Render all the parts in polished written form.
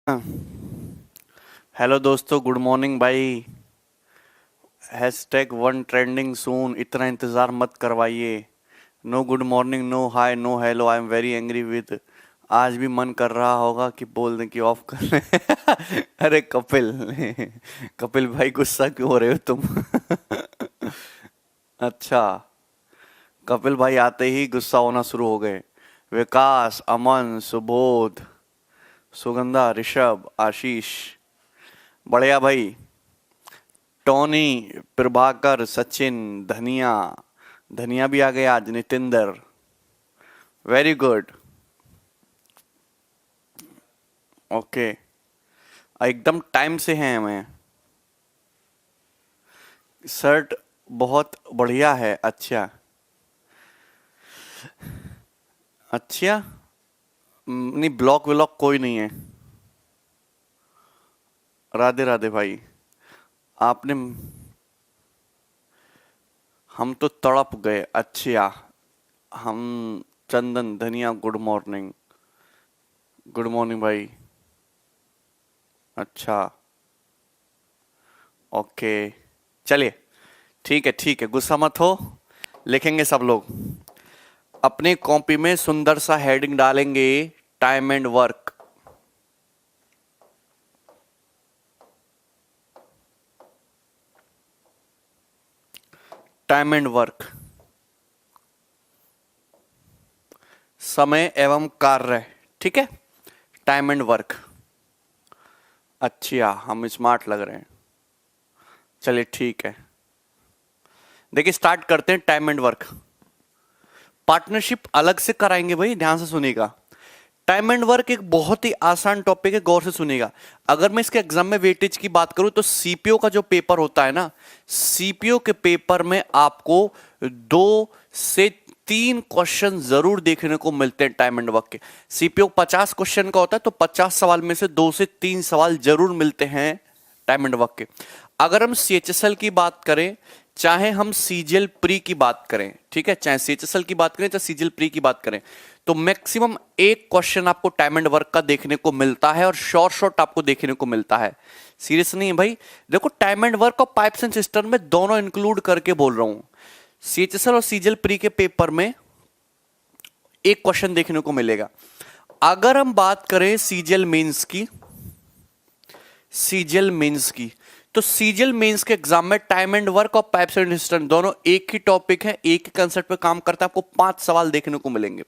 Hello दोस्तों, good morning भाई। Hashtag one trending soon, इतना इंतज़ार मत करवाइए। No good morning, no hi, no hello, I am very angry with. आज भी मन कर रहा होगा कि बोल दें कि ऑफ कर लें। अरे कपिल। कपिल भाई, गुस्सा क्यों हो रहे हो तुम? अच्छा, कपिल भाई आते ही गुस्सा होना शुरू हो गए। विकास, अमन, सुबोध, सुगंधा, ऋषभ, आशीष, बढ़िया भाई। टोनी, प्रभाकर, सचिन, धनिया, धनिया भी आ गया आज, नितिंदर, वेरी गुड। ओके, एकदम टाइम से हैं हमें। शर्ट बहुत बढ़िया है। अच्छा। अच्छा। नहीं, ब्लॉक व्लॉक कोई नहीं है। राधे राधे भाई। आपने, हम तो तड़प गए। अच्छा। हम, चंदन, धनिया, गुड मॉर्निंग। गुड मॉर्निंग भाई। अच्छा। ओके, चलिए। ठीक है, ठीक है, गुस्सा मत हो। लिखेंगे सब लोग। अपने कॉपी में सुंदर सा हेडिंग डालेंगे, time and work. Time and work, समय एवं कार्य। ठीक है, टाइम एंड वर्क। अच्छा, हम स्मार्ट लग रहे हैं। चलिए ठीक है, देखिए स्टार्ट करते हैं। टाइम एंड वर्क, पार्टनरशिप अलग से कराएंगे भाई, ध्यान से सुनिएगा। टाइम एंड वर्क एक बहुत ही आसान टॉपिक है, गौर से सुनिएगा। अगर मैं इसके एग्जाम में वेटेज की बात करूं तो सीपीओ का जो पेपर होता है ना, सीपीओ के पेपर में आपको 2 से 3 क्वेश्चन जरूर देखने को मिलते हैं टाइम एंड वर्क के। सीपीओ 50 क्वेश्चन का होता है, तो 50 सवाल में से 2 से 3 सवाल जरूर मिलते हैं टाइम एंड वर्क के। अगर हम सीएचएसएल की बात करें, चाहे हम सीजीएल प्री की बात करें, ठीक है, चाहे सीएचएसएल की बात करें चाहे सीजीएल प्री की बात करें, तो मैक्सिमम एक क्वेश्चन आपको टाइम एंड वर्क का देखने को मिलता है और शॉर्ट शॉर्ट आपको देखने को मिलता है। सीरियस नहीं है भाई। देखो, टाइम एंड वर्क और पाइप्स एंड सिस्टम में दोनों इंक्लूड करके बोल रहा हूं। सीएचएसएल और सीजीएल प्री के पेपर में एक क्वेश्चन देखने को मिलेगा। अगर हम बात करें सीजीएल मेंस की, सीजीएल मेंस की, तो सीजीएल मेंस के एग्जाम में टाइम एंड वर्क और पाइप्स एंड सिस्टम दोनों एक ही टॉपिक है, एक ही कंसेप्ट पे काम करता है। आपको 5 सवाल देखने को मिलेंगे,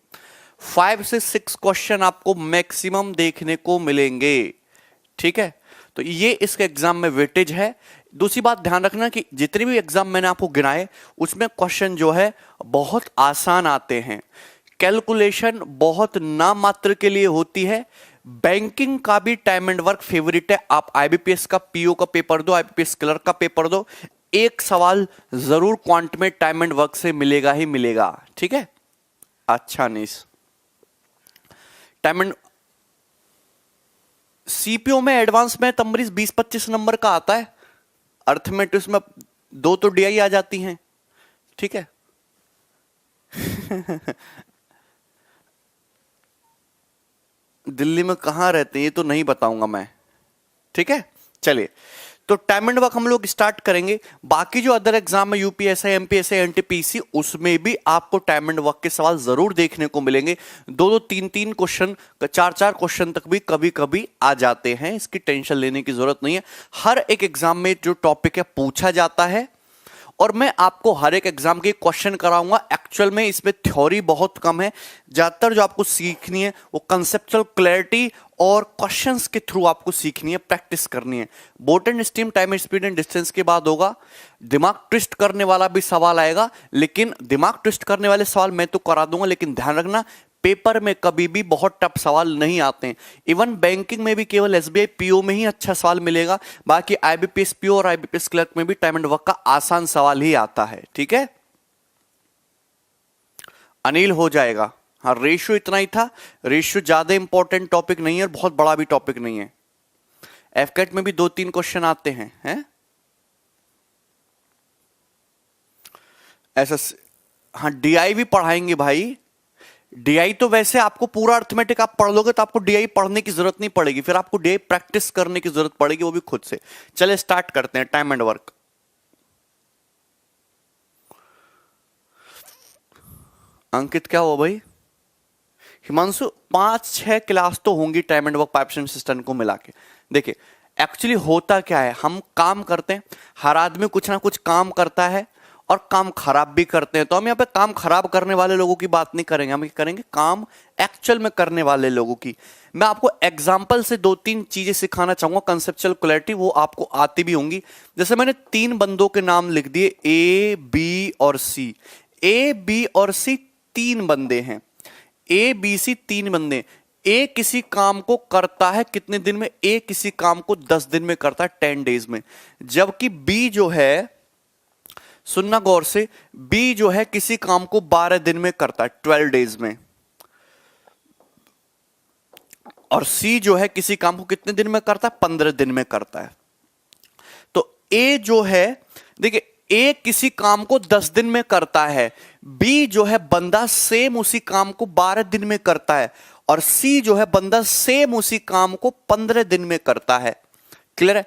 5 से 6 क्वेश्चन आपको मैक्सिमम देखने को मिलेंगे। ठीक है, तो ये इसके एग्जाम में वेटेज है। दूसरी बात ध्यान रखना कि जितने भी एग्जाम मैंने आपको गिनाए, उसमें क्वेश्चन जो है बहुत आसान आते हैं। कैलकुलेशन बहुत नाम मात्र के लिए होती है। बैंकिंग का भी टाइम एंड वर्क फेवरेट है। आप आईबीपीएस का पीओ का पेपर दो, आईबीपीएस क्लर्क का पेपर दो, एक सवाल जरूर क्वांट में टाइम एंड वर्क से मिलेगा ही मिलेगा। ठीक है। अच्छा नीस, टाइम एंड सीपीओ में एडवांस में तमरीज 20-25 नंबर का आता है। अर्थमेटिक्स में 2 तो डीआई आ जाती हैं। ठीक है। दिल्ली में कहां रहते हैं ये तो नहीं बताऊंगा मैं। ठीक है, चलिए। तो टाइम एंड वर्क हम लोग स्टार्ट करेंगे। बाकी जो अदर एग्जाम है, यूपीएसआई, एमपीएसआई, एनटीपीसी, उसमें भी आपको टाइम एंड वर्क के सवाल जरूर देखने को मिलेंगे। 2-2, 3-3 क्वेश्चन, 4-4 क्वेश्चन तक भी कभी कभी आ जाते हैं। इसकी टेंशन लेने की जरूरत नहीं है। हर एक एग्जाम में जो टॉपिक है पूछा जाता है, और मैं आपको हर एक एग्जाम के क्वेश्चन कराऊंगा। एक्चुअल में इसमें थ्योरी बहुत कम है। ज्यादातर जो आपको सीखनी है वो कंसेप्चुअल क्लैरिटी और क्वेश्चंस के थ्रू आपको सीखनी है, प्रैक्टिस करनी है। Boat and steam, time, speed and distance के बाद होगा। दिमाग ट्विस्ट करने वाला भी सवाल आएगा, लेकिन दिमाग ट्विस्ट करने वाले सवाल मैं तो करा दूंगा, लेकिन ध्यान रखना पेपर में कभी भी बहुत टफ सवाल नहीं आते हैं। इवन बैंकिंग में भी केवल एसबीआई पीओ में ही अच्छा सवाल मिलेगा। बाकी आईबीपीएस पीओ और आईबीपीएस क्लर्क में भी टाइम एंड वर्क का आसान सवाल ही आता है। ठीक है, अनिल हो जाएगा। हाँ, रेशियो इतना ही था। रेशियो ज्यादा इंपॉर्टेंट टॉपिक नहीं है और बहुत बड़ा भी टॉपिक नहीं है। एफकेट में भी 2-3 क्वेश्चन आते हैं, ऐसा। हाँ, डीआई भी पढ़ाएंगे भाई। डीआई तो वैसे आपको पूरा अर्थमेटिक आप पढ़ लोगे तो आपको डीआई पढ़ने की जरूरत नहीं पड़ेगी, फिर आपको डीआई प्रैक्टिस करने की जरूरत पड़ेगी, वो भी खुद से। चले स्टार्ट करते हैं टाइम एंड वर्क। अंकित क्या हुआ भाई? हिमांशु 5-6 क्लास तो होंगी time and work pipe system को मिला के। देखिए एक्चुअली होता क्या है, हम काम करते हैं, हर आदमी कुछ ना कुछ काम करता है और काम खराब भी करते हैं। तो हम यहाँ पे काम खराब करने वाले लोगों की बात नहीं करेंगे, हम करेंगे काम एक्चुअल में करने वाले लोगों की। मैं आपको एग्जांपल से 2-3 चीजें सिखाना चाहूंगा, कंसेप्चुअल क्लैरिटी, वो आपको आती भी होंगी। जैसे मैंने 3 बंदों के नाम लिख दिए, ए बी और सी। ए बी और सी 3 बंदे हैं, ए बी सी 3 बंदे। ए किसी काम को करता है कितने दिन में? ए किसी काम को 10 दिन में करता है, 10 डेज में। जबकि बी जो है, सुनना गौर से, बी जो है किसी काम को 12 दिन में करता है, 12 डेज में। और सी जो है किसी काम को कितने दिन में करता है? 15 दिन में करता है। तो ए जो है, देखिए ए किसी काम को 10 दिन में करता है, बी जो है बंदा सेम उसी काम को 12 दिन में करता है, और सी जो है बंदा सेम उसी काम को 15 दिन में करता है। क्लियर है?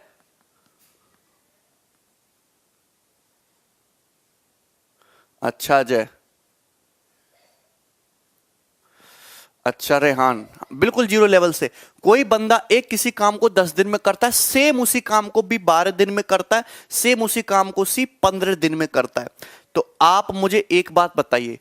अच्छा अजय, अच्छा रेहान, बिल्कुल जीरो लेवल से। कोई बंदा एक किसी काम को 10 दिन में करता है, सेम उसी काम को भी 12 दिन में करता है, सेम उसी काम को सी 15 दिन में करता है। तो आप मुझे एक बात बताइए,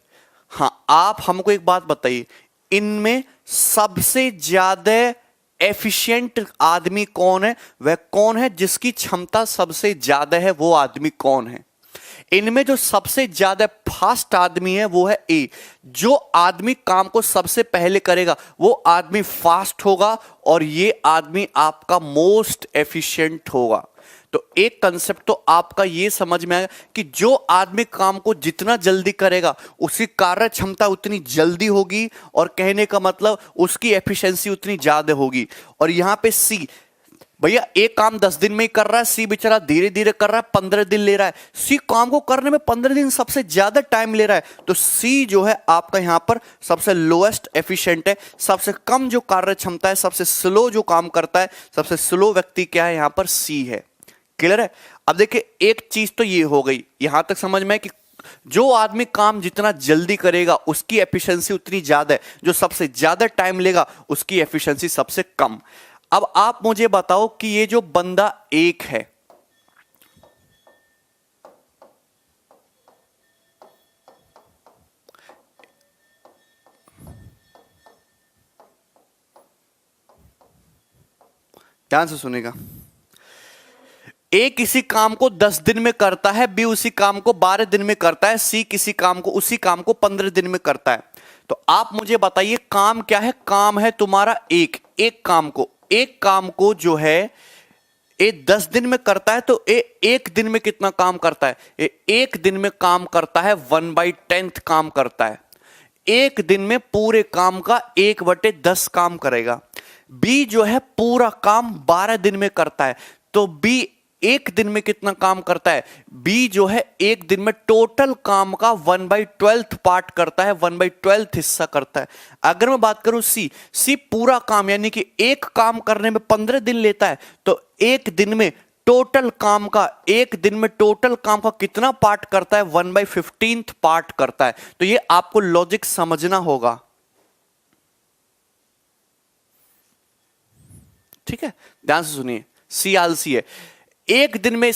हाँ आप हमको एक बात बताइए, इनमें सबसे ज्यादा एफिशिएंट आदमी कौन है? वह कौन है जिसकी क्षमता सबसे ज्यादा है? वो आदमी कौन है? इनमें जो सबसे ज्यादा फास्ट आदमी है वो है ए। जो आदमी काम को सबसे पहले करेगा वो आदमी फास्ट होगा, और ये आदमी आपका मोस्ट एफिशिएंट होगा। तो एक कंसेप्ट तो आपका ये समझ में आएगा कि जो आदमी काम को जितना जल्दी करेगा उसकी कार्य क्षमता उतनी जल्दी होगी, और कहने का मतलब उसकी एफिशिएंसी उतनी ज्यादा होगी। और यहां पे सी, भैया एक काम 10 दिन में ही कर रहा है, सी बेचारा धीरे धीरे कर रहा है, 15 दिन ले रहा है। सी काम को करने में 15 दिन सबसे ज्यादा टाइम ले रहा है, तो सी जो है आपका यहां पर सबसे लोएस्ट एफिशिएंट है, सबसे कम जो कार्य क्षमता है, सबसे स्लो जो काम करता है, सबसे स्लो व्यक्ति क्या है? यहां पर सी है। क्लियर है? अब देखिए एक चीज तो ये हो गई, यहां तक समझ में कि जो आदमी काम जितना जल्दी करेगा उसकी एफिशिएंसी उतनी ज्यादा है, जो सबसे ज्यादा टाइम लेगा उसकी एफिशिएंसी सबसे कम। अब आप मुझे बताओ कि ये जो बंदा एक है, ध्यान से सुनेगा, ए किसी काम को 10 दिन में करता है, बी उसी काम को 12 दिन में करता है, सी किसी काम को उसी काम को 15 दिन में करता है। तो आप मुझे बताइए काम क्या है? काम है तुम्हारा एक काम को जो है ए 10 दिन में करता है, तो ए एक दिन में कितना काम करता है? एक दिन में काम करता है 1/10 काम करता है। एक दिन में पूरे काम का 1/10 काम करेगा। बी जो है पूरा काम 12 दिन में करता है, तो बी एक दिन में कितना काम करता है? बी जो है एक दिन में टोटल काम का 1/12 पार्ट करता है, 1/12 हिस्सा करता है। अगर मैं बात करूं सी पूरा काम यानी कि एक काम करने में 15 दिन लेता है, तो एक दिन में टोटल काम का कितना पार्ट करता है? 1/15 पार्ट करता है। तो ये आपको लॉजिक समझना होगा, ठीक है? ध्यान से सुनिए, सी आलसी है। एक दिन में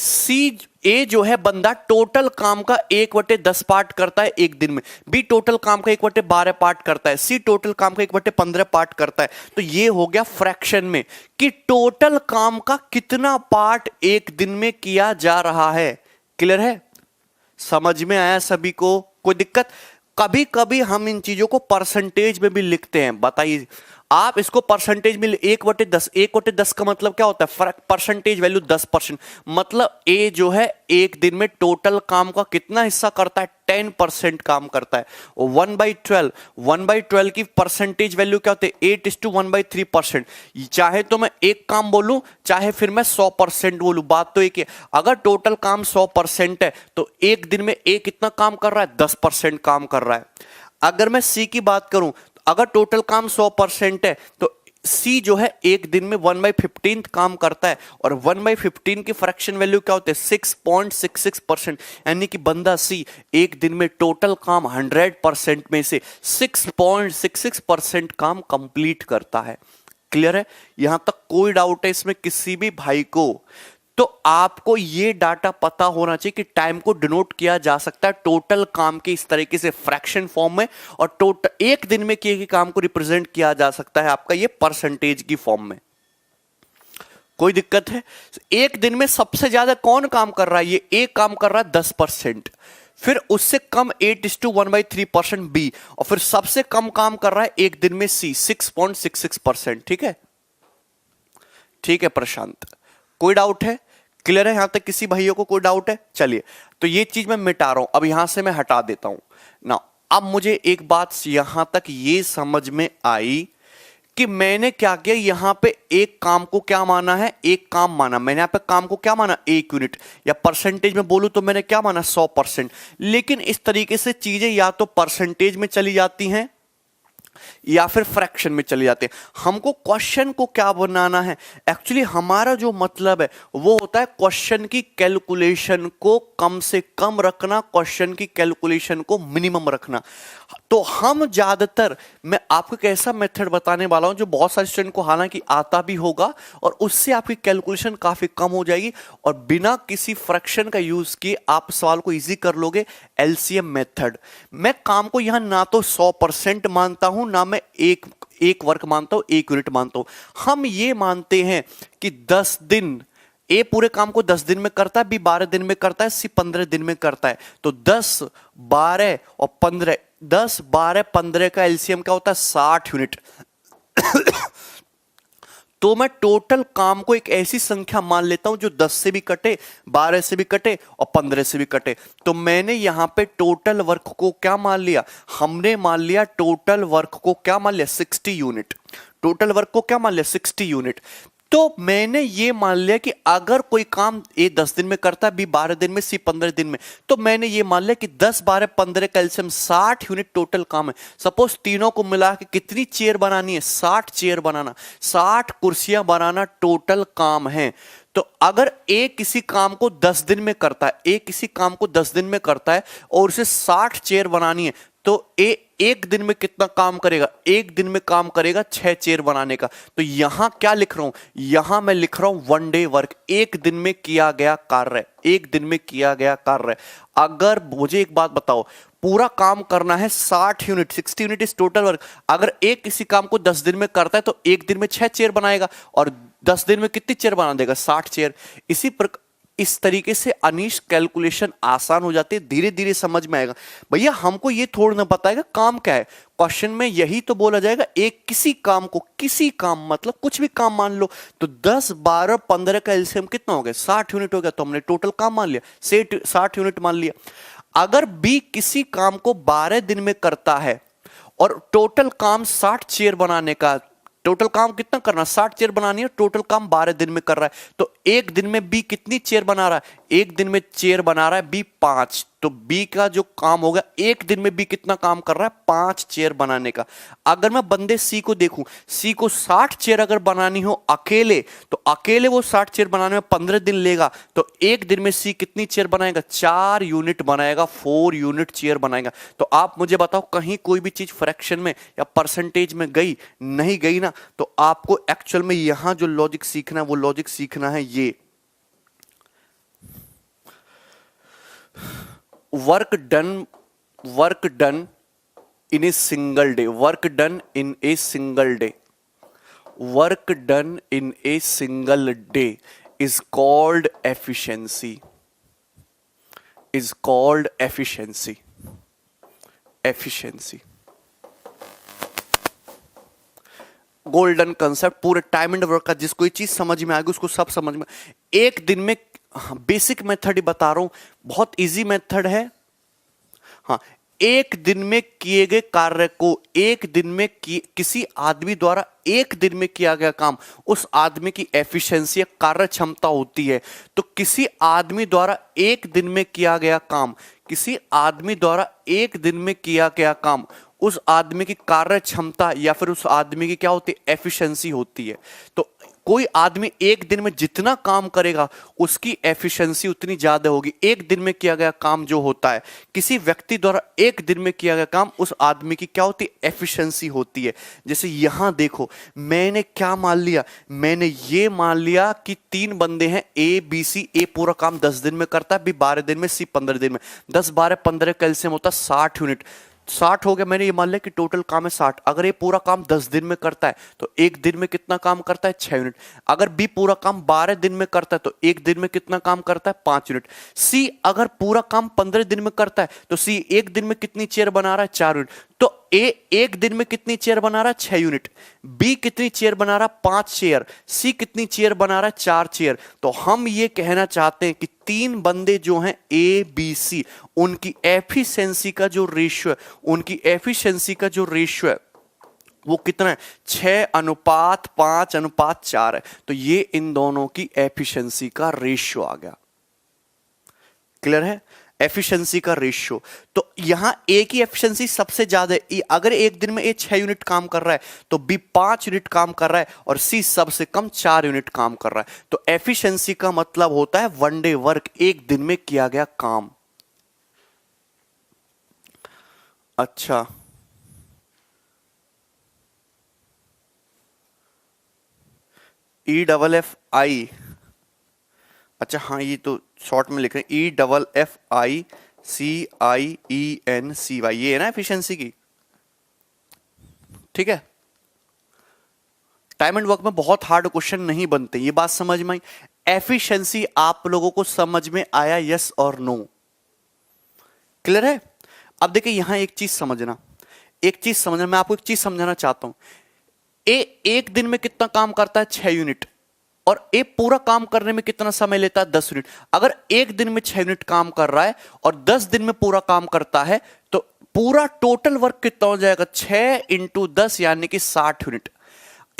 ए जो है बंदा टोटल काम का 1/10 पार्ट करता है एक दिन में, बी टोटल काम का 1/12 पार्ट करता है, सी टोटल काम का 1/15 पार्ट करता है। तो ये हो गया फ्रैक्शन में कि टोटल काम का कितना पार्ट एक दिन में किया जा रहा है। क्लियर है? समझ में आया सभी को? कोई दिक्कत? कभी कभी हम इन चीजों को परसेंटेज में भी लिखते हैं, बताइए आप इसको परसेंटेज में 1/10 का मतलब क्या होता है? परसेंटेज वैल्यू 10%, मतलब ए जो है एक दिन में टोटल काम का कितना हिस्सा करता है? 10% काम करता है। 1/12 की परसेंटेज वैल्यू क्या होती है? 8:1/3%। चाहे तो मैं एक काम बोलूं, चाहे फिर मैं 100% बोलूं, बात तो एक है। अगर टोटल काम 100% है तो एक दिन में ए कितना काम कर रहा है? 10% काम कर रहा है। अगर मैं सी की बात करूं, अगर टोटल काम 100% है तो सी जो है एक दिन में 1/15 काम करता है, और 1/15 की फ्रैक्शन वैल्यू क्या होती है 6.66%, यानी कि बंदा सी एक दिन में टोटल काम 100% में से 6.66% काम कंप्लीट करता है। क्लियर है? यहां तक कोई डाउट है इसमें किसी भी भाई को? तो आपको यह डाटा पता होना चाहिए कि टाइम को डिनोट किया जा सकता है टोटल काम के इस तरीके से फ्रैक्शन फॉर्म में, और टोटल एक दिन में किए गए काम को रिप्रेजेंट किया जा सकता है आपका ये परसेंटेज की फॉर्म में। कोई दिक्कत है? एक दिन में सबसे ज्यादा कौन काम कर रहा है? ये एक काम कर रहा है 10%, फिर उससे कम 8:1/3% बी, और फिर सबसे कम काम कर रहा है एक दिन में सी 6.66%। ठीक है? ठीक है प्रशांत, कोई डाउट है? क्लियर है? यहां तक किसी भाइयों को कोई डाउट है? चलिए, तो ये चीज मैं मिटा रहा हूं, अब यहां से मैं हटा देता हूं ना। अब मुझे एक बात यहां तक ये समझ में आई कि मैंने क्या किया, यहां पे एक काम को क्या माना है, एक काम माना मैंने, यहां पे काम को क्या माना, 1 यूनिट, या परसेंटेज में बोलूं तो मैंने क्या माना 100%। लेकिन इस तरीके से चीजें या तो परसेंटेज में चली जाती हैं या फिर फ्रैक्शन में चले जाते हैं। हमको क्वेश्चन को क्या बनाना है, एक्चुअली हमारा जो मतलब है वो होता है क्वेश्चन की कैलकुलेशन को कम से कम रखना, क्वेश्चन की कैलकुलेशन को मिनिमम रखना। तो हम ज्यादातर, मैं आपको एक ऐसा मेथड बताने वाला हूं जो बहुत सारे स्टूडेंट को हालांकि आता भी होगा, और उससे आपकी कैलकुलेशन काफी कम हो जाएगी, और बिना किसी फ्रैक्शन का यूज किए आप सवाल को इजी कर लोगे। LCM method. मैं काम को यहां ना तो 100% मानता हूं, ना मैं एक वर्क मानता हूं, 1 यूनिट मानता हूं। हम ये मानते हैं कि 10 दिन, ए पूरे काम को 10 दिन में करता है, बी 12 दिन में करता है, सी 15 दिन में करता है। तो 10, 12 और 15, 10, 12, 15 का एलसीएम क्या होता है 60 यूनिट। तो मैं टोटल काम को एक ऐसी संख्या मान लेता हूं जो 10 से भी कटे, 12 से भी कटे और 15 से भी कटे। तो मैंने यहां पे टोटल वर्क को क्या मान लिया, हमने मान लिया टोटल वर्क को क्या मान लिया 60 यूनिट। टोटल वर्क को क्या मान लिया 60 यूनिट। तो मैंने ये मान लिया कि अगर कोई काम ए 10 दिन में करता है, बी 12 दिन में, सी 15 दिन में, तो मैंने ये मान लिया कि 10, 12, 15 कैल्शियम 60 यूनिट टोटल काम है। सपोज तीनों को मिला के कितनी चेयर बनानी है, 60 चेयर बनाना, 60 कुर्सियां बनाना टोटल काम है। तो अगर ए किसी काम को 10 दिन में करता है, ए किसी काम को 10 दिन में करता है और उसे 60 चेयर बनानी है, तो ए एक दिन में कितना काम करेगा, एक दिन में काम करेगा 6 चेयर बनाने का। तो यहां क्या लिख रहा हूं, यहां मैं लिख रहा हूं 1 डे वर्क, एक दिन में किया गया कार्य, एक दिन में किया गया कार्य। अगर मुझे एक बात बताओ, पूरा काम करना है 60 unit, 60 unit is total work. अगर एक किसी काम को 10 दिन में करता है तो एक दिन में 6 चेयर बनाएगा, और 10 दिन में कितनी चेयर बना देगा 60 चेयर। इसी प्रकार इस तरीके से अनीश कैलकुलेशन आसान हो जाती है, धीरे धीरे समझ में आएगा। भैया हमको ये थोड़ा ना पता है कि काम क्या है, क्वेश्चन में यही तो बोला जाएगा, एक किसी काम को, किसी काम मतलब कुछ भी काम मान लो, तो 10, 12, 15 का एलसीएम कितना हो गया 60 यूनिट हो गया, तो हमने टोटल काम मान लिया 60 यूनिट मान लिया। अगर बी किसी काम को 12 दिन में करता है और टोटल काम 60 चेयर बनाने का, टोटल काम कितना करना 60 चेयर बनानी है, टोटल काम 12 दिन में कर रहा है, तो एक दिन में बी कितनी चेयर बना रहा है, एक दिन में चेयर बना रहा है बी 5। तो बी का जो काम होगा एक दिन में बी कितना काम कर रहा है 5 चेयर बनाने का। अगर मैं बंदे सी को देखूं, सी को 60 चेयर अगर बनानी हो अकेले, तो अकेले वो 60 चेयर बनाने में 15 दिन लेगा, तो एक दिन में सी कितनी चेयर बनाएगा 4 यूनिट बनाएगा, 4 यूनिट चेयर बनाएगा। तो आप मुझे बताओ कहीं कोई भी चीज फ्रैक्शन में या परसेंटेज में गई, नहीं गई ना। तो आपको एक्चुअल में यहां जो लॉजिक सीखना है वो लॉजिक सीखना है ये, work done in a single day, work done in a single day, work done in a single day is called efficiency, is called efficiency, efficiency। Golden concept पूरे टाइम एंड वर्क का, जिसको ये चीज समझ में आएगी उसको सब समझ में। एक दिन में, बेसिक मेथड ही बता रहा हूं, बहुत इजी मेथड है। हाँ, एक दिन में किए गए कार्य को, एक दिन में किसी आदमी द्वारा एक दिन में किया गया काम, उस आदमी की एफिशिएंसी या कार्य क्षमता होती है। तो किसी आदमी द्वारा एक दिन में किया गया काम, किसी आदमी द्वारा एक दिन में किया गया काम, उस आदमी की कार्य क्षमता या फिर उस आदमी की क्या होती है, एफिशिएंसी होती है। तो कोई आदमी एक दिन में जितना काम करेगा उसकी एफिशिएंसी उतनी ज्यादा होगी। एक दिन में किया गया काम जो होता है, किसी व्यक्ति द्वारा एक दिन में किया गया काम, उस आदमी की क्या होती है, एफिशिएंसी होती है। जैसे यहां देखो, मैंने क्या मान लिया, मैंने ये मान लिया कि 3 बंदे हैं, ए बी सी। ए पूरा काम 10 दिन में करता है, बी 12 दिन में, सी 15 दिन में। 10 12 15 कैल्सियम होता है 60 यूनिट। 60 हो गया, मैंने ये मान लिया कि टोटल काम है 60। अगर ये पूरा काम 10 दिन में करता है तो एक दिन में कितना काम करता है, 6 यूनिट। अगर बी पूरा काम 12 दिन में करता है तो एक दिन में कितना काम करता है, 5 यूनिट। सी अगर पूरा काम 15 दिन में करता है तो सी एक दिन में कितनी चेयर बना रहा है, 4 यूनिट। तो ए एक दिन में कितनी चेयर बना रहा है, 6 यूनिट। बी कितनी चेयर बना रहा है, 5 चेयर। सी कितनी चेयर बना रहा है, 4 चेयर। तो हम ये कहना चाहते हैं कि 3 बंदे जो हैं ए बी सी, उनकी एफिशिएंसी का जो रेशियो है, उनकी एफिशिएंसी का जो रेशियो है वो कितना है, 6:5:4 है। तो ये इन दोनों की एफिशिएंसी का रेशियो आ गया। क्लियर है, एफिशिएंसी का रेशियो। तो यहां ए की एफिशिएंसी सबसे ज्यादा है। अगर एक दिन में ए 6 यूनिट काम कर रहा है तो बी 5 यूनिट काम कर रहा है और सी सबसे कम 4 यूनिट काम कर रहा है। तो एफिशिएंसी का मतलब होता है वन डे वर्क, एक दिन में किया गया काम। अच्छा, EFFI, अच्छा हाँ, ये तो शॉर्ट में लिख रहे हैं, EFFICIENCY, ये है ना एफिशिएंसी की। ठीक है, टाइम एंड वर्क में बहुत हार्ड क्वेश्चन नहीं बनते, ये बात समझ में आई। एफिशिएंसी आप लोगों को समझ में आया, यस और नो? क्लियर है। अब देखिए यहां एक चीज समझना, मैं आपको एक चीज समझाना चाहता हूं। ए एक दिन में कितना काम करता है, 6 यूनिट। और ए पूरा काम करने में कितना समय लेता है, 10 यूनिट। अगर एक दिन में 6 यूनिट काम कर रहा है और 10 दिन में पूरा काम करता है तो पूरा टोटल वर्क कितना हो जाएगा, 6 × 10 यानी कि 60 यूनिट।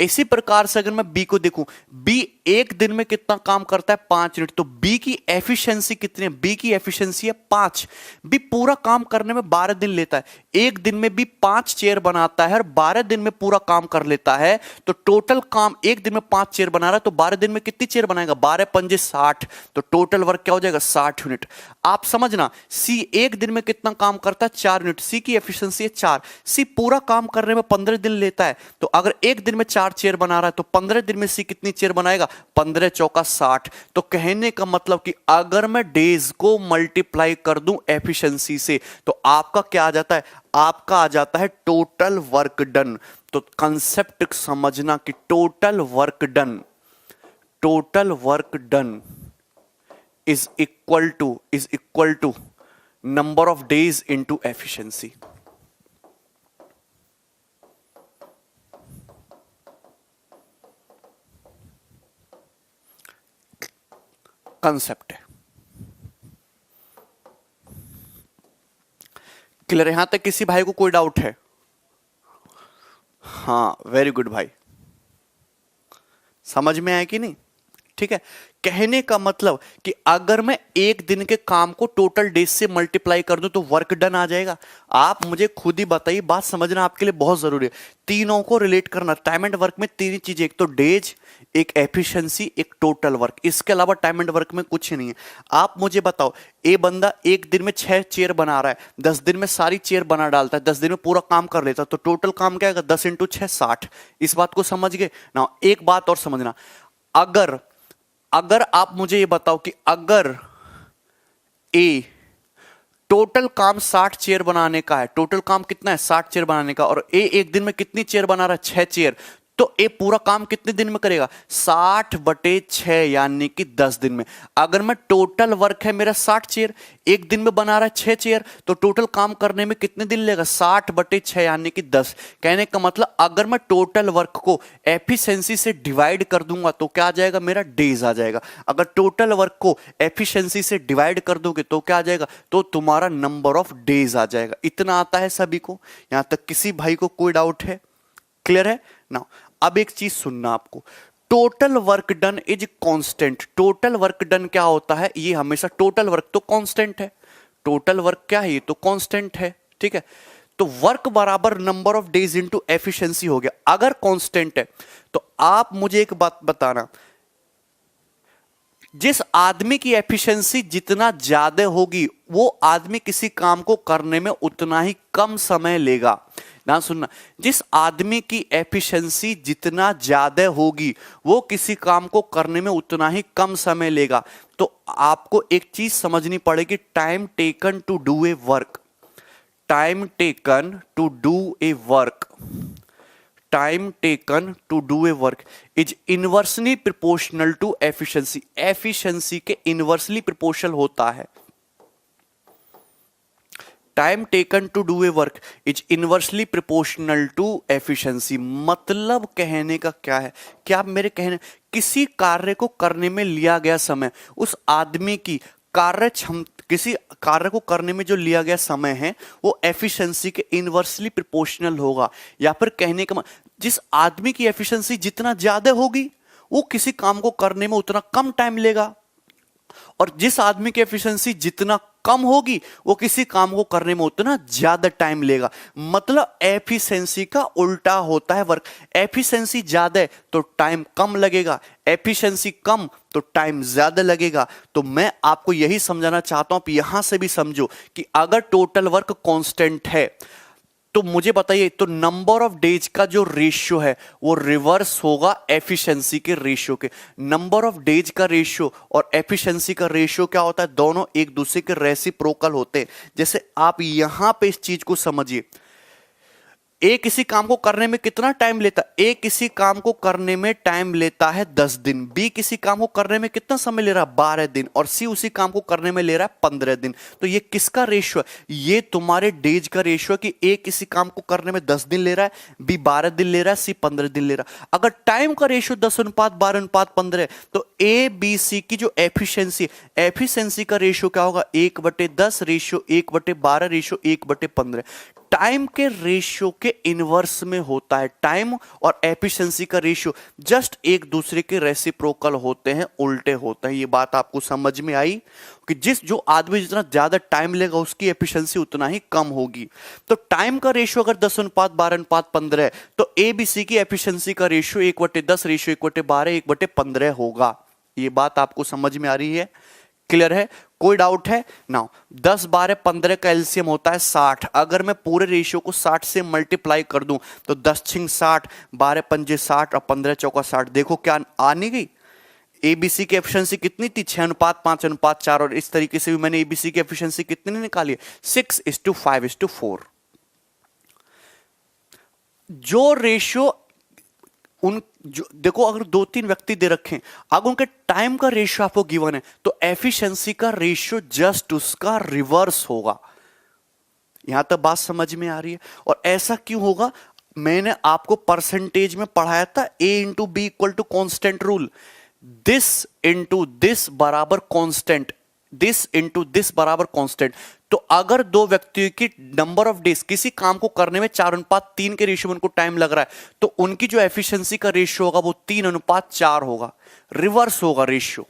इसी प्रकार से अगर मैं बी को देखूं, बी एक दिन में कितना काम करता है, 5 यूनिट। तो बी की एफिशिएंसी कितनी है, बी की एफिशिएंसी है 5। बी पूरा काम करने में 12 दिन लेता है। एक दिन में बी 5 चेयर बनाता है और 12 दिन में पूरा काम कर लेता है। तो टोटल काम, एक दिन में 5 चेयर बना रहा है तो 12 दिन में कितनी चेयर बनाएगा, 12 पंजे 60। तो टोटल वर्क क्या हो जाएगा, 60 यूनिट। आप समझना, सी एक दिन में कितना काम करता है, 4 यूनिट। सी की एफिशिएंसी है 4। सी पूरा काम करने में 15 दिन लेता है। तो अगर एक दिन में 4 चेयर बना रहा है तो 15 दिन में सी कितनी चेयर बनाएगा, 15 चौका 60। तो कहने का मतलब कि अगर मैं डेज को मल्टीप्लाई कर दूं एफिशिएंसी से तो आपका क्या आ जाता है, आपका आ जाता है टोटल वर्क डन। तो कंसेप्ट समझना कि total work done is equal to number of days into efficiency. Concept है। क्लियर? यहां तक किसी भाई को कोई डाउट है? हाँ, वेरी गुड भाई, समझ में आया कि नहीं? ठीक है, कहने का मतलब कि अगर मैं एक दिन के काम को टोटल डेज से मल्टीप्लाई कर दूं तो वर्क डन आ जाएगा। आप मुझे खुद ही बताइए, बात समझना आपके लिए बहुत जरूरी है। तीनों को रिलेट करना, टाइम एंड वर्क में 3 चीजें, एक तो डेज, एक एफिशिएंसी, एक टोटल वर्क। इसके अलावा टाइम एंड वर्क में कुछ नहीं है। आप मुझे बताओ, ए बंदा एक दिन में 6 चेयर बना रहा है, 10 दिन में सारी चेयर बना डालता है, 10 दिन में पूरा काम कर लेता है, तो टोटल काम क्या आएगा, 10 × 6 60। इस बात को समझ गए ना? एक बात और समझना, अगर आप मुझे ये बताओ कि अगर ए टोटल काम 60 चेयर बनाने का है, टोटल काम कितना है, 60 चेयर बनाने का, और ए एक दिन में कितनी चेयर बना रहा है, 6 चेयर, तो ए पूरा काम कितने दिन में करेगा, 60/6 यानी कि 10 दिन में। अगर मैं टोटल वर्क है मेरा 60 चेयर, एक दिन में बना रहा है 6 चेयर, तो टोटल काम करने में कितने दिन लेगा, 60/6 यानी कि 10। कहने का मतलब अगर मैं टोटल वर्क को एफिशिएंसी से डिवाइड कर दूंगा तो क्या आ जाएगा, मेरा डेज आ जाएगा। अगर टोटल वर्क को एफिशिएंसी से डिवाइड कर दोगे तो क्या आ जाएगा, तो तुम्हारा नंबर ऑफ डेज आ जाएगा। इतना आता है सभी को? यहां तक किसी भाई को कोई डाउट है? क्लियर है ना? अब एक चीज सुनना आपको, total work done is constant. Total work done क्या होता है, ये हमेशा, टोटल वर्क तो कांस्टेंट है, टोटल वर्क क्या है, ये तो कांस्टेंट है। ठीक है, तो वर्क बराबर number of days into efficiency हो गया। अगर कांस्टेंट है तो आप मुझे एक बात बताना, जिस आदमी की एफिशिएंसी जितना ज्यादा होगी वो आदमी किसी काम को करने में उतना ही कम समय लेगा। ना सुनना, जिस आदमी की एफिशिएंसी जितना ज्यादा होगी वो किसी काम को करने में उतना ही कम समय लेगा। तो आपको एक चीज समझनी पड़ेगी, time taken to do a work, time taken to do a work, time taken to do a work is inversely proportional to efficiency. Efficiency के इनवर्सली प्रोपोर्शनल होता है। Time taken to do a work is inversely proportional to efficiency. मतलब कहने का क्या है, क्या आप मेरे कहने, किसी कार्य को करने में लिया गया समय उस आदमी की कार्य क्षमता, किसी कार्य को करने में जो लिया गया समय है वो एफिशिएंसी के इनवर्सली प्रोपोर्शनल होगा। या फिर कहने का जिस आदमी की एफिशिएंसी जितना ज्यादा होगी वो किसी काम को करने में उतना कम टाइम लेगा, और जिस आदमी की एफिशिएंसी जितना कम होगी वो किसी काम को करने में उतना ज्यादा टाइम लेगा। मतलब एफिशिएंसी का उल्टा होता है वर्क। एफिशिएंसी ज्यादा है तो टाइम कम लगेगा, एफिशिएंसी कम तो टाइम ज्यादा लगेगा। तो मैं आपको यही समझाना चाहता हूं, आप यहां से भी समझो कि अगर टोटल वर्क कांस्टेंट है तो मुझे बताइए, तो नंबर ऑफ डेज का जो रेशियो है वो रिवर्स होगा एफिशिएंसी के रेशियो के। नंबर ऑफ डेज का रेशियो और एफिशिएंसी का रेशियो क्या होता है, दोनों एक दूसरे के रेसिप्रोकल होते हैं। जैसे आप यहां पे इस चीज को समझिए, ए किसी काम को करने में कितना टाइम लेता है, ए किसी काम को करने में टाइम लेता है 10 दिन, बी किसी काम को करने में कितना समय ले रहा है 12 दिन, और सी उसी काम को करने में ले रहा है 15 दिन। तो ये किसका रेशियो है, ये तुम्हारे डेज का रेशियो है कि ए किसी काम को करने में 10 दिन ले रहा है, बी 12 दिन ले रहा है, सी 15 दिन ले रहा है। अगर टाइम का रेशियो 10:12:15 है तो ए बी सी की जो एफिशिएंसी का रेशियो क्या होगा, 1/10 रेशियो 1/12 रेशियो 1/15। टाइम के रेशियो के इनवर्स में होता है। टाइम और एफिशिएंसी का रेशियो जस्ट एक दूसरे के रेसिप्रोकल होते हैं, उल्टे होते हैं। ये बात आपको समझ में आई कि जो आदमी जितना ज्यादा टाइम लेगा उसकी एफिशिएंसी उतना ही कम होगी। तो टाइम का रेशियो अगर 10:12:15 है तो ए बी सी की एफिशिएंसी का रेशियो 1/10 रेशियो 1/12 1/15 होगा। ये बात आपको समझ में आ रही है, क्लियर है, कोई डाउट है? नाउ 10/12:15 का एलसीएम होता है 60। अगर मैं पूरे रेशियो को 60 से मल्टीप्लाई कर दूं तो 10×6 60, 12×5 60 और 15×4 60। देखो क्या आ नहीं गई। एबीसी की एफिशिएंसी कितनी थी, 6:5:4, और इस तरीके से भी मैंने एबीसी की एफिशिएंसी कितनी निकाली, 6:5:4। जो रेशियो देखो, अगर 2-3 व्यक्ति दे रखे, अगर उनके टाइम का रेशियो आपको गिवन है तो एफिशिएंसी का रेशियो जस्ट उसका रिवर्स होगा। यहां तक बात समझ में आ रही है? और ऐसा क्यों होगा, मैंने आपको परसेंटेज में पढ़ाया था, A/B = constant rule. This into this बराबर कांस्टेंट, दिस इंटू दिस बराबर कांस्टेंट। तो अगर दो व्यक्तियों की नंबर ऑफ डेज किसी काम को करने में 4:3 के रेशियो में उनको टाइम लग रहा है तो उनकी जो एफिशिएंसी का रेशियो होगा वो 3:4 होगा। रिवर्स होगा, रेशियो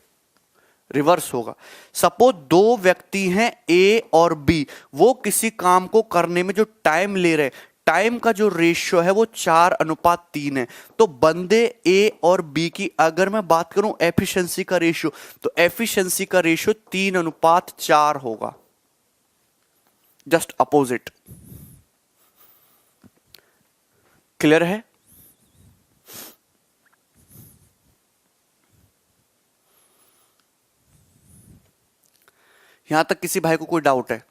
रिवर्स होगा। सपोज दो व्यक्ति हैं ए और बी, वो किसी काम को करने में जो टाइम ले रहे, टाइम का जो रेशियो है वो 4:3 है। तो बंदे ए और बी की अगर मैं बात करूं एफिशिएंसी का रेशियो, तो एफिशिएंसी का रेशियो 3:4 होगा, जस्ट अपोजिट। क्लियर है? यहां तक किसी भाई को कोई डाउट है?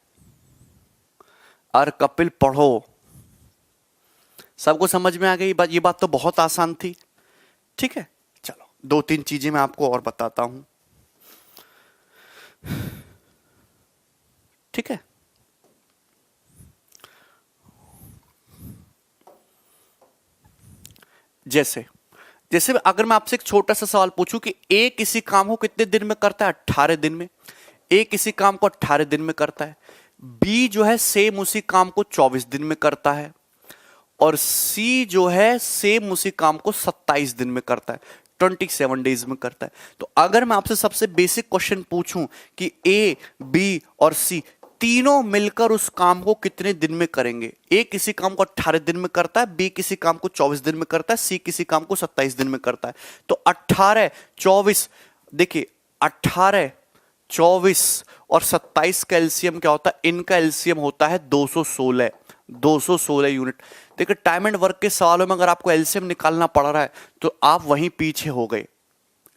और कपिल पढ़ो, सबको समझ में आ गई बात? ये बात तो बहुत आसान थी। ठीक है, चलो 2-3 चीजें मैं आपको और बताता हूं। ठीक है, जैसे अगर मैं आपसे एक छोटा सा सवाल पूछूं कि ए किसी काम को कितने दिन में करता है, 18 दिन में। ए किसी काम को 18 दिन में करता है। बी जो है सेम उसी काम को 24 दिन में करता है, और सी जो है सेम उसी काम को 27 दिन में करता है, 27 डेज में करता है। तो अगर मैं आपसे सबसे बेसिक क्वेश्चन पूछूं कि ए, बी और सी तीनों मिलकर उस काम को कितने दिन में करेंगे? ए किसी काम को 18 दिन में करता है, बी किसी काम को 24 दिन में करता है, सी किसी काम को 27 दिन में करता है। तो 18, 24, देखिए 18, 24 और 27 का एलसीएम क्या होता है? इनका एलसीएम होता है 216, 216 यूनिट। देखिए टाइम एंड वर्क के सवालों में अगर आपको एलसीएम निकालना पड़ रहा है तो आप वहीं पीछे हो गए,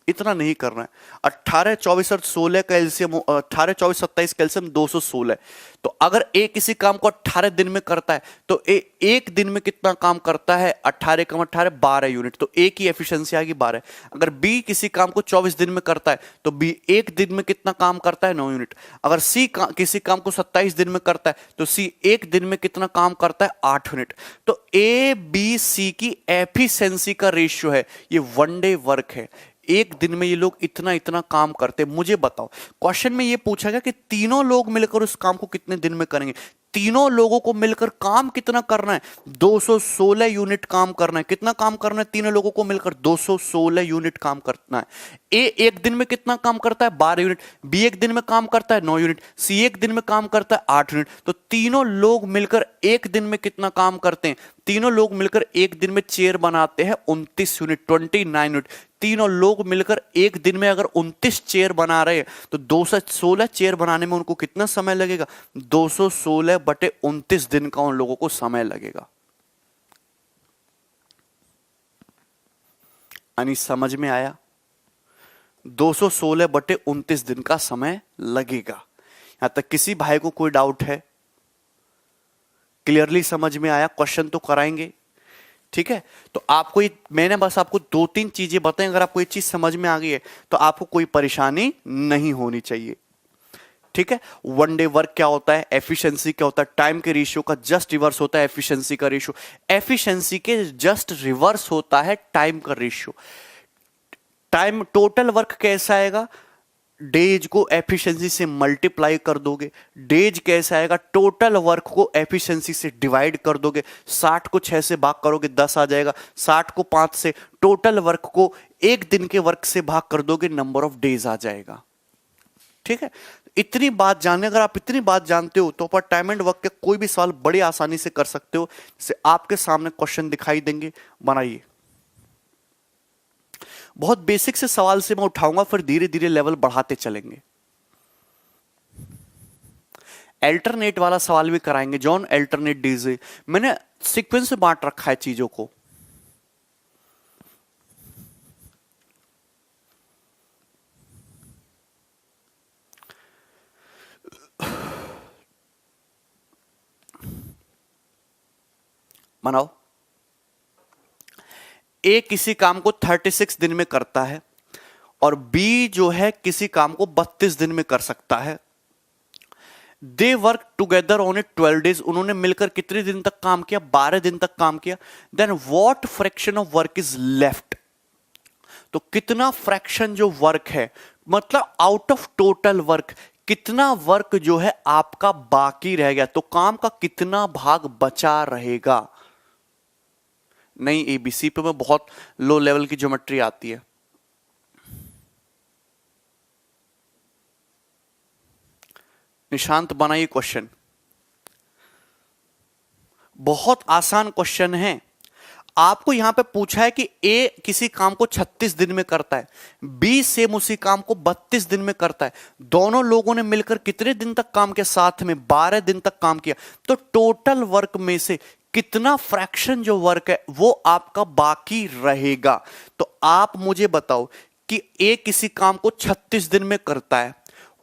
इतना नहीं करना है। 18, 24 और 16 का एलसीएम, 18, 24, 27 का एलसीएम 216। तो अगर ए किसी काम को 18 दिन में करता है तो ए एक दिन में कितना काम करता है? 18 कम 18 12 यूनिट, तो ए की एफिशिएंसी आएगी 12। अगर बी किसी काम को 24 दिन में करता है तो बी एक दिन में कितना काम करता है? 9 यूनिट। अगर सी किसी काम को 27 दिन में करता है तो सी एक दिन में कितना काम करता है? 8 यूनिट। तो ए बी सी की एफिशिएंसी का रेशियो है, ये वन डे वर्क है। एक दिन में ये लोग इतना इतना काम करते। मुझे बताओ, क्वेश्चन में ये पूछा गया कि तीनों लोग मिलकर उस काम को कितने दिन में करेंगे। तीनों लोगों को मिलकर काम कितना करना है? 216 यूनिट काम करना है। कितना काम करना है तीनों लोगों को मिलकर? 216 यूनिट काम करना है। ए एक दिन में कितना काम करता है? 12 यूनिट। बी एक दिन में काम करता है 9 यूनिट। सी एक दिन में काम करता है 8 यूनिट। तो तीनों लोग मिलकर एक दिन में कितना काम करते हैं? तीनों लोग मिलकर एक दिन में चेयर बनाते हैं 29 यूनिट, 29 यूनिट। तीनों लोग मिलकर एक दिन में अगर 29 चेयर बना रहे हैं तो 216 चेयर बनाने में उनको कितना समय लगेगा? 216/29 दिन का उन लोगों को समय लगेगा। यानी समझ में आया? 216/29 दिन का समय लगेगा। यहां तक किसी भाई को कोई डाउट है? क्लियरली समझ में आया? क्वेश्चन तो कराएंगे, ठीक है? तो आपको मैंने बस आपको 2-3 चीजें बताई, अगर आपको ये चीज समझ में आ गई है तो आपको कोई परेशानी नहीं होनी चाहिए, ठीक है? वन डे वर्क क्या होता है, एफिशिएंसी क्या होता है, टाइम के रेशियो का जस्ट रिवर्स होता है एफिशिएंसी का रेशियो। एफिशिएंसी के जस्ट रिवर्स होता है टाइम का रेशियो। टाइम टोटल वर्क कैसा आएगा? डेज को एफिशिएंसी से मल्टीप्लाई कर दोगे। डेज कैसा आएगा? टोटल वर्क को एफिशिएंसी से डिवाइड कर दोगे। 60 को 6 से भाग करोगे 10 आ जाएगा। 60 को 5 से, टोटल वर्क को एक दिन के वर्क से भाग कर दोगे, नंबर ऑफ डेज आ जाएगा, ठीक है? इतनी बात जानने, अगर आप इतनी बात जानते हो तो पर टाइम एंड वर्क के कोई भी सवाल बड़ी आसानी से कर सकते हो। जैसे आपके सामने क्वेश्चन दिखाई देंगे, बनाइए। बहुत बेसिक से सवाल से मैं उठाऊंगा, फिर धीरे धीरे लेवल बढ़ाते चलेंगे। अल्टरनेट वाला सवाल भी कराएंगे। जॉन अल्टरनेट डीजे, मैंने सीक्वेंस में बांट रखा है चीजों को। बनाओ। ए किसी काम को 36 दिन में करता है और बी जो है किसी काम को 32 दिन में कर सकता है। They work together on A 12 days. उन्होंने मिलकर कितने दिन तक काम किया? 12 दिन तक काम किया। Then what fraction of work is left? तो कितना फ्रैक्शन जो वर्क है, मतलब आउट ऑफ टोटल वर्क, कितना वर्क जो है आपका बाकी रह गया, तो काम का कितना भाग बचा रहेगा? नहीं, एबीसी पे में बहुत लो लेवल की ज्योमेट्री आती है। निशांत बनाइए क्वेश्चन, बहुत आसान क्वेश्चन है। आपको यहां पे पूछा है कि ए किसी काम को 36 दिन में करता है, बी सेम उसी काम को 32 दिन में करता है। दोनों लोगों ने मिलकर कितने दिन तक काम किया? साथ में 12 दिन तक काम किया। तो टोटल वर्क में से कितना फ्रैक्शन जो वर्क है वो आपका बाकी रहेगा? तो आप मुझे बताओ कि ए किसी काम को 36 दिन में करता है,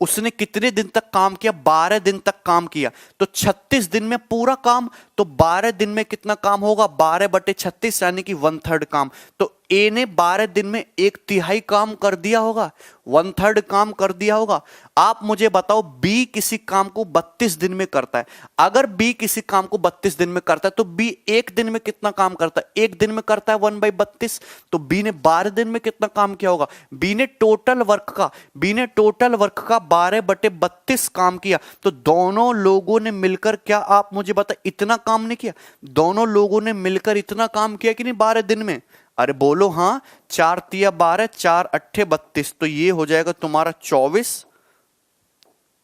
उसने कितने दिन तक काम किया? 12 दिन तक काम किया। तो 36 दिन में पूरा काम, तो 12 दिन में कितना काम होगा? 12/36 यानी कि 1/3 काम। तो ए ने 12 दिन में 1/3 काम कर दिया होगा, 1/3 काम कर दिया होगा। आप मुझे बताओ बी किसी काम को 32 दिन में करता है। अगर बी किसी काम को 32 दिन में करता है तो बी एक दिन में कितना काम करता है? एक दिन में करता है 1/32। तो बी ने 12 दिन में कितना काम किया होगा? बी ने टोटल वर्क का 12/32 काम किया। तो दोनों लोगों ने मिलकर, क्या आप मुझे बता, इतना काम नहीं किया? दोनों लोगों ने मिलकर इतना काम किया कि नहीं 12 दिन में? अरे बोलो हाँ। 4 तिया 12, 4 अट्ठे 32, तो ये हो जाएगा तुम्हारा 24,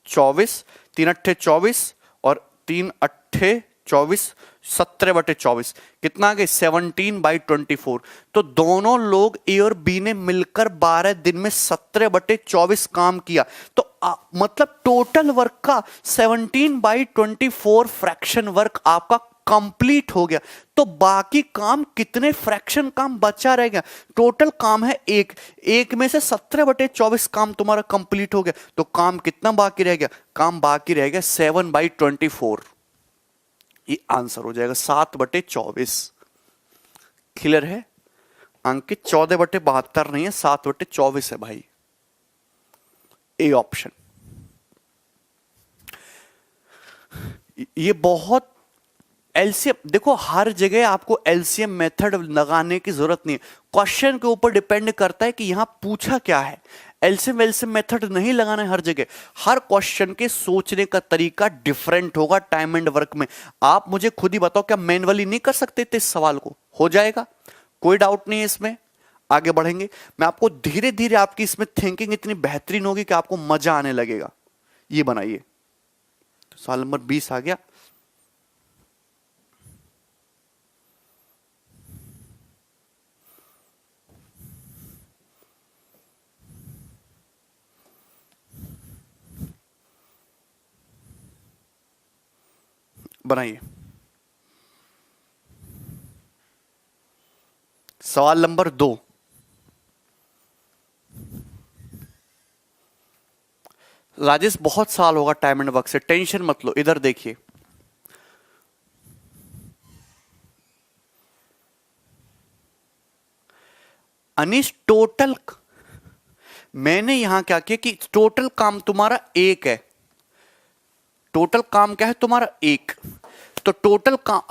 24, 3 अट्ठे 24 और 3 अट्ठे 24, 17/24 कितना आ गया 17/24। तो दोनों लोग ए और बी ने मिलकर 12 दिन में 17/24 काम किया। तो मतलब टोटल वर्क का 17/24 फ्रैक्शन वर्क आपका कंप्लीट हो गया। तो बाकी काम कितने फ्रैक्शन काम बचा रह गया? टोटल काम है एक में से 17/24 काम तुम्हारा कंप्लीट हो गया। तो काम कितना बाकी रह गया? काम बाकी रह गया 7/24। ये आंसर हो जाएगा 7/24। क्लियर है? अंकित 14/72 नहीं है, 7/24 है भाई। A option. ये बहुत एलसीएम, देखो हर जगह आपको एलसीएम मेथड लगाने की जरूरत नहीं है। क्वेश्चन के ऊपर डिपेंड करता है कि यहां पूछा क्या है। एलसीएम वेलसीएम मेथड नहीं लगाना है हर जगह। हर क्वेश्चन के सोचने का तरीका डिफरेंट होगा टाइम एंड वर्क में। आप मुझे खुद ही बताओ, क्या मैनुअली नहीं कर सकते थे इस सवाल को? हो जाएगा, कोई डाउट नहीं है इसमें। आगे बढ़ेंगे, मैं आपको धीरे धीरे आपकी इसमें थिंकिंग इतनी बेहतरीन होगी कि आपको मजा आने लगेगा। ये बनाइए, तो सवाल नंबर 20 आ गया। बनाइए सवाल नंबर 2। राजेश बहुत साल होगा टाइम एंड वर्क से, टेंशन मत लो। इधर देखिए, अनीश टोटल मैंने यहां क्या किया कि टोटल काम तुम्हारा एक है। टोटल काम क्या है तुम्हारा? एक। तो टोटल काम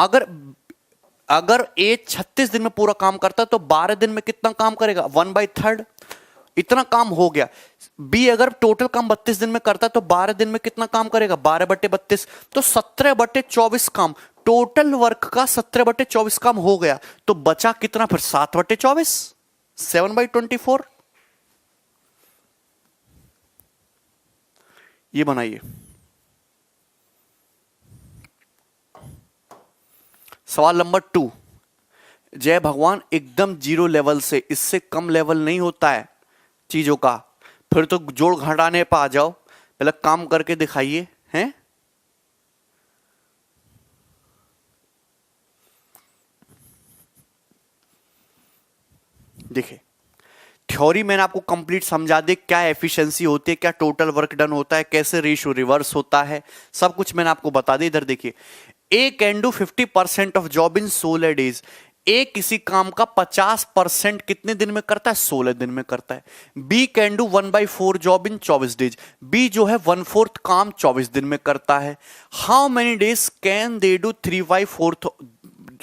अगर ए 36 दिन में पूरा काम करता है तो 12 दिन में कितना काम करेगा? 1/3। इतना काम हो गया। बी अगर टोटल काम 32 दिन में करता है तो 12 दिन में कितना काम करेगा? 12/32। तो 17/24 काम, टोटल वर्क का 17/24 काम हो गया। तो बचा कितना फिर? 7/24, 7/24। ये बनाइए सवाल नंबर 2। जय भगवान, एकदम जीरो लेवल से, इससे कम लेवल नहीं होता है चीजों का। फिर तो जोड़ घटाने पे आ जाओ, पहले काम करके दिखाइए। हैं? देखिए, थ्योरी मैंने आपको कंप्लीट समझा दी, क्या एफिशिएंसी होती है, क्या टोटल वर्क डन होता है, कैसे रेशियो रिवर्स होता है, सब कुछ मैंने आपको बता दी। इधर देखिए, A can do 50% of job in 16 days. A किसी काम का 50% कितने दिन में करता है? 16 दिन में करता है। B can do 1/4 job in 24 days. B जो है 1/4 काम 24 दिन में करता है। How many days can they do 3/4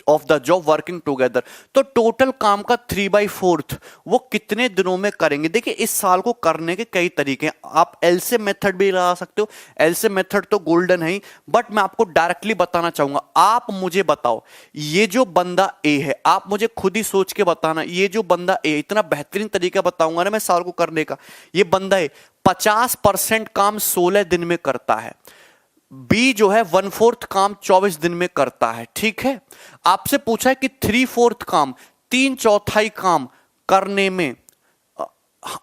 of the job working together. तो टोटल काम का 3/4 वो कितने दिनों में करेंगे? देखिए, इस साल को करने के कई तरीके हैं। आप एलसीएम मेथड भी लगा सकते हो, एलसीएम मेथड तो गोल्डन है ही, बट मैं आपको डायरेक्टली बताना चाहूंगा। आप मुझे बताओ, ये जो बंदा ए है, आप मुझे खुद ही सोच के बताना, ये जो बंदा ए, इतना बेहतरीन तरीका बताऊंगा ना मैं साल को करने का। ये बंदा ए 50% काम 16 दिन में करता है। बी जो है 1/4 काम 24 दिन में करता है। ठीक है, आपसे पूछा है कि 3/4 काम, 3/4 काम करने में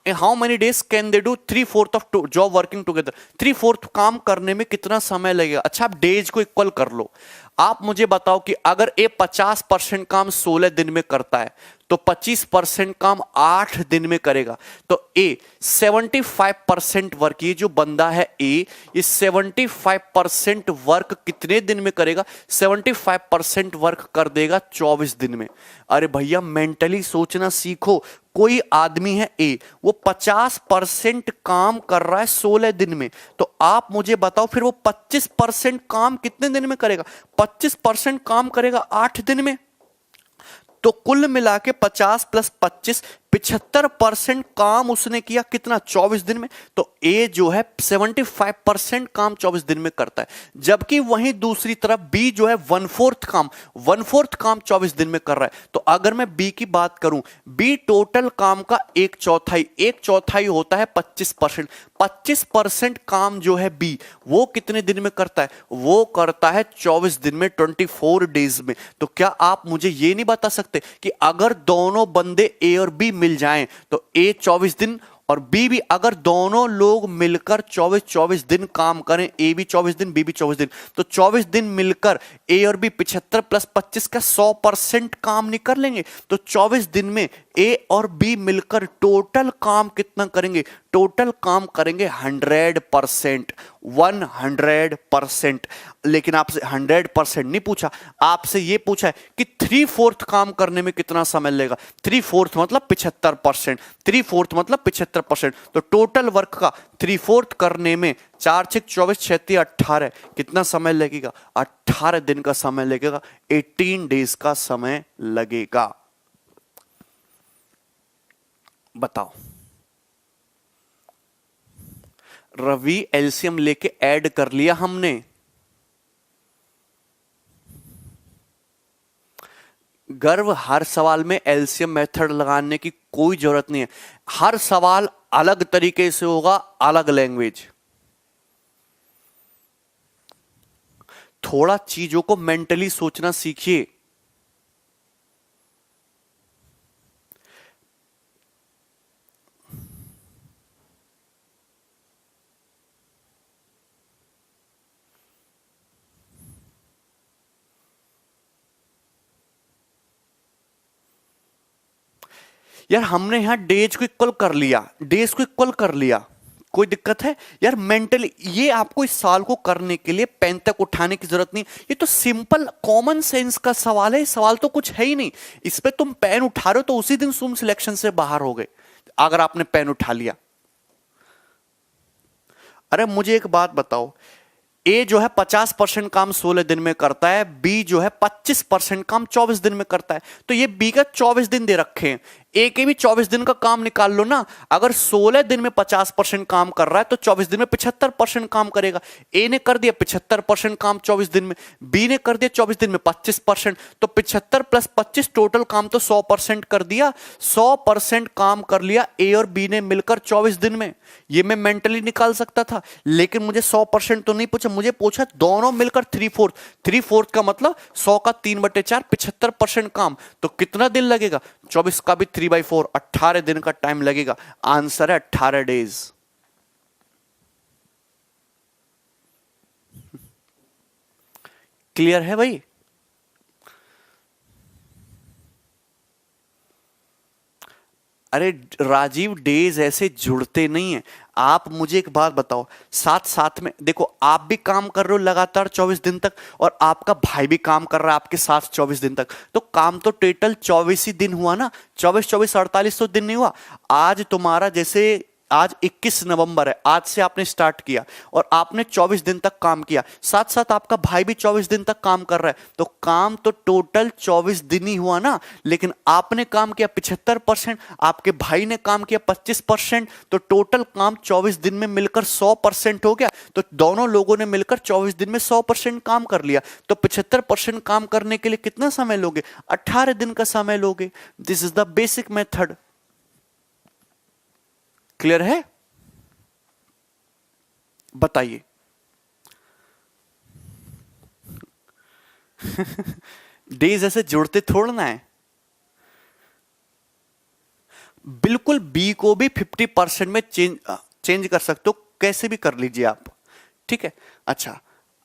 how many days can they do 3/4 of job working together. 3/4 काम करने में कितना समय लगेगा? अच्छा, आप डेज को इक्वल कर लो। आप मुझे बताओ कि अगर ए 50% काम 16 दिन में करता है तो 25% काम 8 दिन में करेगा। तो ए 75% वर्क, ये जो बंदा है ए, ये 75% वर्क कितने दिन में करेगा? 75% वर्क कर देगा 24 दिन में। अरे भैया, मेंटली सोचना सीखो। कोई आदमी है ए, वो 50% काम कर रहा है 16 दिन में, तो आप मुझे बताओ फिर वो 25% काम कितने दिन में करेगा? 25% काम करेगा 8 दिन में। तो कुल मिला के 50 + 25 75% काम उसने किया कितना, 24 दिन में। तो ए जो है 75% काम 24 दिन में करता है, जबकि वहीं दूसरी तरफ बी जो है 1/4 काम 24 दिन में कर रहा है। तो अगर मैं बी की बात करूं, बी टोटल काम का 1/4 होता है 25%। 25% काम जो है बी वो कितने दिन में करता है, वो करता है 24 दिन में, 24 डेज में। तो क्या आप मुझे ये नहीं बता सकते कि अगर दोनों बंदे ए और बी मिल जाएं तो ए 24 दिन और बी भी, अगर दोनों लोग मिलकर 24 दिन काम करें, ए भी 24 दिन बी भी 24 दिन, तो 24 दिन मिलकर ए और बी 75 + 25 का 100% काम नहीं कर लेंगे। तो 24 दिन में ए और बी मिलकर टोटल काम कितना करेंगे, टोटल काम करेंगे 100%, 100%। लेकिन आपसे 100% नहीं पूछा, आपसे यह पूछा है कि 3/4 काम करने में कितना समय लगेगा। 3/4 मतलब 75%, 3/4 मतलब 75%। तो टोटल वर्क का 3/4 करने में 4 6 24 36 18 कितना समय लगेगा, 18 दिन का समय लगेगा, 18 डेज का समय लगेगा। बताओ, रवि एलसीएम लेके ऐड कर लिया हमने। गर्व, हर सवाल में एलसीएम मेथड लगाने की कोई जरूरत नहीं है। हर सवाल अलग तरीके से होगा, अलग लैंग्वेज। थोड़ा चीजों को मेंटली सोचना सीखिए। यार हमने यहां डेज को इक्वल कर लिया, डेज को इक्वल कर लिया, कोई दिक्कत है यार। मेंटली ये आपको इस सवाल को करने के लिए पेन तक उठाने की जरूरत नहीं। ये तो सिंपल कॉमन सेंस का सवाल है, सवाल तो कुछ है ही नहीं। इस पे तुम पेन उठा रहे हो तो उसी दिन तुम सिलेक्शन से बाहर हो गए, अगर आपने पेन उठा लिया। अरे मुझे एक बात बताओ, ए जो है 50% काम 16 दिन में करता है, बी जो है 25% काम 24 दिन में करता है। तो ये बी का 24 दिन दे रखे हैं, ए के भी 24 दिन का काम निकाल लो ना। अगर 16 दिन में 50% काम कर रहा है तो 24 दिन में 75% काम करेगा। ए ने कर दिया 75% काम 24 दिन में, बी ने कर दिया 24 दिन में 25%। तो 75 + 25 टोटल काम तो 100% कर दिया। 100% काम कर लिया ए और बी ने मिलकर 24 दिन में। ये मैं मेंटली निकाल सकता था, लेकिन मुझे 100% तो नहीं पूछा, मुझे पूछा दोनों मिलकर 3/4। 3/4 का मतलब 100 का 3/4, 75% काम। तो कितना दिन लगेगा, 24 का भी 3/4, 18 दिन का टाइम लगेगा। आंसर है 18 डेज। क्लियर है भाई? अरे राजीव, डेज ऐसे जुड़ते नहीं है। आप मुझे एक बात बताओ, साथ साथ में देखो, आप भी काम कर रहे हो लगातार 24 दिन तक, और आपका भाई भी काम कर रहा है आपके साथ 24 दिन तक, तो काम तो टोटल 24 ही दिन हुआ ना। 24 24 48 तो दिन नहीं हुआ। आज तुम्हारा जैसे आज 21 नवंबर है, आज से आपने स्टार्ट किया और आपने 24 दिन तक काम किया, साथ साथ आपका भाई भी 24 दिन तक काम कर रहा है, तो काम तो टोटल 24 दिन ही हुआ ना। लेकिन आपने काम किया 75%, आपके भाई ने काम किया 25%, तो टोटल काम 24 दिन में मिलकर 100% हो गया। तो दोनों लोगों ने मिलकर 24 दिन में 100% काम कर लिया। तो 75% काम करने के लिए कितना समय लोगे, 18 दिन का समय लोगे। This is the basic method. Clear है? बताइए। डेज ऐसे जुड़ते थोड़ना है। बिल्कुल बी को भी 50% में चेंज कर सकते हो, कैसे भी कर लीजिए आप, ठीक है। अच्छा,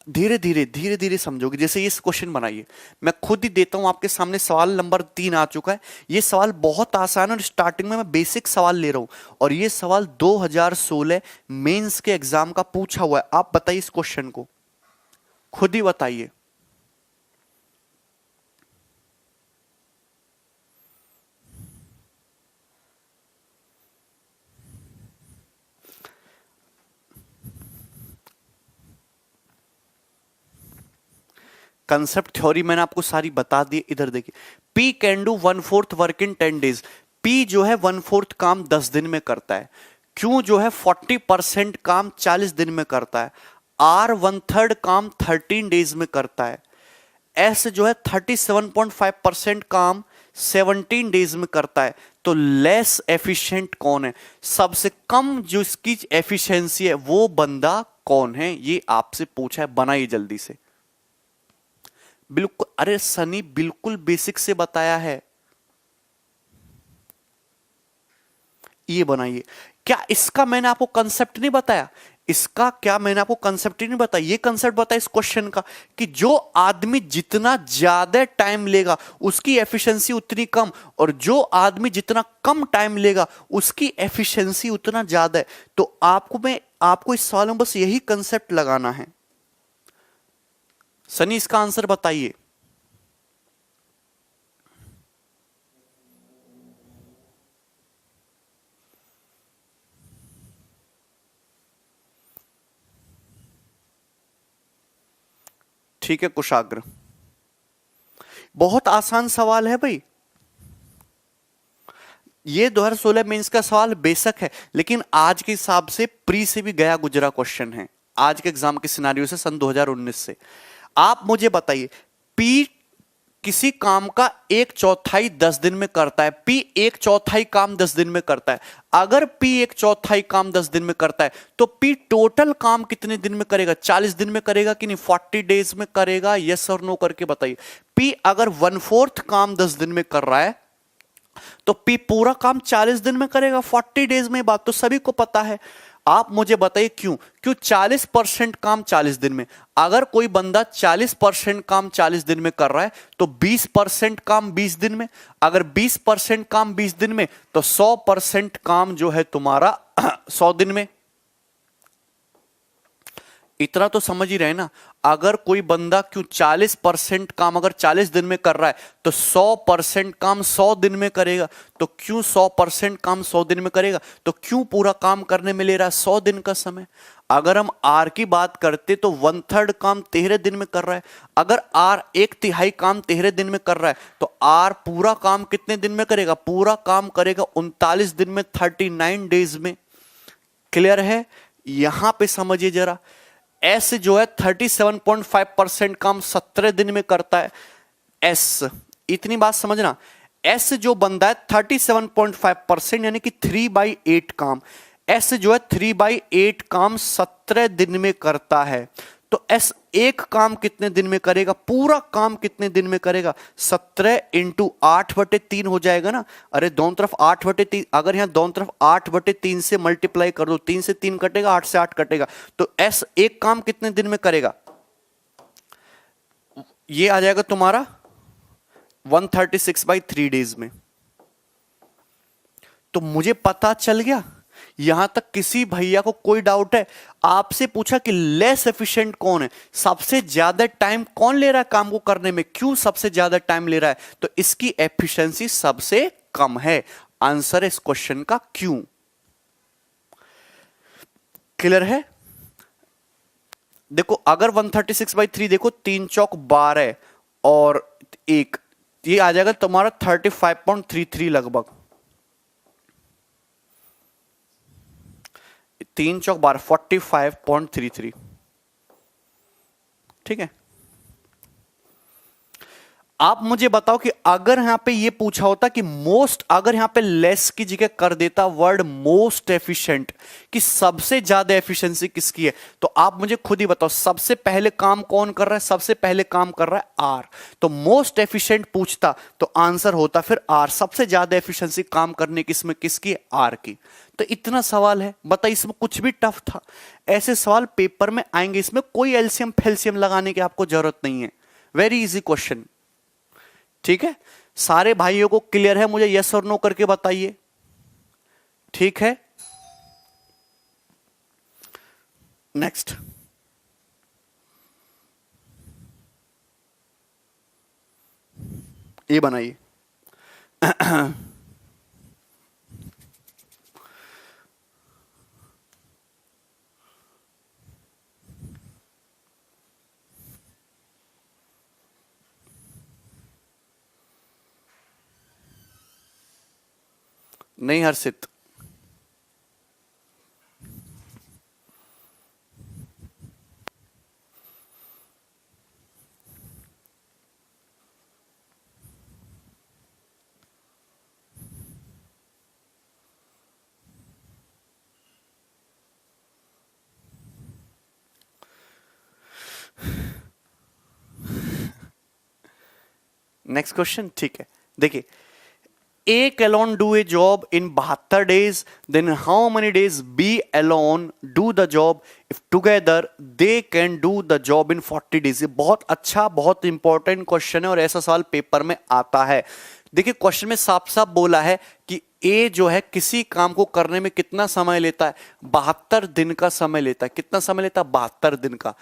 धीरे धीरे समझोगे। जैसे ये क्वेश्चन बनाइए, मैं खुद ही देता हूं आपके सामने। सवाल नंबर 3 आ चुका है। ये सवाल बहुत आसान है और स्टार्टिंग में मैं बेसिक सवाल ले रहा हूं, और ये सवाल 2016 मेंस के एग्जाम का पूछा हुआ है। आप बताइए इस क्वेश्चन को, खुद ही बताइए। कंसेप्ट थ्योरी मैंने आपको सारी बता दी। इधर देखिए, P can do 1/4 work in 10 days. P जो है 1/4 काम 10 दिन में करता है, Q जो है 40% काम 40 दिन में करता है, R 1/3 काम 13 डेज में करता है, S जो है 37.5% काम 17 डेज में करता है। तो लेस एफिशिएंट कौन है, सबसे कम जो इसकी एफिशिएंसी है वो बंदा कौन है, ये आपसे पूछा है। बनाइए जल्दी से। बिल्कुल, अरे सनी बिल्कुल बेसिक से बताया है, ये बनाइए। क्या इसका मैंने आपको कंसेप्ट नहीं बताया, इसका क्या मैंने आपको कंसेप्ट ही नहीं बताया, ये कंसेप्ट बताया इस क्वेश्चन का कि जो आदमी जितना ज्यादा टाइम लेगा उसकी एफिशिएंसी उतनी कम, और जो आदमी जितना कम टाइम लेगा उसकी एफिशिएंसी उतना ज्यादा है। तो आपको इस सवाल में बस यही कंसेप्ट लगाना है। सनी इसका आंसर बताइए। ठीक है कुशाग्र, बहुत आसान सवाल है भाई, ये 2016 मेंस का सवाल बेशक है, लेकिन आज के हिसाब से प्री से भी गया गुजरा क्वेश्चन है, आज के एग्जाम के सिनारियो से, सन 2019 से। आप मुझे बताइए, पी किसी काम का 1/4 10 दिन में करता है, पी 1/4 काम 10 दिन में करता है। अगर पी 1/4 काम 10 दिन में करता है तो पी टोटल काम कितने दिन में करेगा, 40 दिन में करेगा कि नहीं, 40 डेज में करेगा, यस और नो करके बताइए। पी अगर 1/4 काम 10 दिन में कर रहा है तो पी पूरा काम 40 दिन में करेगा, 40 डेज में। बात तो सभी को पता है। आप मुझे बताइए क्यों, 40% काम 40 दिन में। अगर कोई बंदा 40% काम 40 दिन में कर रहा है तो 20% काम 20 दिन में, अगर 20% काम 20 दिन में तो 100% काम जो है तुम्हारा 100 दिन में। इतना तो समझ ही रहे ना। अगर कोई बंदा 40% काम अगर 40 दिन में कर रहा है तो 100% काम 100 दिन में करेगा, तो क्यों 100% काम 100 दिन में करेगा, तो क्यों पूरा काम करने में ले रहा है 100 दिन का समय। अगर हम आर की बात करते तो 1/3 काम 13 दिन में कर रहा है। अगर आर 1/3 काम 13 दिन में कर रहा है तो आर पूरा काम कितने दिन में करेगा, पूरा काम करेगा 39 दिन में, 39 डेज में। क्लियर है, यहां पे समझिए जरा। एस जो है 37.5% काम 17 दिन में करता है। एस, इतनी बात समझना, एस जो बंदा है 37.5% यानी कि 3/8 काम, एस जो है 3/8 काम 17 दिन में करता है। तो एस एक काम कितने दिन में करेगा, पूरा काम कितने दिन में करेगा, 17 इंटू 8/3 हो जाएगा ना। अरे दोनों तरफ 8/3, अगर यहां दोनों तरफ 8/3 से मल्टीप्लाई कर दो, 3 से 3 कटेगा, 8 से 8 कटेगा, तो एस एक काम कितने दिन में करेगा, ये आ जाएगा तुम्हारा 136/3 डेज में। तो मुझे पता चल गया, यहां तक किसी भैया को कोई डाउट है। आपसे पूछा कि लेस एफिशिएंट कौन है, सबसे ज्यादा टाइम कौन ले रहा है काम को करने में, क्यों सबसे ज्यादा टाइम ले रहा है, तो इसकी एफिशिएंसी सबसे कम है। आंसर है इस क्वेश्चन का क्यों। क्लियर है। देखो अगर 136/3 देखो, 3 चौक 12 और 1, ये आ जाएगा तुम्हारा 35.33 लगभग, 3 चौक 12, 45.33। ठीक है। आप मुझे बताओ कि अगर यहां पे ये पूछा होता कि मोस्ट, अगर यहां पे लेस की जगह कर देता वर्ड मोस्ट एफिशिएंट, कि सबसे ज्यादा एफिशिएंसी किसकी है, तो आप मुझे खुद ही बताओ सबसे पहले काम कौन कर रहा है, सबसे पहले काम कर रहा है आर। तो मोस्ट एफिशिएंट पूछता तो आंसर होता फिर आर, सबसे ज्यादा एफिशिएंसी काम करने की इसमें किसकी है, आर की। तो इतना सवाल है, बताइए इसमें कुछ भी टफ था। ऐसे सवाल पेपर में आएंगे, इसमें कोई एलसीएम फेलसीएम लगाने की आपको जरूरत नहीं है, वेरी इजी क्वेश्चन। ठीक है, सारे भाइयों को क्लियर है, मुझे यस और नो करके बताइए। ठीक है, नेक्स्ट। ये बनाइए। नहीं हर्षित। नेक्स्ट क्वेश्चन, ठीक है, देखिए, A alone do a job in 72 days, then how many days B alone do the job if together they can do the job in 40 days? ये बहुत अच्छा, बहुत इंपॉर्टेंट क्वेश्चन है और ऐसा सवाल पेपर में आता है। देखिए क्वेश्चन में साफ साफ बोला है कि A जो है किसी काम को करने में कितना समय लेता है, 72 दिन का समय लेता है। कितना समय लेता है? 72 दिन का।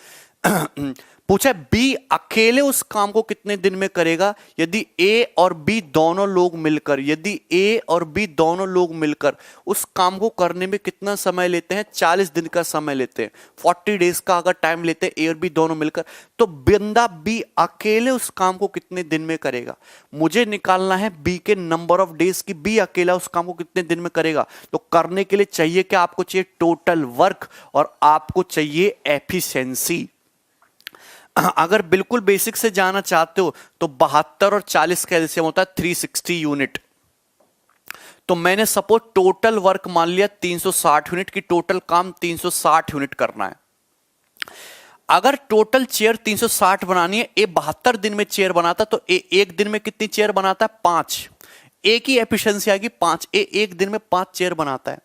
पूछा बी अकेले उस काम को कितने दिन में करेगा यदि ए और बी दोनों लोग मिलकर, यदि ए और बी दोनों लोग मिलकर उस काम को करने में कितना समय लेते हैं? 40 दिन का समय लेते हैं। 40 डेज का अगर टाइम लेते हैं ए और बी दोनों मिलकर, तो बंदा बी अकेले उस काम को कितने दिन में करेगा? मुझे निकालना है बी के नंबर ऑफ डेज की, बी अकेला उस काम को कितने दिन में करेगा। तो करने के लिए चाहिए क्या? आपको चाहिए टोटल वर्क और आपको चाहिए एफिशिएंसी। अगर बिल्कुल बेसिक से जाना चाहते हो तो 72 और 40 का एलसीएम होता है 360 यूनिट। तो मैंने सपोज टोटल वर्क मान लिया 360 यूनिट की, टोटल काम 360 यूनिट करना है। अगर टोटल चेयर 360 बनानी है, ए 72 दिन में चेयर बनाता तो ए एक दिन में कितनी चेयर बनाता है? 5। ए की एफिशिएंसी आएगी 5। ए एक दिन में 5 चेयर बनाता है।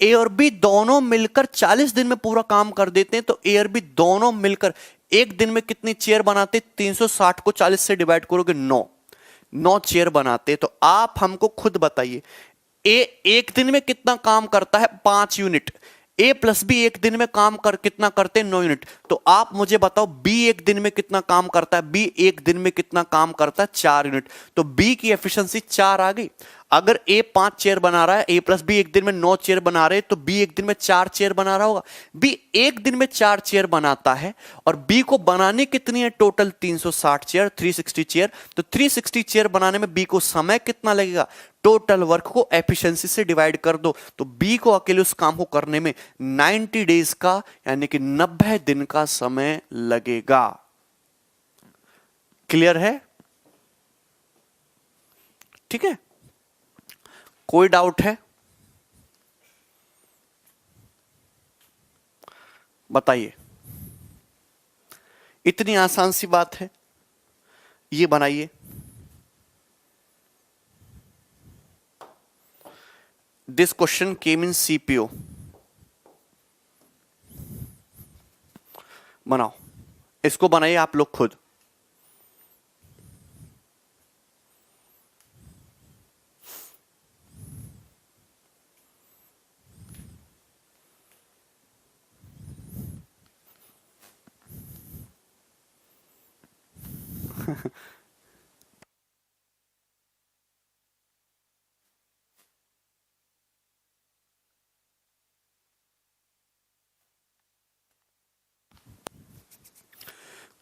ए और बी दोनों मिलकर 40 दिन में पूरा काम कर देते हैं, तो ए और बी दोनों मिलकर एक दिन में कितनी चेयर बनाते? 360 को 40 से डिवाइड करोगे 9 चेयर बनाते। तो आप हमको खुद बताइए, ए एक दिन में कितना काम करता है? 5 यूनिट। ए प्लस बी एक दिन में काम कितना करते हैं? 9 यूनिट। तो आप मुझे बताओ बी एक दिन में कितना काम करता है? बी एक दिन में कितना काम करता है? 4 यूनिट। तो बी की एफिशिएंसी 4 आ गई। अगर ए 5 चेयर बना रहा है, ए प्लस बी एक दिन में 9 चेयर बना रहे, तो बी एक दिन में 4 चेयर बना रहा होगा। बी एक दिन में 4 चेयर बनाता है और बी को बनाने कितनी है? Total 360 chair, 360 chair. तो 360 चेयर बनाने में बी को समय कितना लगेगा? टोटल वर्क को एफिशिएंसी से डिवाइड कर दो, तो बी को अकेले उस काम को करने में 90 डेज का यानी कि 90 दिन का समय लगेगा। क्लियर है? ठीक है, कोई डाउट है? बताइए। इतनी आसान सी बात है, ये बनाइए। This question came in CPO. बनाओ, इसको बनाइए आप लोग खुद।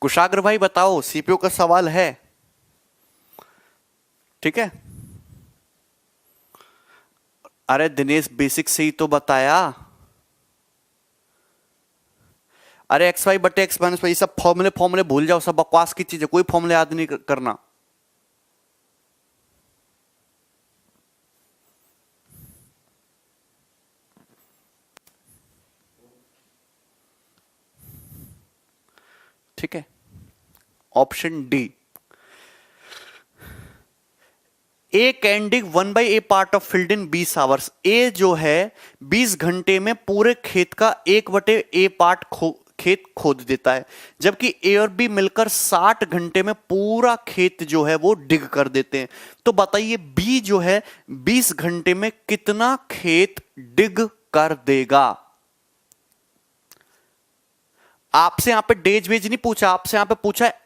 कुशाग्र भाई बताओ, सीपीओ का सवाल है? ठीक है। अरे दिनेश बेसिक से ही तो बताया। अरे एक्स वाई बटे एक्स माइनस वाई, सब फॉर्मूले भूल जाओ, सब बकवास की चीज है, कोई फॉर्मूले याद नहीं करना। ठीक है, option D. A can dig 1/a part of field in 20 hours. A जो है 20 घंटे में पूरे खेत का 1/a पार्ट खेत खोद देता है, जबकि ए और बी मिलकर 60 घंटे में पूरा खेत जो है वो डिग कर देते हैं। तो बताइए बी जो है 20 घंटे में कितना खेत डिग कर देगा? आपसे यहां पे डेज वेज नहीं पूछा, आपसे यहां पे पूछा है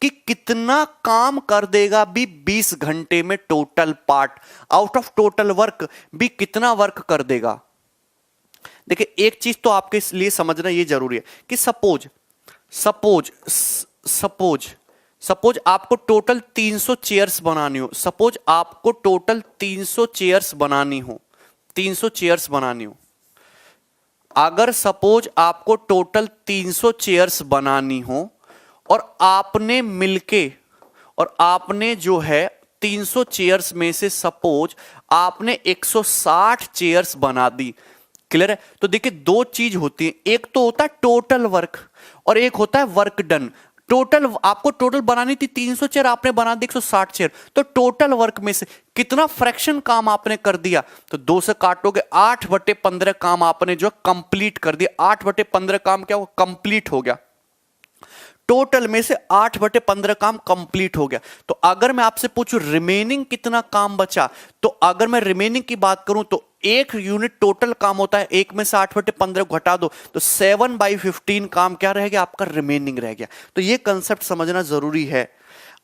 कि कितना काम कर देगा बी 20 घंटे में, total part out of total work B कितना वर्क कर देगा। देखिए एक चीज तो आपके लिए समझना ये जरूरी है कि सपोज आपको टोटल 300 चेयर्स बनानी हो, सपोज आपको टोटल 300 चेयर्स बनानी हो, 300 चेयर्स बनानी हो, अगर सपोज आपको टोटल 300 चेयर्स बनानी हो और आपने जो है 300 चेयर्स में से सपोज आपने 160 चेयर्स बना दी। क्लियर है? तो देखिए दो चीज होती है, एक तो होता है टोटल वर्क और एक होता है वर्क डन। टोटल आपको टोटल बनानी थी 300 चेयर, आपने बना दी 160 चेयर, तो टोटल वर्क में से कितना फ्रैक्शन काम आपने कर दिया? तो 2 से काटोगे 8/15 काम आपने जो कंप्लीट कर दिया। 8/15 काम क्या हुआ? कंप्लीट हो गया। टोटल में से 8/15 काम कंप्लीट हो गया। तो अगर मैं आपसे पूछूं रिमेनिंग कितना काम बचा, तो अगर मैं रिमेनिंग की बात करूं तो एक यूनिट टोटल काम होता है, एक में से 8/15 घटा दो तो 7/15 काम क्या रह गया? आपका रिमेनिंग रह गया। तो ये कंसेप्ट समझना जरूरी है।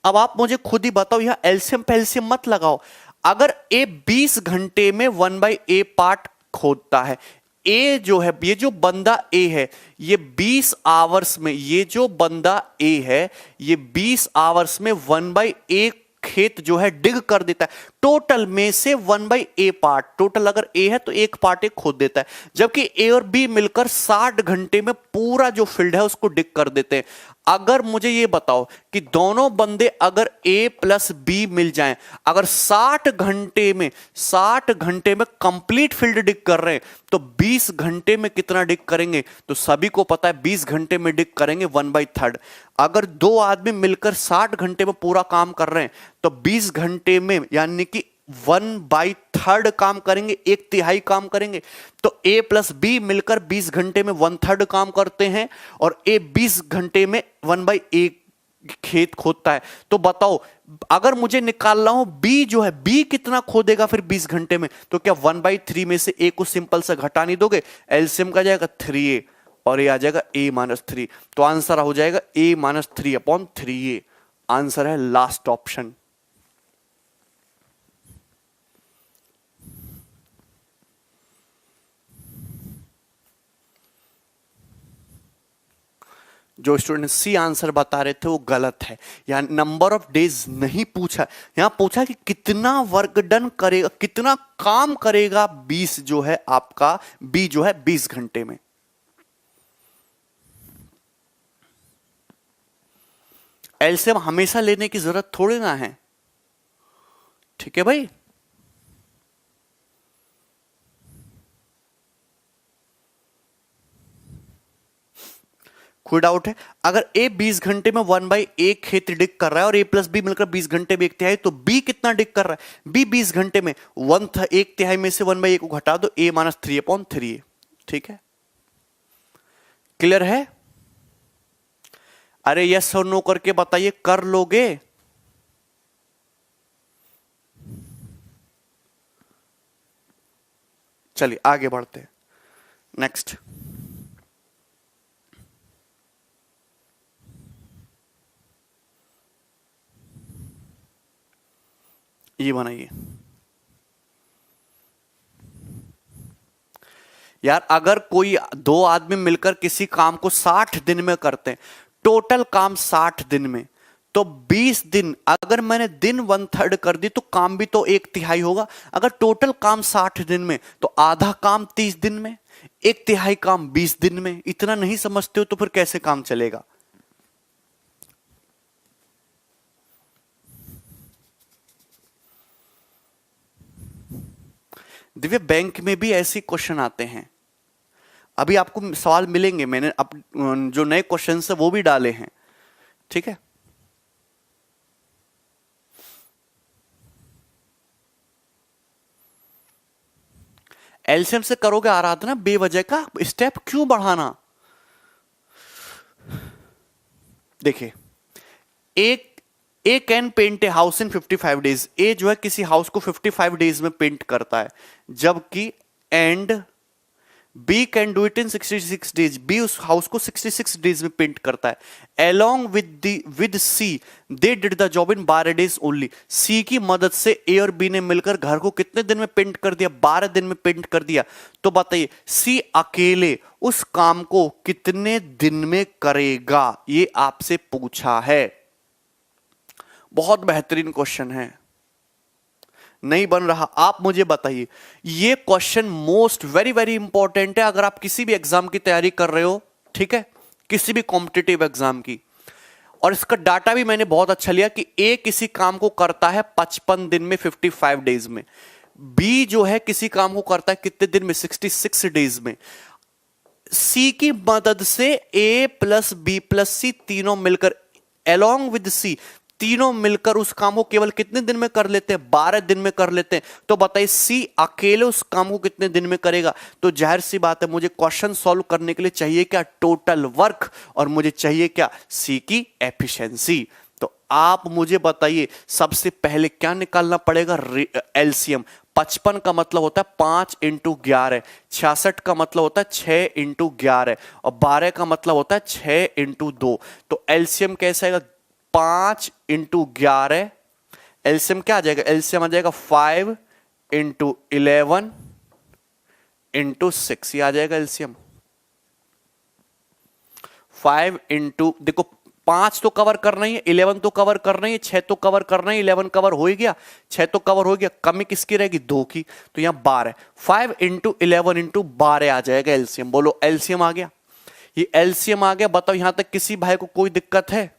अब आप मुझे खुद ही बताओ, यहां एलसीएम पेलसीएम मत लगाओ। अगर ए 20 घंटे में 1/a पार्ट खोदता है, ए जो है, ये जो बंदा ए है, ये 20 आवर्स में, ये जो बंदा ए है ये 20 आवर्स में 1/a खेत जो है डिग कर देता है। टोटल में से 1/a पार्ट, टोटल अगर ए है तो एक पार्ट एक खोद देता है, जबकि ए और बी मिलकर 60 घंटे में पूरा जो फील्ड है उसको डिग कर देते हैं। अगर मुझे ये बताओ कि दोनों बंदे अगर ए प्लस बी मिल जाएं, अगर 60 घंटे में कंप्लीट फील्ड डिग कर रहे हैं, तो 20 घंटे में कितना डिग करेंगे? तो सभी को पता है 20 घंटे में डिग करेंगे 1/3। अगर दो आदमी मिलकर 60 घंटे में पूरा काम कर रहे हैं तो 20 घंटे में यानी कि 1/3 काम करेंगे, 1/3 काम करेंगे। तो ए प्लस बी मिलकर 20 घंटे में 1/3 काम करते हैं और ए 20 घंटे में 1/a खेत खोदता है। तो बताओ अगर मुझे निकालना हो बी जो है, बी कितना खोदेगा फिर 20 घंटे में, तो क्या 1/3 में से ए को सिंपल से घटा नहीं दोगे? एलसीएम का जाएगा 3a और ये आ जाएगा a-3। तो आंसर हो जाएगा a-3/3a। आंसर है लास्ट ऑप्शन। जो स्टूडेंट सी आंसर बता रहे थे वो गलत है। यहां नंबर ऑफ डेज नहीं पूछा, यहां पूछा कि कितना वर्क डन करेगा, कितना काम करेगा 20 जो है आपका बी जो है 20 घंटे में। एलसीएम हमेशा लेने की जरूरत थोड़ी ना है, ठीक है भाई। कोई डाउट है? अगर ए 20 घंटे में 1/a खेत डिग कर रहा है और ए प्लस बी मिलकर 20 घंटे में 1/3, तो बी कितना डिग कर रहा है? बी 20 घंटे में 1/3 में से 1/a को घटा दो, a-3/3a। ठीक है, क्लियर है? अरे यस और नो करके बताइए, कर लोगे? चलिए आगे बढ़ते हैं। नेक्स्ट, ये बनाइए यार। अगर कोई दो आदमी मिलकर किसी काम को 60 दिन में करते हैं, टोटल काम 60 दिन में, तो 20 दिन, अगर मैंने दिन 1/3 कर दी तो काम भी तो 1/3 होगा। अगर टोटल काम 60 दिन में तो आधा काम 30 दिन में, 1/3 काम 20 दिन में। इतना नहीं समझते हो तो फिर कैसे काम चलेगा? दिव्य बैंक में भी ऐसे क्वेश्चन आते हैं, अभी आपको सवाल मिलेंगे, मैंने जो नए क्वेश्चन है वो भी डाले हैं, ठीक है। एलसीएम से करोगे आराधना, बेवजह का स्टेप क्यों बढ़ाना? देखिए, A can paint a house in 55 days. A जो है किसी हाउस को 55 डेज में पेंट करता है, जबकि and B can do it in 66 days. B उस हाउस को 66 डेज में पेंट करता है। Along with C they did the job in 12 days only. C की मदद से ए और बी ने मिलकर घर को कितने दिन में पेंट कर दिया? 12 दिन में पेंट कर दिया। तो बताइए सी अकेले उस काम को कितने दिन में करेगा? ये आपसे पूछा है। बहुत बेहतरीन क्वेश्चन है। नहीं बन रहा। आप मुझे बताइए, ये question most very very important है अगर आप किसी भी एग्जाम की तैयारी कर रहे हो, ठीक है, किसी भी कॉम्पिटिटिव एग्जाम की। और इसका डाटा भी मैंने बहुत अच्छा लिया कि ए किसी काम को करता है 55 दिन में, 55 डेज में। बी जो है किसी काम को करता है कितने दिन में, 66 डेज में। सी की मदद से ए प्लस बी प्लस सी तीनों मिलकर, अलोंग विद सी, तीनों मिलकर उस काम को केवल कितने दिन में कर लेते हैं, 12 दिन में कर लेते हैं। तो बताइए सी अकेले उस काम को कितने दिन में करेगा। तो जाहिर सी बात है मुझे क्वेश्चन सॉल्व करने के लिए चाहिए क्या, टोटल वर्क, और मुझे चाहिए क्या, सी की एफिशिएंसी। तो आप मुझे बताइए सबसे पहले क्या निकालना पड़ेगा, एलसीएम। 55 का मतलब होता है 5 इंटू 11, 66 का मतलब होता है 6 इंटू 11, और 12 का मतलब होता है 6 इंटू 2। तो एलसीएम कैसे आएगा, 5 इंटू 11, एलसीएम क्या आ जाएगा, एलसीएम आ जाएगा 5 इंटू 11 इंटू 6, ये आ जाएगा एलसीएम। 5 इंटू, देखो 5 तो कवर करना ही है, 11 तो कवर करना ही है, 6 तो कवर करना ही, 11 कवर हो ही गया, 6 तो कवर हो गया, कमी किसकी रहेगी, 2 की। तो यहां 12, 5 इंटू 11 इंटू 12 आ जाएगा एलसीएम। बोलो एलसीएम आ गया, ये एलसीएम आ गया। बताओ यहां तक किसी भाई को कोई दिक्कत है?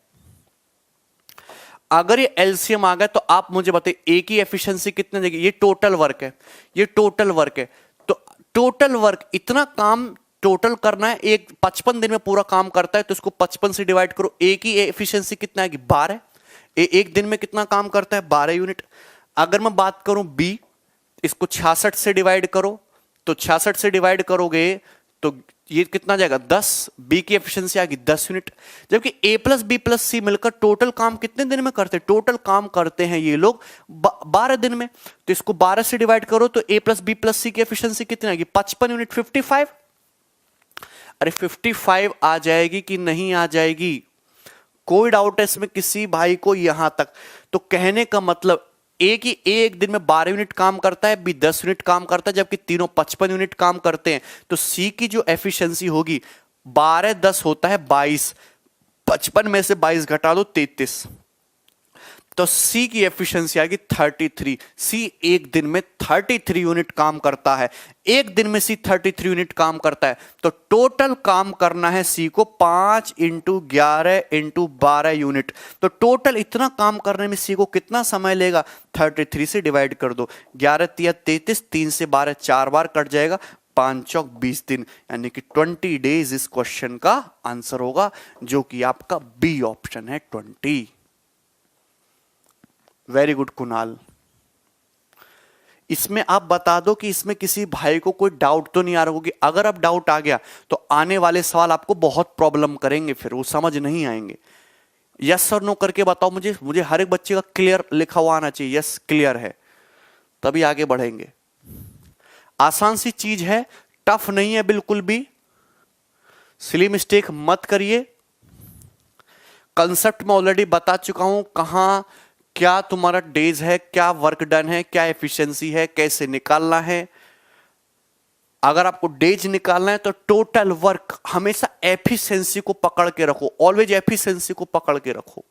अगर ये एलसीएम आ गया तो आप मुझे बताइए ए की एफिशिएंसी कितने देगी। ये टोटल वर्क है, ये टोटल वर्क है। तो टोटल वर्क, इतना काम टोटल करना है, एक 55 दिन में पूरा काम करता है, तो इसको 55 से डिवाइड करो। ए की एफिशिएंसी कितना आएगी, 12। एक दिन में कितना काम करता है, 12 यूनिट। अगर मैं बात करूं बी, इसको 66 से डिवाइड करो, तो 66 से डिवाइड करोगे तो ये कितना जाएगा, 10। बी की एफिशिएंसी आ गई 10 यूनिट। जबकि ए प्लस बी प्लस सी मिलकर टोटल काम कितने दिन में करते हैं, टोटल काम करते हैं ये लोग 12 दिन में। तो इसको 12 से डिवाइड करो तो ए प्लस बी प्लस सी की एफिशिएंसी कितनी आएगी, 55 यूनिट, 55। अरे 55 आ जाएगी कि नहीं आ जाएगी? कोई डाउट है इसमें किसी भाई को यहां तक? तो कहने का मतलब एक दिन में 12 यूनिट काम करता है, बी 10 यूनिट काम करता है, जबकि तीनों 55 यूनिट काम करते हैं। तो सी की जो एफिशिएंसी होगी, 12 10 होता है 22, 55 में से 22 घटा दो 33, तो सी की एफिशिएंसी आएगी 33। सी एक दिन में 33 यूनिट काम करता है, एक दिन में सी 33 यूनिट काम करता है। तो टोटल काम करना है सी को 5 इंटू 11 इंटू 12 यूनिट। तो टोटल इतना काम करने में सी को कितना समय लेगा, 33 से डिवाइड कर दो, 11 तिया 33, 3 से 12 4 बार कट जाएगा, 5 चौक 20 दिन, यानी कि 20 डेज इस क्वेश्चन का आंसर होगा, जो कि आपका बी ऑप्शन है, 20। Very good Kunal. इसमें आप बता दो कि इसमें किसी भाई को कोई डाउट तो नहीं आ रहा होगी। अगर अब डाउट आ गया तो आने वाले सवाल आपको बहुत प्रॉब्लम करेंगे, फिर वो समझ नहीं आएंगे। यस और नो करके बताओ मुझे हर एक बच्चे का क्लियर लिखा हुआ आना चाहिए, यस क्लियर है, तभी आगे बढ़ेंगे। आसान सी चीज है, टफ नहीं है बिल्कुल भी, सिली मिस्टेक मत करिए। कंसेप्ट में ऑलरेडी बता चुका हूं, कहां क्या तुम्हारा डेज है, क्या वर्क डन है, क्या एफिशिएंसी है, कैसे निकालना है। अगर आपको डेज निकालना है तो टोटल वर्क, हमेशा एफिशिएंसी को पकड़ के रखो, ऑलवेज एफिशिएंसी को पकड़ के रखो।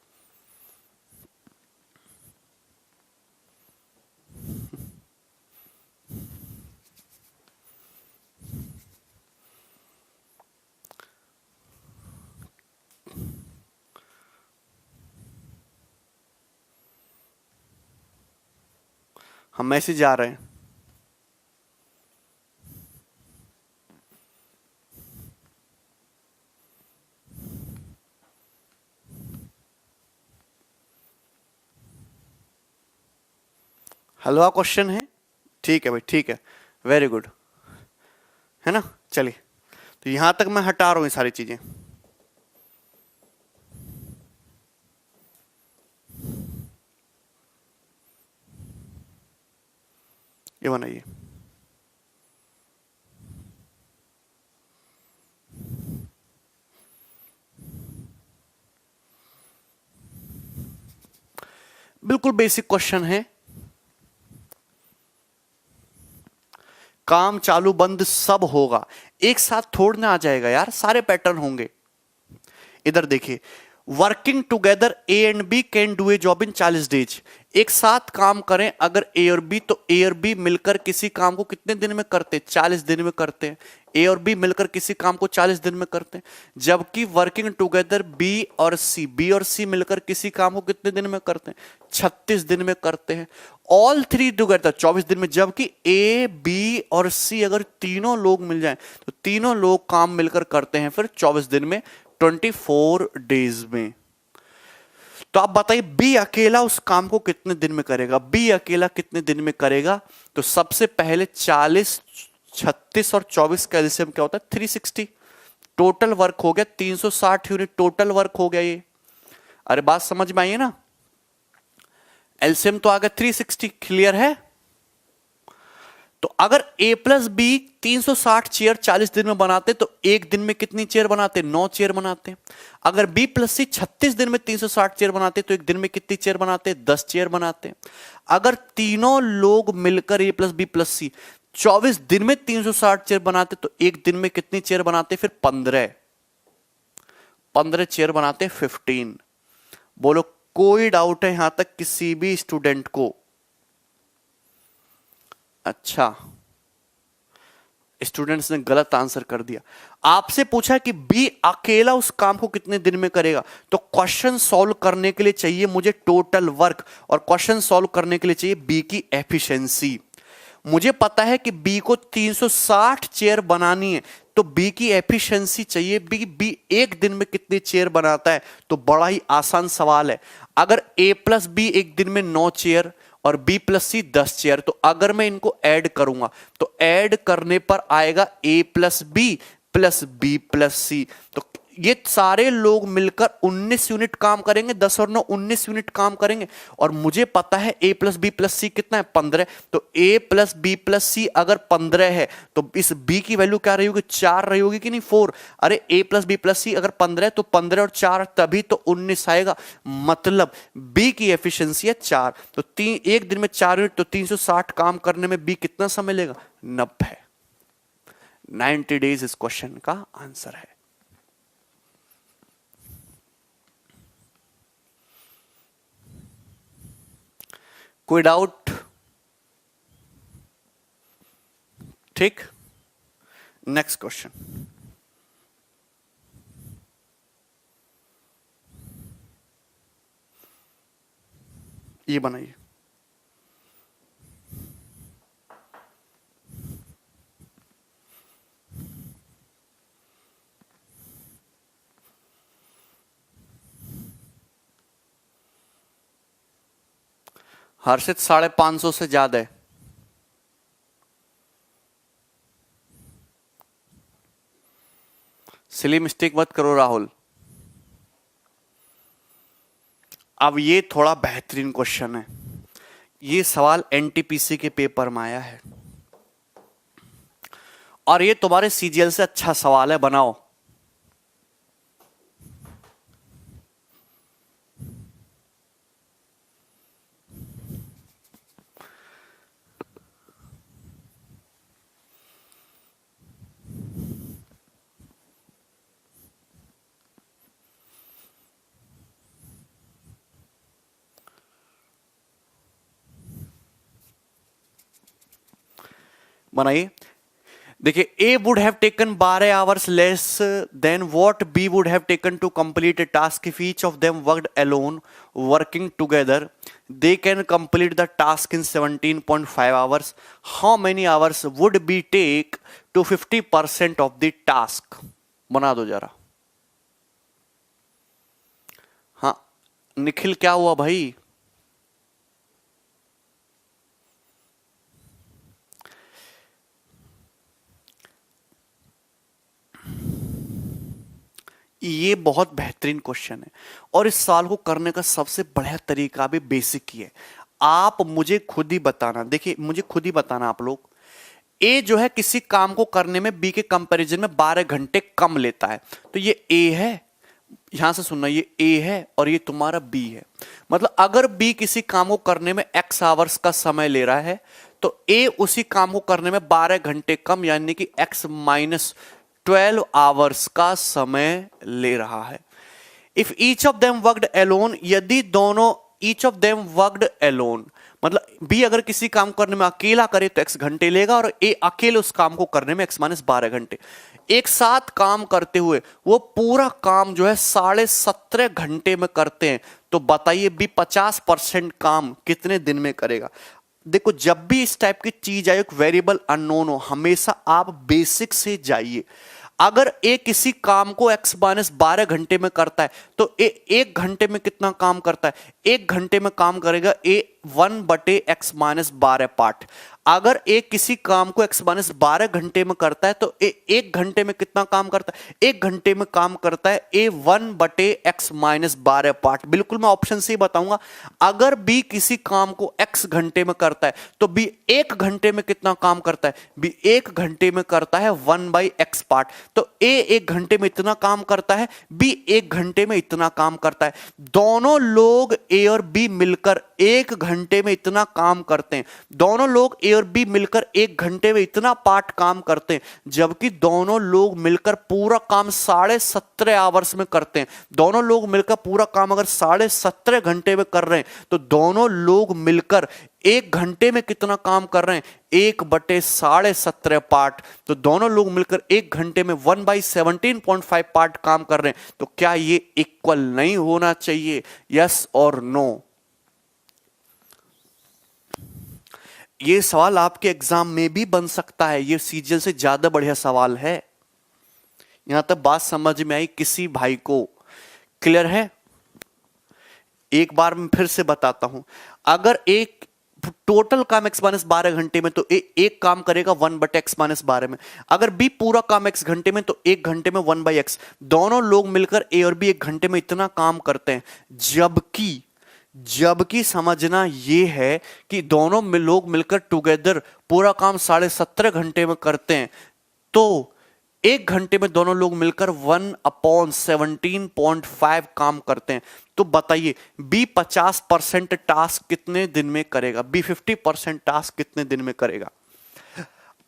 हम मैसेज आ रहे हैं, हलवा क्वेश्चन है, ठीक है भाई, ठीक है, वेरी गुड, है ना। चलिए, तो यहां तक मैं हटा रहा हूं ये सारी चीजें। ये बनाइए, बिल्कुल बेसिक क्वेश्चन है। काम चालू बंद सब होगा, एक साथ थोड़ना आ जाएगा यार, सारे पैटर्न होंगे। इधर देखिए, working together A and B can do a job in 40 days. एक साथ काम करें अगर ए और बी, तो ए और बी मिलकर किसी काम को कितने दिन में करते हैं? 40 दिन में करते हैं। ए और बी मिलकर किसी काम को 40 दिन में करते हैं। जबकि वर्किंग टुगेदर बी और सी मिलकर किसी काम को कितने दिन में करते हैं? 36 दिन में करते हैं। ऑल थ्री टुगेदर 24 दिन में। जबकि ए बी और सी अगर तीनों लोग मिल जाएं तो तीनों लोग काम मिलकर करते हैं फिर 24 दिन में, 24 डेज में। तो आप बताइए बी अकेला उस काम को कितने दिन में करेगा? बी अकेला कितने दिन में करेगा? तो सबसे पहले 40, 36 और 24 का एलसीएम क्या होता है? 360। टोटल वर्क हो गया 360 यूनिट, टोटल वर्क हो गया ये। अरे बात समझ में आई है ना? एलसीएम तो आ गया 360, क्लियर है? तो अगर ए प्लस बी 360 चेयर 40 दिन में बनाते तो एक दिन में कितनी चेयर बनाते? 9 चेयर बनाते। अगर बी प्लस सी 36 दिन में 360 चेयर बनाते तो एक दिन में कितनी चेयर बनाते? 10 चेयर बनाते। अगर तीनों लोग मिलकर ए प्लस बी प्लस सी 24 दिन में 360 चेयर बनाते तो एक दिन में कितनी चेयर बनाते? फिर 15 चेयर बनाते, 15। बोलो कोई डाउट है यहां तक किसी भी स्टूडेंट को? अच्छा, स्टूडेंट्स ने गलत आंसर कर दिया। आपसे पूछा कि बी अकेला उस काम को कितने दिन में करेगा, तो क्वेश्चन सॉल्व करने के लिए चाहिए मुझे टोटल वर्क, और क्वेश्चन सॉल्व करने के लिए चाहिए बी की एफिशिएंसी। मुझे पता है कि बी को 360 चेयर बनानी है, तो बी की एफिशिएंसी चाहिए बी एक दिन में कितनी चेयर बनाता है। तो बड़ा ही आसान सवाल है। अगर ए प्लस बी एक दिन में 9 चेयर और बी प्लस सी 10 चेयर, तो अगर मैं इनको ऐड करूंगा तो ऐड करने पर आएगा ए प्लस बी प्लस सी। तो ये सारे लोग मिलकर 19 यूनिट काम करेंगे, 10 और 9 19 यूनिट काम करेंगे। और मुझे पता है ए प्लस बी प्लस सी कितना है? 15। तो ए प्लस बी प्लस सी अगर 15 है तो इस बी की वैल्यू क्या रही होगी? 4 रही होगी कि नहीं? 4। अरे ए प्लस बी प्लस सी अगर 15 है तो 15 और 4 तभी तो 19 आएगा। मतलब बी की एफिशिएंसी है 4। तो एक दिन में 4 यूनिट, तो 360 काम करने में बी कितना समय लेगा? 90। 90 डेज इस क्वेश्चन का आंसर है। कोई डाउट? ठीक, नेक्स्ट क्वेश्चन। ये बनाइए। हर्षित 550 से ज्यादा है। सिली मिस्टेक मत करो राहुल। अब ये थोड़ा बेहतरीन क्वेश्चन है। ये सवाल एनटीपीसी के पेपर में आया है और ये तुम्हारे सीजीएल से अच्छा सवाल है, बनाओ। बनाइए। देखिए, A would have taken 12 hours less than what B would have taken to complete a task if each of them worked alone. Working together they can complete the task in 17.5 hours. How many hours would B take to 50% of the task? बना दो जरा। हाँ निखिल, क्या हुआ भाई? ये बहुत बेहतरीन क्वेश्चन है और इस सवाल को करने का सबसे बढ़िया तरीका भी बेसिक ही है। आप मुझे खुद ही बताना, देखिए मुझे खुद ही बताना आप लोग। ए जो है किसी काम को करने में बी के कंपैरिजन में 12 घंटे कम लेता है, तो ये ए है। यहां से सुनना, ये ए है और ये तुम्हारा बी है। मतलब अगर बी किसी काम को करने में x आवर्स का समय ले रहा है तो ए उसी काम को करने में 12 घंटे कम यानी कि x - 12 आवर्स का समय ले रहा है। If each of them worked alone, यदि दोनों each of them worked alone, मतलब बी अगर किसी काम करने में अकेला करे तो x घंटे लेगा और ए अकेले उस काम को करने में x माइनस 12 घंटे। एक साथ काम करते हुए वो पूरा काम जो है 17.5 घंटे में करते हैं, तो बताइए बी 50% काम कितने दिन में करेगा। देखो जब भी इस टाइप की चीज आए, एक वेरिएबल अननोन हो, हमेशा आप बेसिक से जाइए। अगर ए किसी काम को x माइनस 12 घंटे में करता है तो ए 1 घंटे में कितना काम करता है, 1 घंटे में काम करेगा ए 1/x माइनस 12 पार्ट। अगर ए किसी काम को x माइनस 12 घंटे में करता है तो ए 1 घंटे में कितना काम करता है, 1 घंटे में काम करता है ए 1/x माइनस 12 पार्ट। बिल्कुल मैं ऑप्शन से ही बताऊंगा। अगर बी किसी काम को x घंटे में करता है तो बी 1 घंटे में कितना काम करता है, बी 1 घंटे में करता है 1/x पार्ट। तो ए 1 घंटे में इतना काम करता है, बी 1 घंटे में इतना काम करता है। दोनों लोग ए और बी मिलकर 1 घंटे में इतना काम करते हैं। दोनों लोग ए और बी मिलकर 1 घंटे में इतना पार्ट काम करते हैं, जबकि दोनों लोग मिलकर पूरा काम 17.5 आवर्स में करते हैं। दोनों लोग मिलकर पूरा काम अगर 17.5 घंटे में कर रहे हैं तो दोनों लोग मिलकर 1 घंटे में कितना काम कर रहे हैं, 1/17.5 पार्ट। तो दोनों लोग मिलकर 1 घंटे में 1/17.5 पार्ट काम कर रहे हैं। तो क्या ये इक्वल नहीं होना चाहिए? यस और नो? ये सवाल आपके एग्जाम में भी बन सकता है। ये सीजन से ज्यादा बढ़िया सवाल है। यहां तक बात समझ में आई किसी भाई को? क्लियर है? एक बार मैं फिर से बताता हूं। अगर एक टोटल काम x माइनस 12 घंटे में तो एक काम करेगा 1/x माइनस 12 में। अगर b पूरा काम x घंटे में तो 1 घंटे में 1/x। दोनों लोग मिलकर a और b 1 घंटे में इतना काम करते हैं, जबकि समझना यह है कि दोनों लोग मिलकर टुगेदर पूरा काम 17.5 घंटे में करते हैं। तो 1 घंटे में दोनों लोग मिलकर 1/17.5 काम करते हैं। तो बताइए बी 50% टास्क कितने दिन में करेगा, बी 50% टास्क कितने दिन में करेगा?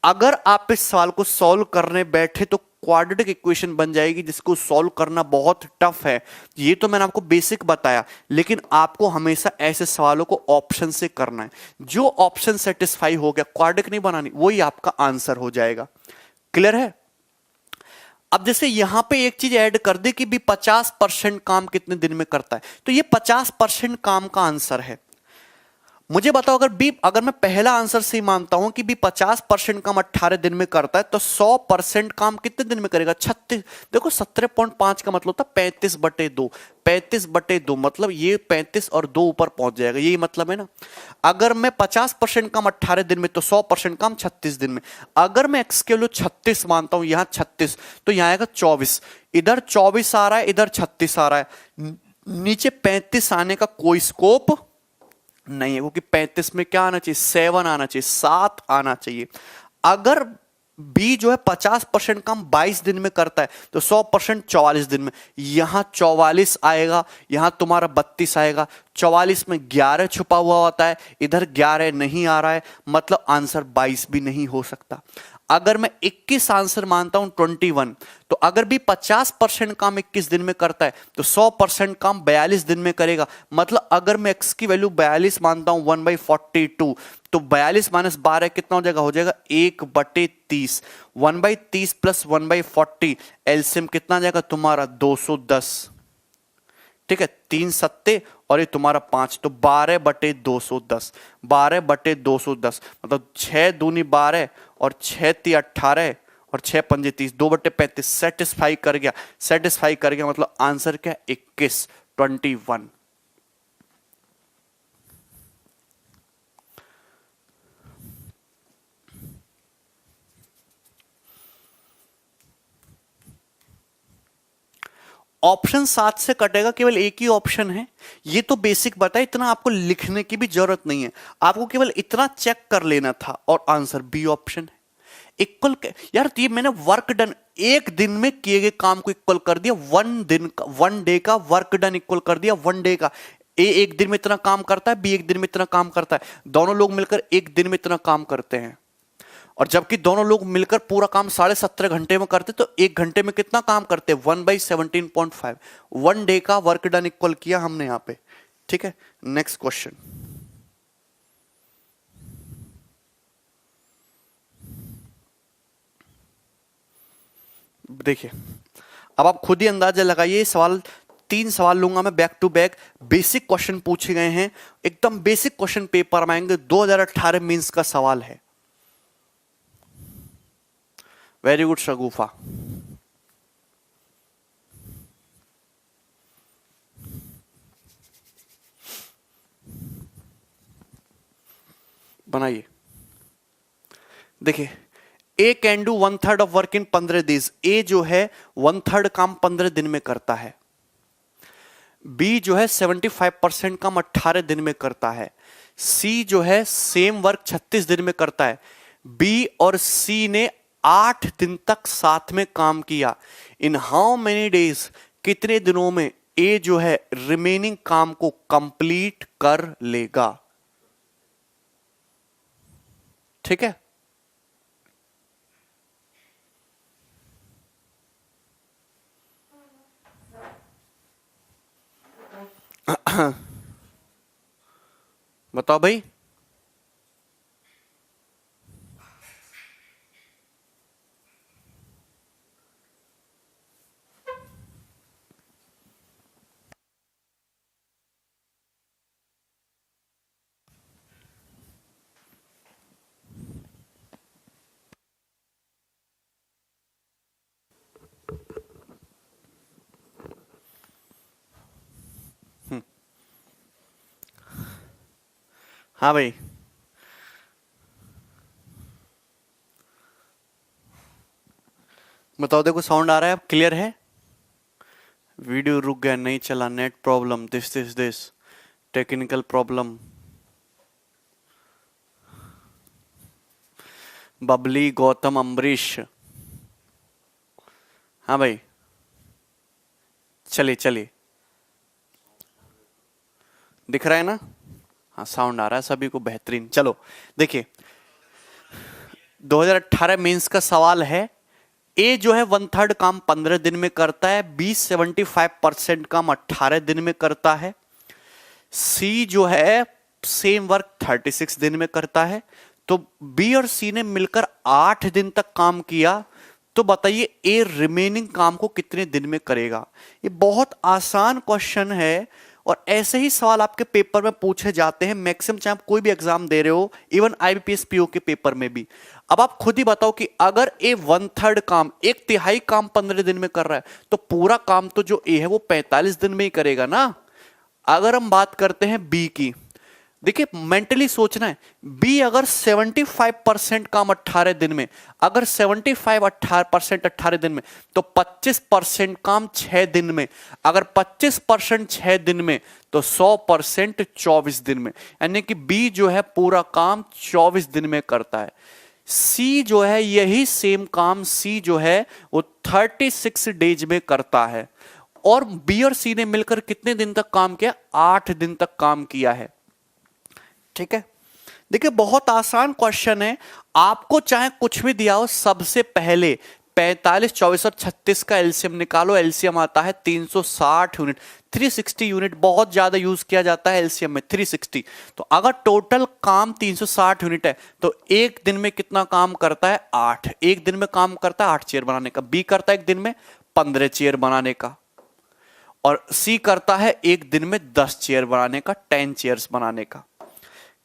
अगर आप इस सवाल को सॉल्व करने बैठे तो क्वाड्रेटिक इक्वेशन बन जाएगी, जिसको सॉल्व करना बहुत टफ है। ये तो मैंने आपको बेसिक बताया, लेकिन आपको हमेशा ऐसे सवालों को ऑप्शन से करना है। जो ऑप्शन सेटिस्फाई हो गया, क्वाड्रेटिक नहीं बनानी, वही आपका आंसर हो जाएगा। क्लियर है? अब जैसे यहां पे एक चीज ऐड कर दे कि भी 50% काम कितने दिन में करता है, तो ये 50% काम का आंसर है। मुझे बताओ अगर मैं पहला आंसर से ही मानता हूं कि भी 50% काम 18 दिन में करता है, तो 100% काम कितने दिन में करेगा? 36। देखो 17.5 का मतलब होता है 35/2। 35/2 मतलब ये 35 और 2 ऊपर पहुंच जाएगा, यही मतलब है ना। अगर मैं 50% काम 18 दिन में तो 100% काम 36 दिन में। अगर मैं x के लिए 36 मानता हूं, यहां 36 तो यहां आएगा 24। इधर 24 आ रहा है, इधर 36 आ रहा है, नीचे 35 आने का कोई स्कोप नहीं है, क्योंकि 35 में क्या आना चाहिए? 7 आना चाहिए, 7 आना चाहिए। अगर बी जो है 50% काम 22 दिन में करता है तो 100% 44 दिन में। यहां 44 आएगा, यहां तुम्हारा 32 आएगा। 44 में 11 छुपा हुआ होता है, इधर 11 नहीं आ रहा है, मतलब आंसर 22 भी नहीं हो सकता। अगर मैं 21 आंसर मानता हूं 21, तो अगर भी 50% काम 21 दिन में करता है तो 100% काम 42 दिन में करेगा। मतलब अगर मैं x की वैल्यू 42 मानता हूं 1/42, तो 42 माइनस 12 कितना हो जाएगा? हो जाएगा 1/30। 1/30 प्लस 1/40 एलसीएम कितना जाएगा तुम्हारा? 210। ठीक है, 3 सत्ते और ये तुम्हारा 5, तो 12/210। 12/210 मतलब 6 दूनी 12 और 6 ती 18 और 6 पंजे 30, 2/35 सेटिस्फाई कर गया। सेटिस्फाई कर गया मतलब आंसर क्या? 21, 21। ऑप्शन 7 से कटेगा, केवल एक ही ऑप्शन है। ये तो बेसिक बताया, इतना आपको लिखने की भी जरूरत नहीं है, आपको केवल इतना चेक कर लेना था और आंसर बी ऑप्शन है। इक्वल यार, तो ये मैंने वर्क डन 1 दिन में किए गए काम को इक्वल कर दिया 1 डे का वर्क डन इक्वल कर दिया 1 डे का। ए 1 दिन में इतना काम करता है, बी 1 दिन में इतना काम करता है, दोनों लोग मिलकर 1 दिन में इतना काम करते हैं। और जबकि दोनों लोग मिलकर पूरा काम 17.5 घंटे में करते, तो 1 घंटे में कितना काम करते? 1/17.5। 1 डे का वर्क डन इक्वल किया हमने यहां पे। ठीक है, नेक्स्ट क्वेश्चन। देखिए, अब आप खुद ही अंदाजा लगाइए। सवाल 3 सवाल लूंगा मैं back to back, basic question पूछे गए हैं, एकदम बेसिक क्वेश्चन पेपर में आएंगे। 2018 मींस का सवाल है। Very good Shagufa. बनाइए। देखिए, A can do 1/3 of work in 15 days. A जो है 1/3 काम 15 दिन में करता है। बी जो है 75% काम 18 दिन में करता है। सी जो है सेम वर्क 36 दिन में करता है। बी और सी ने 8 दिन तक साथ में काम किया। इन हाउ मेनी डेज, कितने दिनों में ए जो है रिमेनिंग काम को कंप्लीट कर लेगा। ठीक है, बताओ भाई। हाँ भाई, बताओ। देखो साउंड आ रहा है, अब क्लियर है। वीडियो रुक गया, नहीं चला, net problem, this technical problem. Babli, Gautam, Ambarish. हाँ भाई, चलिए चलिए, दिख रहा है ना? हाँ, साउंड आ रहा है सभी को, बेहतरीन। चलो देखिए, 2018 मेंस का सवाल है। ए जो है 1/3 काम 15 दिन में करता है। बी 75% काम 18 दिन में करता है। सी जो है सेम वर्क 36 दिन में करता है। तो बी और सी ने मिलकर 8 दिन तक काम किया। तो बताइए ए रिमेनिंग काम को कितने दिन में करेगा। ये बहुत आसान क्वेश्चन है और ऐसे ही सवाल आपके पेपर में पूछे जाते हैं मैक्सिमम, चाहे आप कोई भी एग्जाम दे रहे हो, इवन आईबीपीएस पीओ के पेपर में भी। अब आप खुद ही बताओ कि अगर ए 1/3 काम, 1/3 काम 15 दिन में कर रहा है, तो पूरा काम तो जो ए है वो 45 दिन में ही करेगा ना। अगर हम बात करते हैं बी की, देखिए मेंटली सोचना है। बी अगर 75% काम 18 दिन में, अगर 75% 18 दिन में, तो 25% काम 6 दिन में। अगर 25% 6 दिन में, तो 100% 24 दिन में। यानी कि बी जो है पूरा काम 24 दिन में करता है। सी जो है यही सेम काम, सी जो है वो 36 डेज में करता है। और बी और सी ने मिलकर कितने दिन तक काम किया? 8 दिन तक काम किया है। ठीक है, देखिए बहुत आसान क्वेश्चन है। आपको चाहे कुछ भी दिया हो, सबसे पहले 45, 24 और 36 का एलसीएम निकालो। एलसीएम आता है 360 यूनिट। 360 यूनिट बहुत ज्यादा यूज किया जाता है एलसीएम में, 360। तो अगर टोटल काम 360 यूनिट है, तो एक दिन में कितना काम करता है? 8। एक दिन में काम करता है 8 चेयर बनाने का। बी करता है एक दिन में 15 चेयर बनाने का। और सी करता है एक दिन में 10 चेयर बनाने का, 10 चेयर्स बनाने का।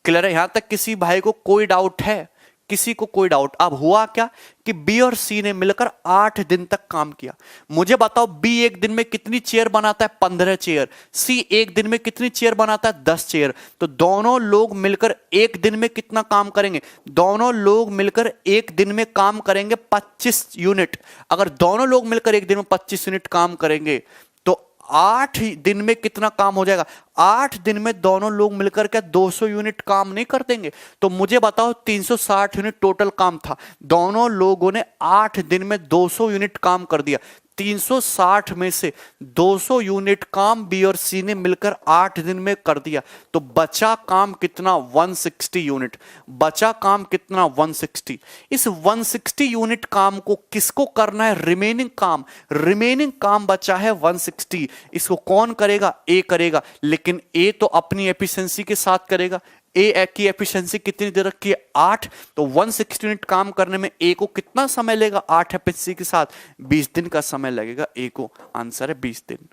क्लियर है? यहां तक किसी भाई को कोई डाउट है? किसी को कोई डाउट? अब हुआ क्या कि बी और सी ने मिलकर 8 दिन तक काम किया। मुझे बताओ, बी एक दिन में कितनी चेयर बनाता है? 15 चेयर। सी एक दिन में कितनी चेयर बनाता है? 10 चेयर। तो दोनों लोग मिलकर एक दिन में कितना काम करेंगे? दोनों लोग मिलकर एक दिन में काम करेंगे 25 यूनिट। अगर दोनों लोग मिलकर एक दिन में 25 यूनिट काम करेंगे, तो 8 दिन में कितना काम हो जाएगा? 8 दिन में दोनों लोग मिलकर क्या 200 यूनिट काम नहीं कर देंगे? तो मुझे बताओ, 360 यूनिट टोटल काम था, दोनों लोगों ने 8 दिन में 200 यूनिट काम कर दिया। 360 में से 200 यूनिट काम बी और सी ने मिलकर 8 दिन में कर दिया, तो बचा काम कितना? 160 यूनिट। बचा काम कितना? 160। इस 160 यूनिट काम को किसको करना है? रिमेनिंग काम। रिमेनिंग काम बचा है 160, इसको कौन करेगा? ए करेगा। लेकिन ए तो अपनी एफिशिएंसी के साथ करेगा। ए की एफिशिएंसी कितनी दे रखी है? 8। तो 160 यूनिट काम करने में ए को कितना समय लगेगा? 8 एफिशिएंसी के साथ 20 दिन का समय लगेगा ए को। आंसर है 20 दिन।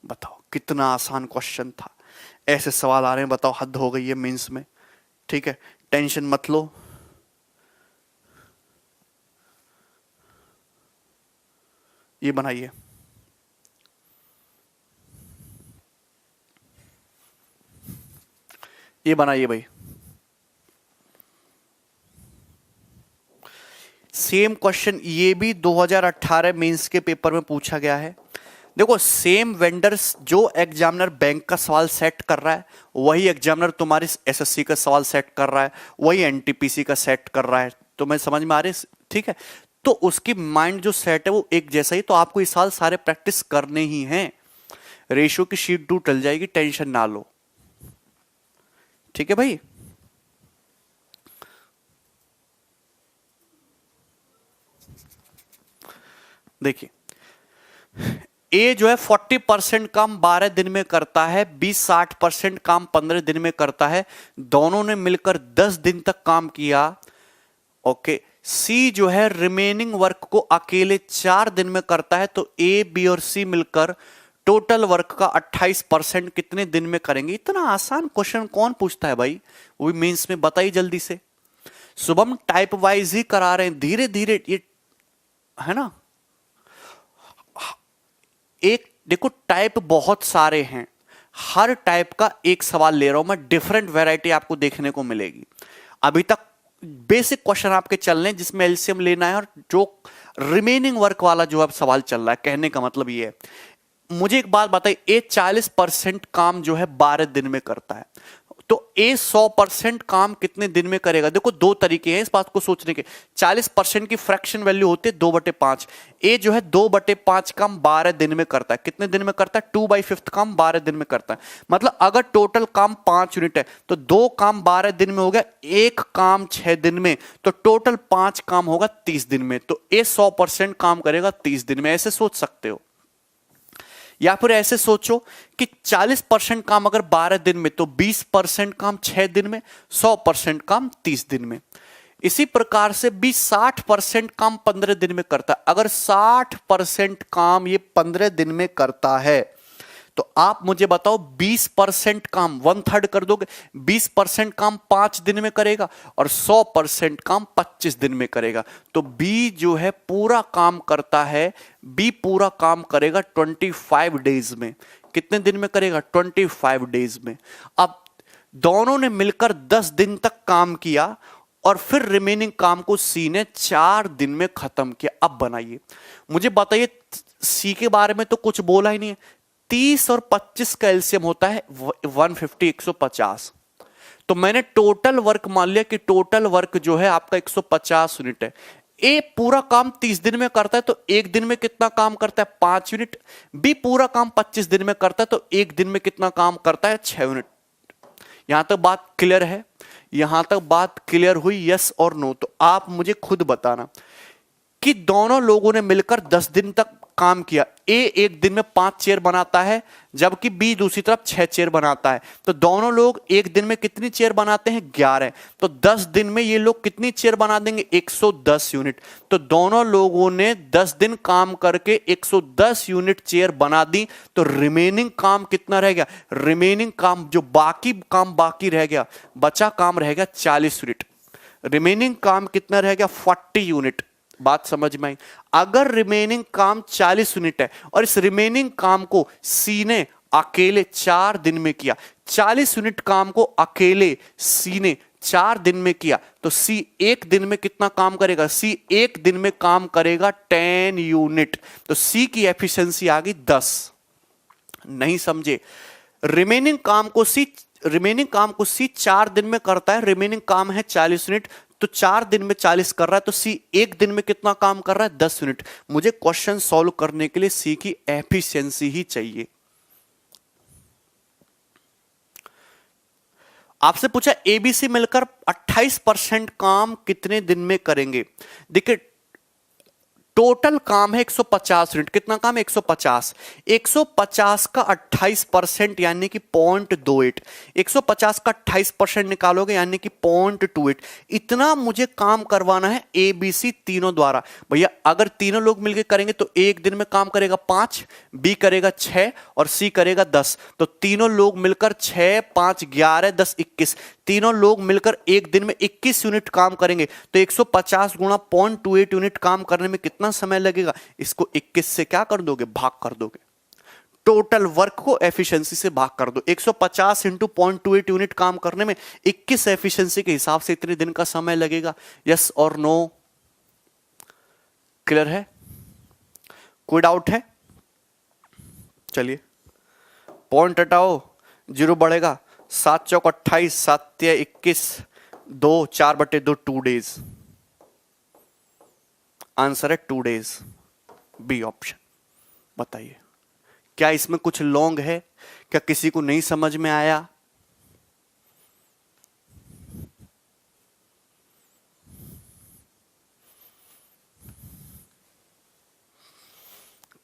बताओ कितना आसान क्वेश्चन था। ऐसे सवाल आ रहे हैं, बताओ हद हो गई है मेंस में। ठीक है, टेंशन मत लो। ये बनाइए, ये बनाइए भाई। सेम क्वेश्चन ये भी 2018 मेंस के पेपर में पूछा गया है। देखो, सेम वेंडर्स जो एग्जामिनर बैंक का सवाल सेट कर रहा है वही एग्जामिनर तुम्हारी एसएससी का सवाल सेट कर रहा है, वही एनटीपीसी का सेट कर रहा है। तो मैं समझ में आ रही? ठीक है, तो उसकी माइंड जो सेट है वो एक जैसा ही। तो आपको इस साल सारे प्रैक्टिस करने ही हैं। रेशियो की शीट 2 टल जाएगी, टेंशन ना लो। ठीक है भाई। देखिए, ए जो है 40% काम 12 दिन में करता है, बी 60% काम 15 दिन में करता है। दोनों ने मिलकर 10 दिन तक काम किया। ओके, सी जो है रिमेनिंग वर्क को अकेले 4 दिन में करता है। तो ए, बी और सी मिलकर टोटल वर्क का 28% कितने दिन में करेंगे? इतना आसान क्वेश्चन कौन पूछता है भाई? वो भी मींस में। बताइए जल्दी से। शुभम टाइप वाइज ही करा रहे हैं, धीरे धीरे, ये है ना। एक देखो, टाइप बहुत सारे हैं, हर टाइप का एक सवाल ले रहा हूं मैं। डिफरेंट वैरायटी आपको देखने को मिलेगी। अभी तक बेसिक क्वेश्चन आपके चल रहे हैं जिसमें एलसीएम लेना है, और जो रिमेनिंग वर्क वाला जो अब सवाल चल रहा है, कहने का मतलब ये है। मुझे एक बात बताइए, ए 40% काम जो है 12 दिन में करता है, तो ए 100% काम कितने दिन में करेगा? देखो, दो तरीके हैं इस बात को सोचने के। 40% की फ्रैक्शन वैल्यू होती है 2/5। ए जो है 2/5 काम 12 दिन में करता है। कितने दिन में करता है? 2/5 काम 12 दिन में करता है। मतलब अगर टोटल काम 5 यूनिट है तो 2 काम 12 दिन में हो गया, 1 काम 6 दिन में, तो टोटल 5 काम होगा 30 दिन में। तो ए 100% काम करेगा 30 दिन में। ऐसे सोच सकते हो। या फिर ऐसे सोचो कि 40% काम अगर 12 दिन में, तो 20% काम 6 दिन में, 100% काम 30 दिन में। इसी प्रकार से 60% काम 15 दिन में करता है। अगर 60% काम ये 15 दिन में करता है, तो आप मुझे बताओ 20% काम 1/3 कर दोगे। 20% काम 5 दिन में करेगा और 100% काम 25 दिन में करेगा। तो बी जो है पूरा काम करता है, बी पूरा काम करेगा 25 डेज में। कितने दिन में करेगा? 25 डेज में। अब दोनों ने मिलकर 10 दिन तक काम किया और फिर रिमेनिंग काम को सी ने 4 दिन में खत्म किया। अब बनाइए, मुझे बताइए, सी के बारे में तो कुछ बोला ही नहीं है। 30 और 25 का एलसीएम होता है 150, 150। तो मैंने टोटल वर्क मान लिया कि टोटल वर्क जो है आपका 150 यूनिट है। ए पूरा काम 30 दिन में करता है, तो एक दिन में कितना काम करता है? 5 यूनिट। बी पूरा काम 25 दिन में करता है, तो एक दिन में कितना काम करता है? 6 यूनिट। यहां तक बात क्लियर है? यहां तक बात क्लियर हुई? यस और नो? तो आप मुझे खुद बताना कि दोनों लोगों ने मिलकर 10 दिन तक काम किया। ए एक दिन में 5 चेयर बनाता है, जबकि बी दूसरी तरफ 6 चेयर बनाता है। तो दोनों लोग एक दिन में कितनी चेयर बनाते हैं? 11। तो 10 दिन में ये लोग कितनी चेयर बना देंगे? 110 यूनिट। तो दोनों लोगों ने 10 दिन काम करके 110 यूनिट चेयर बना दी। तो रिमेनिंग काम कितना रह गया? रिमेनिंग काम जो बाकी काम बाकी रह गया, बचा काम रह गया 40 यूनिट। रिमेनिंग काम कितना रह गया? 40 यूनिट। बात समझ में आई? अगर रिमेनिंग काम 40 यूनिट है और इस रिमेनिंग काम को सी ने अकेले 4 दिन में किया, 40 यूनिट काम को अकेले सी ने 4 दिन में किया, तो सी एक दिन में कितना काम करेगा? सी एक दिन में काम करेगा 10 यूनिट। तो सी की एफिशिएंसी आ गई 10। नहीं समझे? रिमेनिंग काम को सी रिमेनिंग काम को सी 4 दिन में करता है, रिमेनिंग काम है 40 यूनिट, तो 4 दिन में 40 कर रहा है, तो सी 1 दिन में कितना काम कर रहा है? 10 यूनिट। मुझे क्वेश्चन सॉल्व करने के लिए सी की एफिशिएंसी ही चाहिए। आपसे पूछा एबीसी मिलकर 28% काम कितने दिन में करेंगे। देखिए टोटल काम है 150 यूनिट, कितना काम है? 150। 150 का 28% यानी कि 0.28। 150 का 28% निकालोगे यानी कि 0.28। इतना मुझे काम करवाना है एबीसी तीनों द्वारा। भैया अगर तीनों लोग मिलकर करेंगे तो एक दिन में काम करेगा 5, बी करेगा 6 और सी करेगा 10। तो तीनों लोग मिलकर 6, 5, 11, 10, 21, तीनों लोग मिलकर एक दिन में 21 यूनिट काम करेंगे। तो 150 गुणा 0.28 यूनिट काम करने में कितना समय लगेगा? इसको 21 से क्या कर दोगे? भाग कर दोगे। टोटल वर्क को एफिशिएंसी से भाग कर दो। 150 इंटू 0.28 यूनिट काम करने में 21 एफिशिएंसी के हिसाब से इतने दिन का समय लगेगा। यस और नो? क्लियर है? कोई डाउट है? चलिए पॉइंट हटाओ, 0 बढ़ेगा। 7 चौक 28, 7 तिया 21, 2 4/2 2 डेज। आंसर है 2 डेज, बी ऑप्शन। बताइए क्या इसमें कुछ लॉन्ग है? क्या किसी को नहीं समझ में आया?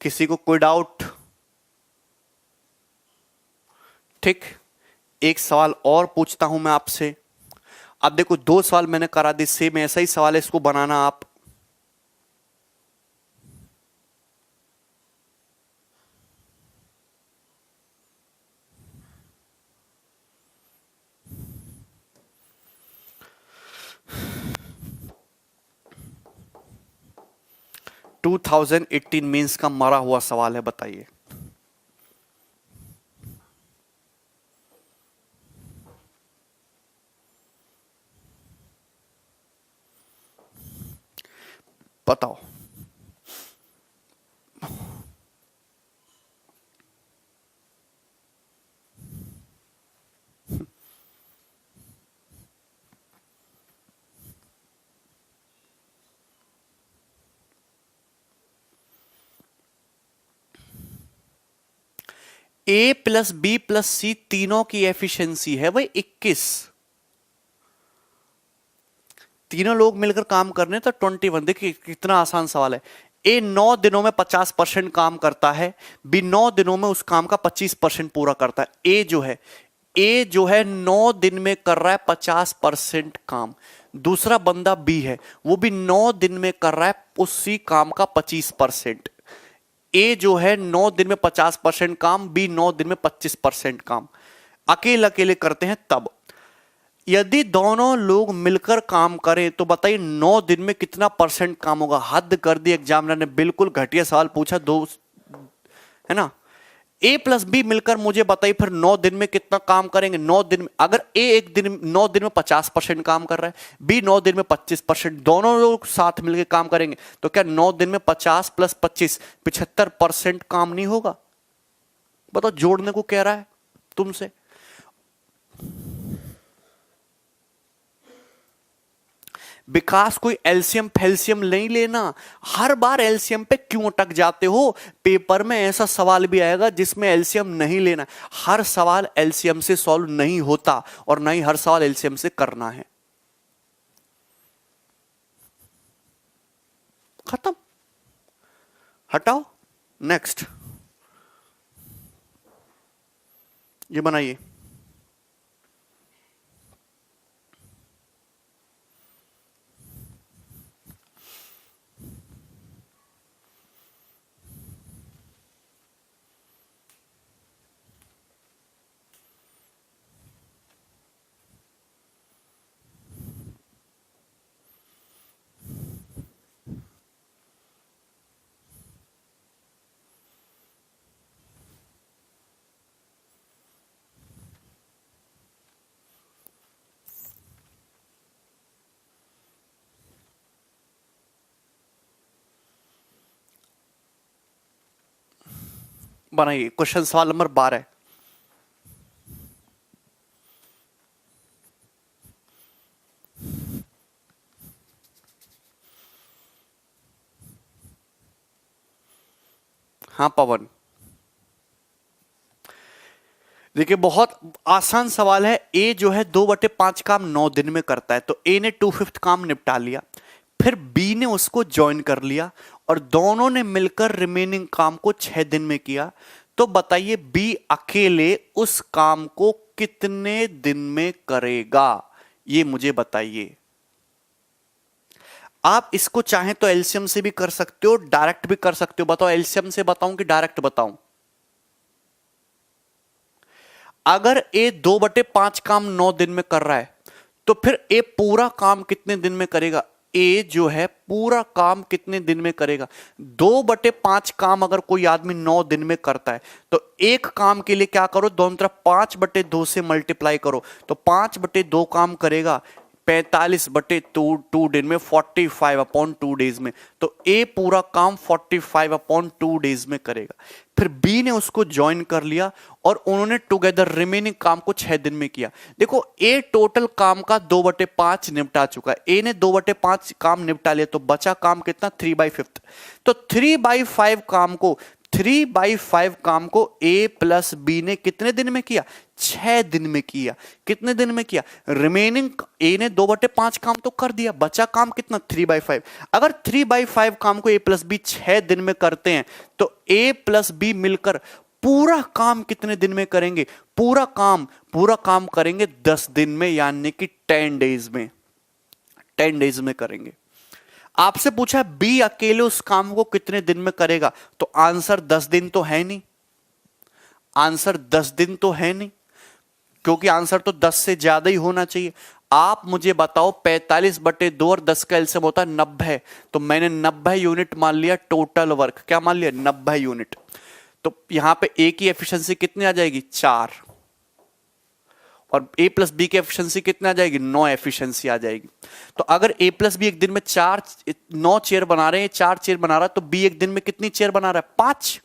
किसी को कोई डाउट? ठीक, एक सवाल और पूछता हूं मैं आपसे। अब देखो 2 सवाल मैंने करा दी, सेम ऐसा ही सवाल है, इसको बनाना आप। टू 2018 मीन्स का मरा हुआ सवाल है, बताइए। बताओ। ए प्लस बी प्लस सी तीनों की एफिशिएंसी है भाई 21। तीनों लोग मिलकर काम करने तो 21। देखिए कितना आसान सवाल है। ए 9 दिनों में 50% काम करता है, बी 9 दिनों में उस काम का 25% पूरा करता है। ए जो है 9 दिन में कर रहा है 50% काम। दूसरा बंदा बी है, वो भी 9 दिन में कर रहा है उसी काम का 25%। ए जो है 9 दिन में 50% काम, बी 9 दिन में 25% काम। अकेले अकेले करते हैं तब। यदि दोनों लोग मिलकर काम करें तो बताइए 9 दिन में कितना परसेंट काम होगा? हद कर दी एग्जामिनर ने, बिल्कुल घटिया सवाल पूछा। 2 है ना। ए प्लस बी मिलकर मुझे बताइए फिर 9 दिन में कितना काम करेंगे? 9 दिन में अगर ए एक दिन 9 दिन में 50% काम कर रहा है, बी 9 दिन में 25%, दोनों लोग साथ मिलकर काम करेंगे तो क्या 9 दिन में 50 प्लस 25 75% काम नहीं होगा? बताओ, जोड़ने को कह रहा है तुमसे। विकास कोई एलसीएम फैल्सियम नहीं लेना। हर बार एलसीएम पे क्यों अटक जाते हो? पेपर में ऐसा सवाल भी आएगा जिसमें एलसीएम नहीं लेना। हर सवाल एलसीएम से सॉल्व नहीं होता और नहीं हर सवाल एलसीएम से करना है। खत्म, हटाओ। नेक्स्ट, ये बनाइए। बनाइए क्वेश्चन, सवाल नंबर 12। हाँ पवन, देखिए बहुत आसान सवाल है। ए जो है 2/5 काम 9 दिन में करता है, तो ए ने 2/5 काम निपटा लिया, फिर बी ने उसको ज्वाइन कर लिया और दोनों ने मिलकर रिमेनिंग काम को 6 दिन में किया। तो बताइए बी अकेले उस काम को कितने दिन में करेगा, ये मुझे बताइए। आप इसको चाहें तो एलसीएम से भी कर सकते हो, डायरेक्ट भी कर सकते हो। बताओ एलसीएम से बताऊं कि डायरेक्ट बताऊं? अगर ए 2/5 काम 9 दिन में कर रहा है, तो फिर ए पूरा काम कितने दिन में करेगा? ए जो है पूरा काम कितने दिन में करेगा? 2/5 काम अगर कोई आदमी 9 दिन में करता है, तो एक काम के लिए क्या करो, दोनों तरफ 5/2 से मल्टीप्लाई करो, तो 5/2 काम करेगा 45/2 दिन में, 45/2 डेज में। तो ए पूरा काम 45/2 डेज में करेगा। फिर बी ने उसको ज्वाइन कर लिया और उन्होंने टुगेदर रिमेनिंग काम को 6 दिन में किया। देखो ए टोटल काम का 2/5 निपटा चुका है, ए ने 2/5 काम निपटा लिया, तो बचा काम कितना? 3/5। तो 3/5 काम को 3/5 काम को ए प्लस बी ने कितने दिन में किया? 6 दिन में किया। कितने दिन में किया? रिमेनिंग ए ने 2/5 काम तो कर दिया, बचा काम कितना? 3/5। अगर 3/5 काम को ए प्लस बी 6 दिन में करते हैं, तो ए प्लस बी मिलकर पूरा काम कितने दिन में करेंगे? पूरा काम करेंगे 10 दिन में, यानी कि 10 डेज में। 10 डेज में करेंगे। आपसे पूछा बी अकेले उस काम को कितने दिन में करेगा, तो आंसर 10 दिन तो है नहीं। आंसर 10 दिन तो है नहीं, क्योंकि आंसर तो 10 से ज्यादा ही होना चाहिए। आप मुझे बताओ 45/2 और 10 का एलसीएम होता है 90, तो मैंने 90 यूनिट मान लिया टोटल वर्क। क्या मान लिया? 90 यूनिट। तो यहां पे ए की एफिशिएंसी कितनी आ जाएगी? 4, और ए प्लस बी की एफिशिएंसी कितनी आ जाएगी? 9 एफिशिएंसी आ जाएगी। तो अगर ए प्लस बी एक दिन में 9 चेयर बना रहे हैं, 4 चेयर बना रहा है, तो बी एक दिन में कितनी चेयर बना रहा है? 5।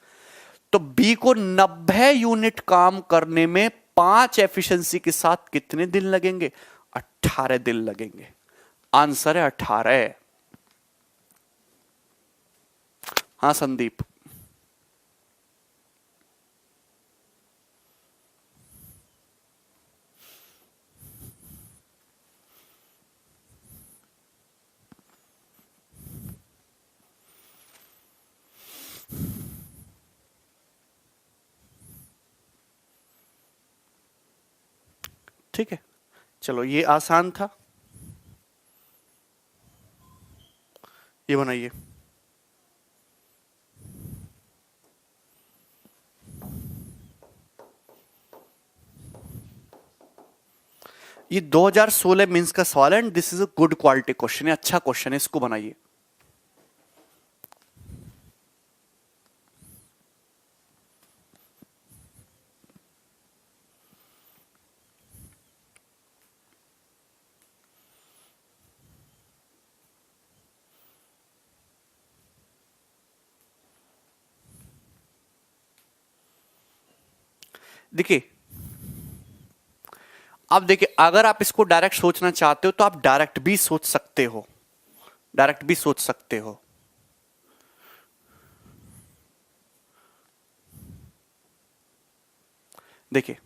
तो बी को 90 यूनिट काम करने में 5 एफिशिएंसी के साथ कितने दिन लगेंगे? 18 दिन लगेंगे। आंसर है 18। हाँ संदीप, ठीक है। चलो ये आसान था, ये बनाइए। ये 2016 मींस का सवाल है and this is a good quality question है, अच्छा क्वेश्चन है, इसको बनाइए। देखिए, अब देखिए अगर आप इसको डायरेक्ट सोचना चाहते हो तो आप डायरेक्ट भी सोच सकते हो, डायरेक्ट भी सोच सकते हो। देखिए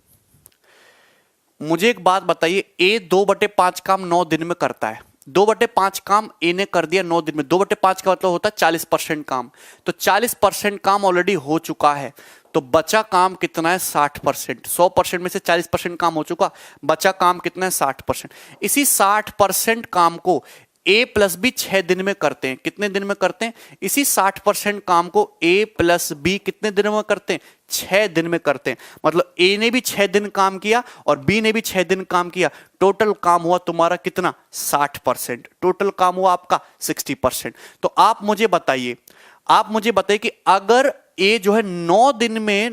मुझे एक बात बताइए, ए 2/5 काम 9 दिन में करता है। 2/5 काम ए ने कर दिया 9 दिन में। 2/5 का मतलब होता है 40% काम, तो 40% काम ऑलरेडी हो चुका है, तो बचा काम कितना है? 60%। 100% में से 40% काम हो चुका, बचा काम कितना है? 60%। इसी 60% काम को ए प्लस बी 6 दिन में करते हैं। कितने दिन में करते हैं? इसी 60% काम को ए प्लस बी कितने दिन में करते हैं? 6 दिन में करते हैं। मतलब ए ने भी 6 दिन काम किया और बी ने भी 6 दिन काम किया, टोटल काम हुआ तुम्हारा कितना? 60%। टोटल काम हुआ आपका 60%। तो आप मुझे बताइए कि अगर ए जो है 9 दिन में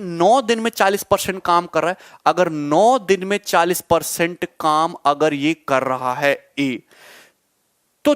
40% काम कर रहा है, अगर 9 दिन में 40% काम अगर ये कर रहा है ए, तो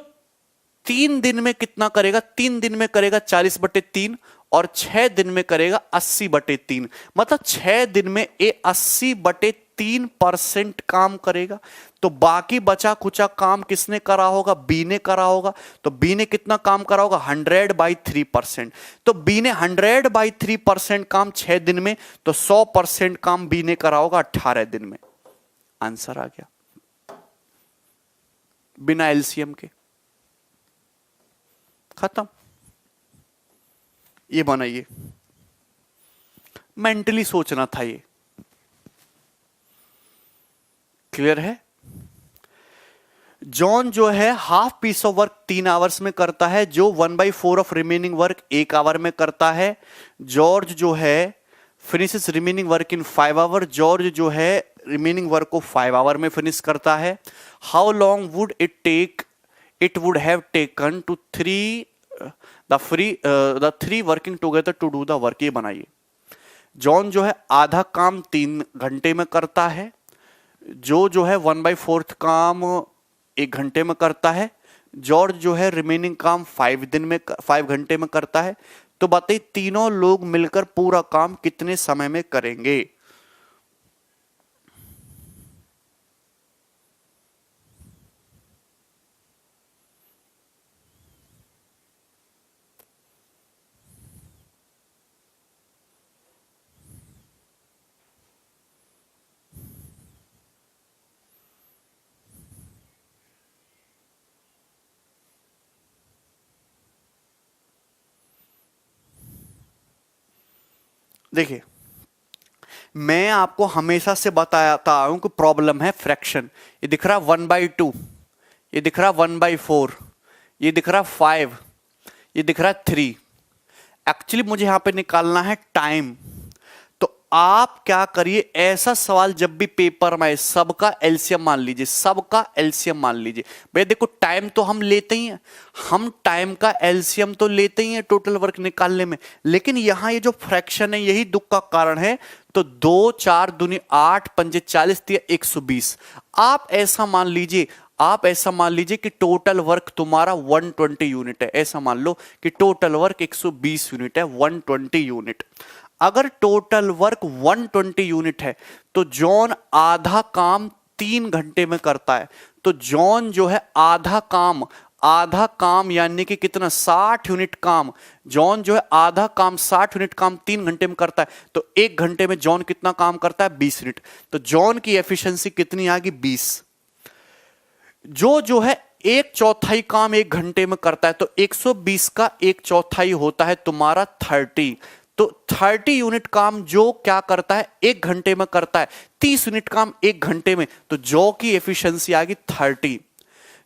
3 दिन में कितना करेगा? 3 दिन में करेगा 40/3 और 6 दिन में करेगा 80/3। मतलब 6 दिन में ए 80/3 3% काम करेगा, तो बाकी बचा कुचा काम किसने करा होगा? बी ने करा होगा। तो बी ने कितना काम करा होगा? 100/3%। तो बी ने 100/3% काम 6 दिन में, तो 100% काम बी ने करा होगा 18 दिन में। आंसर आ गया बिना एलसीएम के। खत्म। ये बनाइए, मेंटली सोचना था ये। क्लियर है? जॉन जो है half piece of work 3 hours में करता है, जो 1/4 ऑफ रिमेनिंग वर्क 1 आवर में करता है। जॉर्ज जो है finishes remaining work in 5 hour. George जो है रिमेनिंग वर्क को 5 आवर में फिनिश करता है। How long would it take? It would have taken to the three working together to do the work. ये बनाइए। जॉन जो है आधा काम 3 घंटे में करता है, जो है 1/4 काम 1 घंटे में करता है। जॉर्ज जो है रिमेनिंग काम 5 घंटे में करता है। तो बताइए तीनों लोग मिलकर पूरा काम कितने समय में करेंगे? देखिए, मैं आपको हमेशा से बताता हूं कि प्रॉब्लम है फ्रैक्शन। ये दिख रहा 1/2, ये दिख रहा 1/4, ये दिख रहा 5, ये दिख रहा 3। एक्चुअली मुझे यहां पे निकालना है टाइम। तो आप क्या करिए, ऐसा सवाल जब भी पेपर में आए, सबका एलसीएम मान लीजिए, सबका एलसीएम मान लीजिए। भैया देखो टाइम तो हम लेते ही हैं, हम टाइम का एलसीएम तो लेते ही हैं टोटल वर्क निकालने में, लेकिन यहां ये जो फ्रैक्शन है यही दुख का कारण है। तो 2 4 दूनी 8 5 40 120। आप ऐसा मान लीजिए कि टोटल वर्क तुम्हारा 120 यूनिट है। ऐसा मान लो कि टोटल वर्क 120 यूनिट है, 120 यूनिट। अगर टोटल वर्क 120 यूनिट है तो जॉन आधा काम 3 घंटे में करता है। तो जॉन जो है आधा काम यानी कि कितना? 60 यूनिट काम। जॉन जो है आधा काम 60 यूनिट काम 3 घंटे में करता है। तो 1 घंटे में जॉन कितना काम करता है? 20 यूनिट। तो जॉन की एफिशिएंसी कितनी आ गई? 20। जो है 1/4 काम 1 घंटे में करता है, तो 120 का 1/4 होता है तुम्हारा 30। तो 30 यूनिट काम जो क्या करता है? 1 घंटे में करता है। 30 यूनिट काम 1 घंटे में, तो जो की एफिशिएंसी आ गई 30।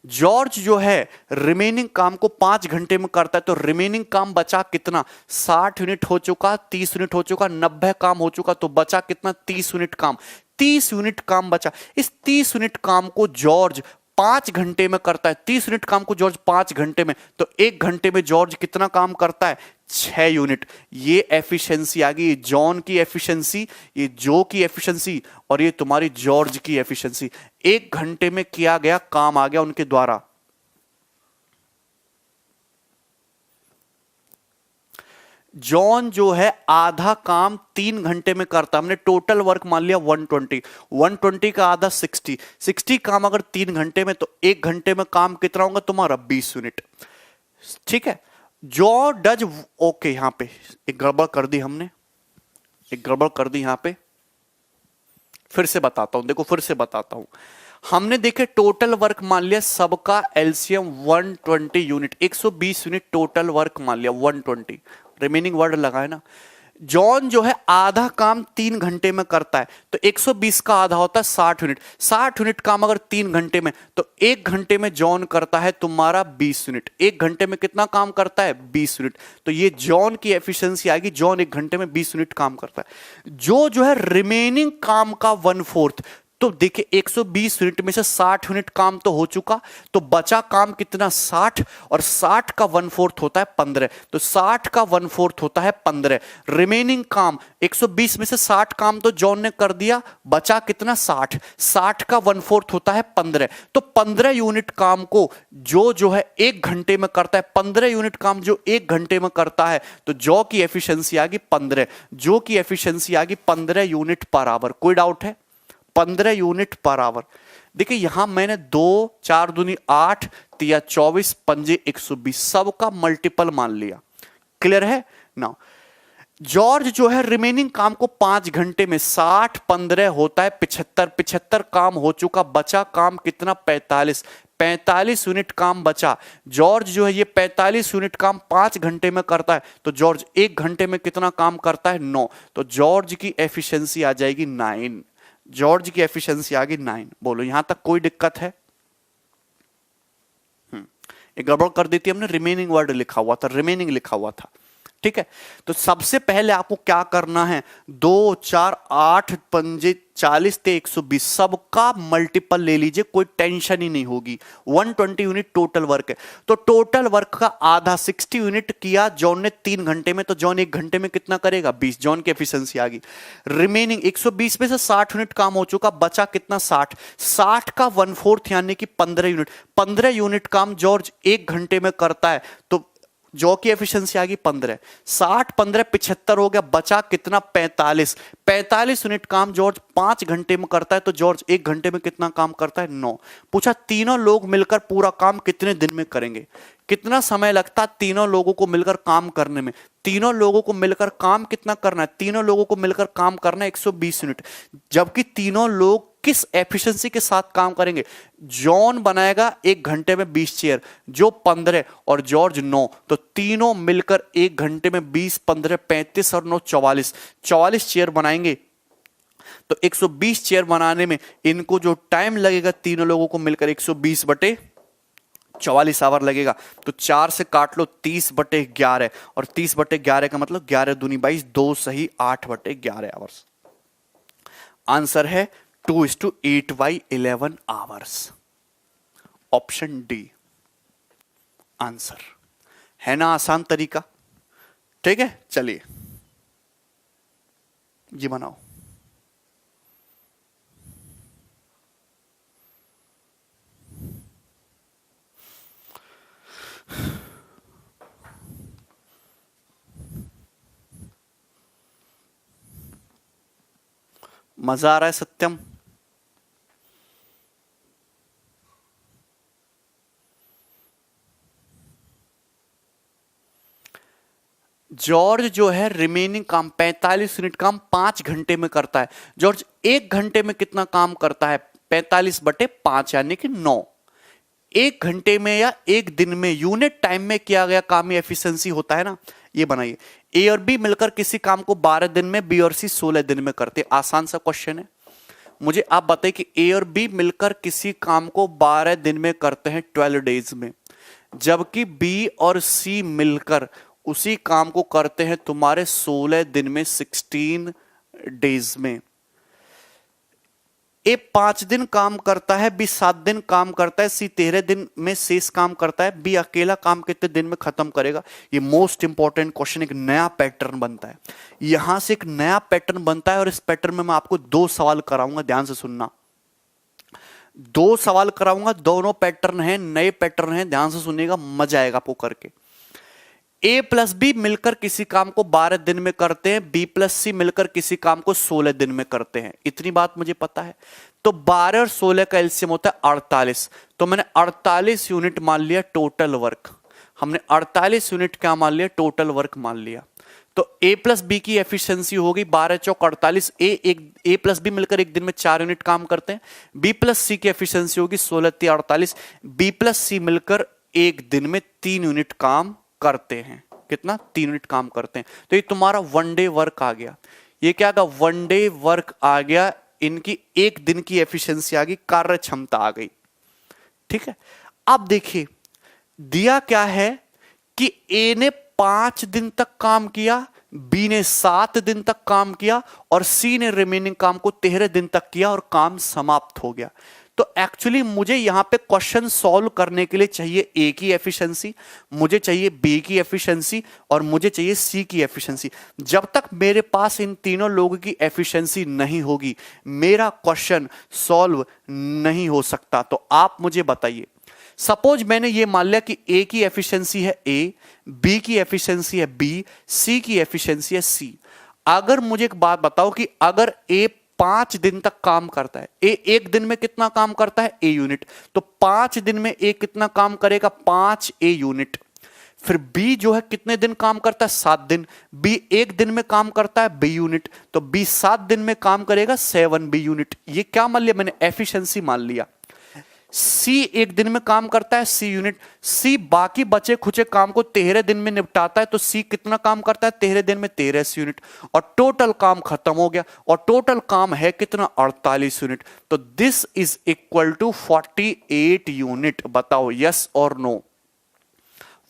जॉर्ज जो है रिमेनिंग काम को 5 घंटे में करता है, तो रिमेनिंग काम बचा कितना? 60 यूनिट हो चुका, 30 यूनिट हो चुका, 90 काम हो चुका, तो बचा कितना? 30 यूनिट काम। 30 यूनिट काम बचा। इस 30 यूनिट काम को जॉर्ज 5 घंटे में करता है। 30 यूनिट काम को जॉर्ज 5 घंटे में, तो 1 घंटे में जॉर्ज कितना काम करता है? 6 यूनिट। ये एफिशिएंसी आ गई, जॉन की एफिशिएंसी, ये जो की एफिशिएंसी, और ये तुम्हारी जॉर्ज की एफिशिएंसी। 1 घंटे में किया गया काम आ गया उनके द्वारा। जॉन जो है आधा काम 3 घंटे में करता, हमने टोटल वर्क मान लिया 120 का आधा 60 काम अगर 3 घंटे में, तो 1 घंटे में काम कितना होगा तुम्हारा? 20 यूनिट। ठीक है। जो डज ओके, यहां पे एक गड़बड़ कर दी हमने, यहां पे फिर से बताता हूं। देखो फिर से बताता हूं, हमने देखे टोटल वर्क मान लिया, सबका LCM 120 unit, 120 unit total work मान लिया, 120 रिमेनिंग वर्ड लगा है ना। जॉन जो है आधा काम 3 घंटे में करता है, तो 120 का आधा होता है 60 यूनिट। 60 यूनिट काम अगर 3 घंटे में, तो 1 घंटे में जॉन करता है तुम्हारा 20 यूनिट। 1 घंटे में कितना काम करता है? 20 यूनिट। तो ये जॉन की एफिशिएंसी आएगी, जॉन 1 घंटे में 20 यूनिट काम करता है। जो है रिमेनिंग काम का 1/4, तो देखिए 120 यूनिट में से 60 यूनिट काम तो हो चुका, तो बचा काम कितना? 60, और 60 का 1/4 होता है 15, तो 60 का 1/4 होता है 15। रिमेनिंग काम 120 में से 60 काम तो जॉन ने कर दिया, बचा कितना? 60 का 1/4 होता है 15। तो 15 यूनिट काम को जो है 1 घंटे में करता है, 15 यूनिट काम जो 1 घंटे में करता है, तो जो की एफिशिएंसी आ गई 15, जो की एफिशिएंसी आ गई 15 यूनिट पर आवर। कोई डाउट है? 15 यूनिट पर आवर। देखिए यहां मैंने 2 4 दूनी 8 तिया 24 पंजे 120 सबका मल्टीपल मान लिया। क्लियर है ना? जॉर्ज जो है रिमेनिंग काम को 5 घंटे में 60 15 होता है 75 काम हो चुका, बचा काम कितना 45 यूनिट काम बचा। जॉर्ज जो है ये 45 यूनिट काम 5 घंटे में करता है, तो जॉर्ज 1 घंटे में कितना काम करता है 9। तो जॉर्ज की एफिशिएंसी आ जाएगी 9। जॉर्ज की एफिशिएंसी आ गई 9। बोलो यहां तक कोई दिक्कत है? एक गड़बड़ कर दी थी हमने, रिमेनिंग वर्ड लिखा हुआ था, रिमेनिंग लिखा हुआ था। ठीक है, तो सबसे पहले आपको क्या करना है, 2 4 8 पंजे 40 ते 120 सबका मल्टीपल ले लीजिए, कोई टेंशन ही नहीं होगी। 120 यूनिट टोटल वर्क है, तो टोटल वर्क का आधा 60 यूनिट किया जॉन ने 3 घंटे में, तो जॉन 1 घंटे में कितना करेगा 20। जॉन की एफिशिएंसी आ गई। रिमेनिंग 120 में से 60 यूनिट काम हो चुका, बचा कितना 60 का 1/4 यानी कि 15 यूनिट। 15 यूनिट काम जॉर्ज 1 घंटे में करता है, तो जॉ की एफिशिएंसी आ गई 15। 60 15 75 हो गया, बचा कितना 45 यूनिट काम जॉर्ज 5 घंटे में करता है, तो जॉर्ज 1 घंटे में कितना काम करता है 9। पूछा तीनों लोग मिलकर पूरा काम कितने दिन में करेंगे, कितना समय लगता है तीनों लोगों को मिलकर काम करने में। तीनों लोगों को मिलकर काम कितना करना है, तीनों लोगों को मिलकर काम करना है 120 यूनिट। जबकि तीनों लोग किस एफिशिएंसी के साथ काम करेंगे, जॉन बनाएगा 1 घंटे में 20 चेयर, जो 15 और जॉर्ज 9, तो तीनों मिलकर 1 घंटे में 20 15 35 और 9 44 चेयर बनाएंगे। तो 120 चेयर बनाने में इनको जो टाइम लगेगा तीनों लोगों को मिलकर 120/44 आवर लगेगा। तो 4 से काट लो 30/11, और 30/11 का मतलब 11 दूनी 22, 2 सही 8/11 आवर्स। आंसर है 2:8/11 आवर्स। ऑप्शन डी आंसर है ना, आसान तरीका। ठीक है, चलिए ये बनाओ। मजा आ रहा है सत्यम? जॉर्ज जो है रिमेनिंग काम 45 यूनिट काम 5 घंटे में करता है। जॉर्ज 1 घंटे में कितना काम करता है 45/5 यानी कि 9। 1 घंटे में या 1 दिन में यूनिट टाइम में किया गया काम, एफिशिएंसी होता है ना। ये बनाइए, ए और बी मिलकर किसी काम को 12 दिन में, बी और सी 16 दिन में करते हैं। आसान सा क्वेश्चन है। मुझे आप बताइए कि ए और बी मिलकर किसी काम को 12 दिन में करते हैं 12 डेज में, जबकि बी और सी मिलकर उसी काम को करते हैं तुम्हारे 16 दिन में, 16 डेज में। ए 5 दिन काम करता है, बी 7 दिन काम करता है, सी 13 दिन में शेष काम करता है, बी अकेला काम कितने दिन में खत्म करेगा। ये मोस्ट इंपॉर्टेंट क्वेश्चन, एक नया पैटर्न बनता है। यहां से एक नया पैटर्न बनता है, और इस पैटर्न में मैं आपको 2 सवाल कराऊंगा, ध्यान से सुनना। 2 सवाल कराऊंगा, दोनों पैटर्न हैं, नए पैटर्न हैं, ध्यान से सुनिएगा, मजा आएगा आपको करके। ए प्लस बी मिलकर किसी काम को 12 दिन में करते हैं, बी प्लस सी मिलकर किसी काम को 16 दिन में करते हैं। इतनी बात मुझे पता है। तो 12 और 16 का एलसीएम होता है 48। तो मैंने 48 यूनिट मान लिया टोटल वर्क। हमने 48 यूनिट क्या मान लिया, टोटल वर्क मान लिया। तो ए प्लस बी की एफिशिएंसी होगी 12 चौक 48। ए प्लस बी मिलकर 1 दिन में 4 यूनिट काम करते हैं। बी प्लस सी की एफिशिएंसी होगी 16 × 48। बी प्लस सी मिलकर 1 दिन में 3 यूनिट काम करते हैं। कितना, 3 यूनिट काम करते हैं। तो ये तुम्हारा 1 डे वर्क आ गया। ये क्या आ 1 डे वर्क आ गया। इनकी 1 दिन की एफिशिएंसी आ गई, कार्य क्षमता आ गई। ठीक है, अब देखिए दिया क्या है कि ए ने 5 दिन तक काम किया, बी ने 7 दिन तक काम किया, और सी ने रिमेनिंग काम को 13 दिन तक किया, और काम समाप्त हो गया। तो एक्चुअली मुझे यहां पे क्वेश्चन सॉल्व करने के लिए चाहिए ए की एफिशिएंसी, मुझे चाहिए बी की एफिशिएंसी, और मुझे चाहिए सी की एफिशिएंसी। जब तक मेरे पास इन तीनों लोगों की एफिशिएंसी नहीं होगी, मेरा क्वेश्चन सॉल्व नहीं हो सकता। तो आप मुझे बताइए, सपोज मैंने ये मान लिया कि ए की एफिशिएंसी है ए, बी की एफिशिएंसी है बी, सी की एफिशिएंसी है सी। अगर मुझे एक बात बताओ कि अगर ए 5 दिन तक काम करता है। ए एक दिन में कितना काम करता है? A unit. तो 5 दिन में ए कितना काम करेगा? 5 ए यूनिट। फिर बी जो है कितने दिन काम करता है? 7 दिन। बी एक दिन में काम करता है बी यूनिट, तो बी 7 दिन में काम करेगा 7 बी यूनिट। ये क्या मान लिया मैंने? एफिशिएंसी मान लिया। सी एक दिन में काम करता है सी यूनिट। सी बाकी बचे खुचे काम को 13 दिन में निपटाता है, तो सी कितना काम करता है? 13 दिन में 13 सी यूनिट, और टोटल काम खत्म हो गया। और टोटल काम है कितना? 48 यूनिट। तो this is equal to 48 unit. बताओ यस और नो?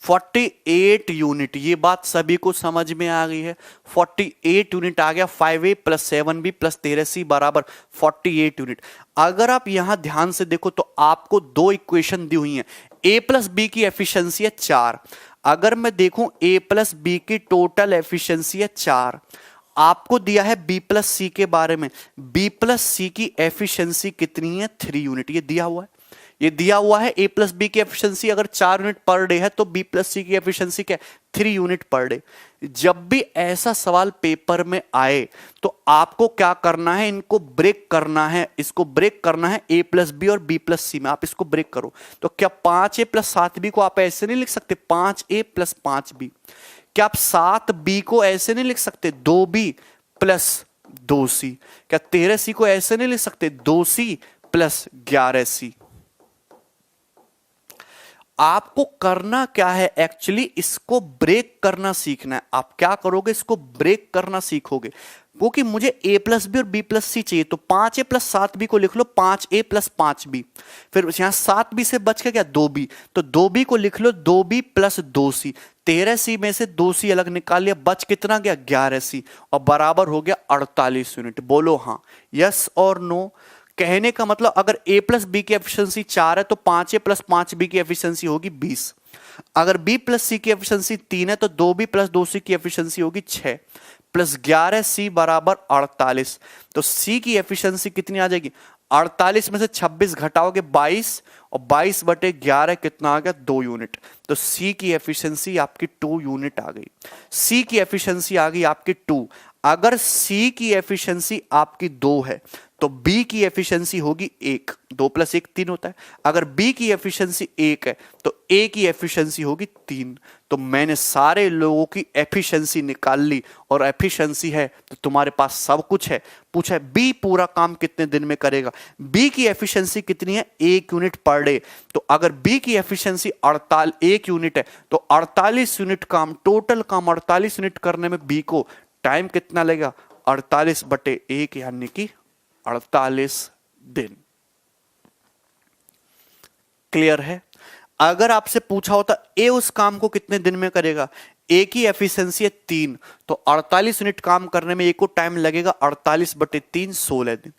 48 यूनिट। ये बात सभी को समझ में आ गई है? 48 यूनिट आ गया। 5a plus 7b plus 13c बराबर 48 यूनिट। अगर आप यहां ध्यान से देखो तो आपको दो इक्वेशन दी हुई हैं। a प्लस बी की एफिशिएंसी है 4। अगर मैं देखूं a प्लस बी की टोटल एफिशिएंसी है 4। आपको दिया है b प्लस सी के बारे में। b प्लस सी की एफिशिएंसी कितनी है? 3 यूनिट। ये दिया हुआ है। ये दिया हुआ है ए प्लस बी की एफिशिएंसी अगर 4 यूनिट पर डे है तो बी प्लस सी की एफिशिएंसी क्या है? 3 यूनिट पर डे। जब भी ऐसा सवाल पेपर में आए तो आपको क्या करना है? इनको ब्रेक करना है। इसको ब्रेक करना है ए प्लस बी और बी प्लस सी में। आप इसको ब्रेक करो तो क्या 5a प्लस 7b को आप ऐसे नहीं लिख सकते? 5a plus 5b। क्या आप 7b को ऐसे नहीं लिख सकते? 2b plus 2c। क्या 13c को ऐसे नहीं लिख सकते? 2c plus 11c। आपको करना क्या है? एक्चुअली इसको ब्रेक करना सीखना है। आप क्या करोगे? इसको ब्रेक करना सीखोगे, क्योंकि मुझे a प्लस बी और b प्लस सी चाहिए। तो 5a प्लस 7b को लिख लो 5a प्लस 5b। फिर यहां 7b से बच के क्या? 2b। तो 2b को लिख लो 2b प्लस 2c। 13c में से 2c अलग निकाल लिया, बच कितना गया? 11c, और बराबर हो गया 48 यूनिट। बोलो हाँ, यस और नो? कहने का मतलब अगर a प्लस बी की एफिशिएंसी 4 है तो 5a प्लस 5b की एफिशिएंसी होगी 20। अगर b प्लस सी की एफिशिएंसी 3 है तो 2b प्लस 2c की एफिशिएंसी होगी 6 प्लस 11c बराबर 48। तो c की एफिशिएंसी कितनी आ जाएगी? 48 में से 26 घटाओगे 22, और 22 बटे 11 कितना आ गया? 2 यूनिट। तो c की एफिशिएंसी आपकी 2 यूनिट आ गई। c की एफिशिएंसी आ गई आपकी 2। अगर c की एफिशिएंसी आपकी 2 है तो b की एफिशिएंसी होगी 1। 2 प्लस 1 3 होता है। अगर b की एफिशिएंसी 1 है तो a की एफिशिएंसी होगी 3। तो मैंने सारे लोगों की एफिशिएंसी निकाल ली, और एफिशिएंसी है तो तुम्हारे पास सब कुछ है। पूछा है b पूरा काम कितने दिन में करेगा? b की एफिशिएंसी कितनी है? 1 यूनिट पर डे। तो अगर b की एफिशिएंसी 1 यूनिट है तो 48 यूनिट काम, टोटल काम 48 यूनिट करने में b को टाइम कितना लगेगा? 48 बटे 1 यानी कि 48 दिन। क्लियर है? अगर आपसे पूछा होता ए उस काम को कितने दिन में करेगा, ए की एफिशिएंसी है 3, तो 48 यूनिट काम करने में ए को टाइम लगेगा 48 बटे 3 16 दिन।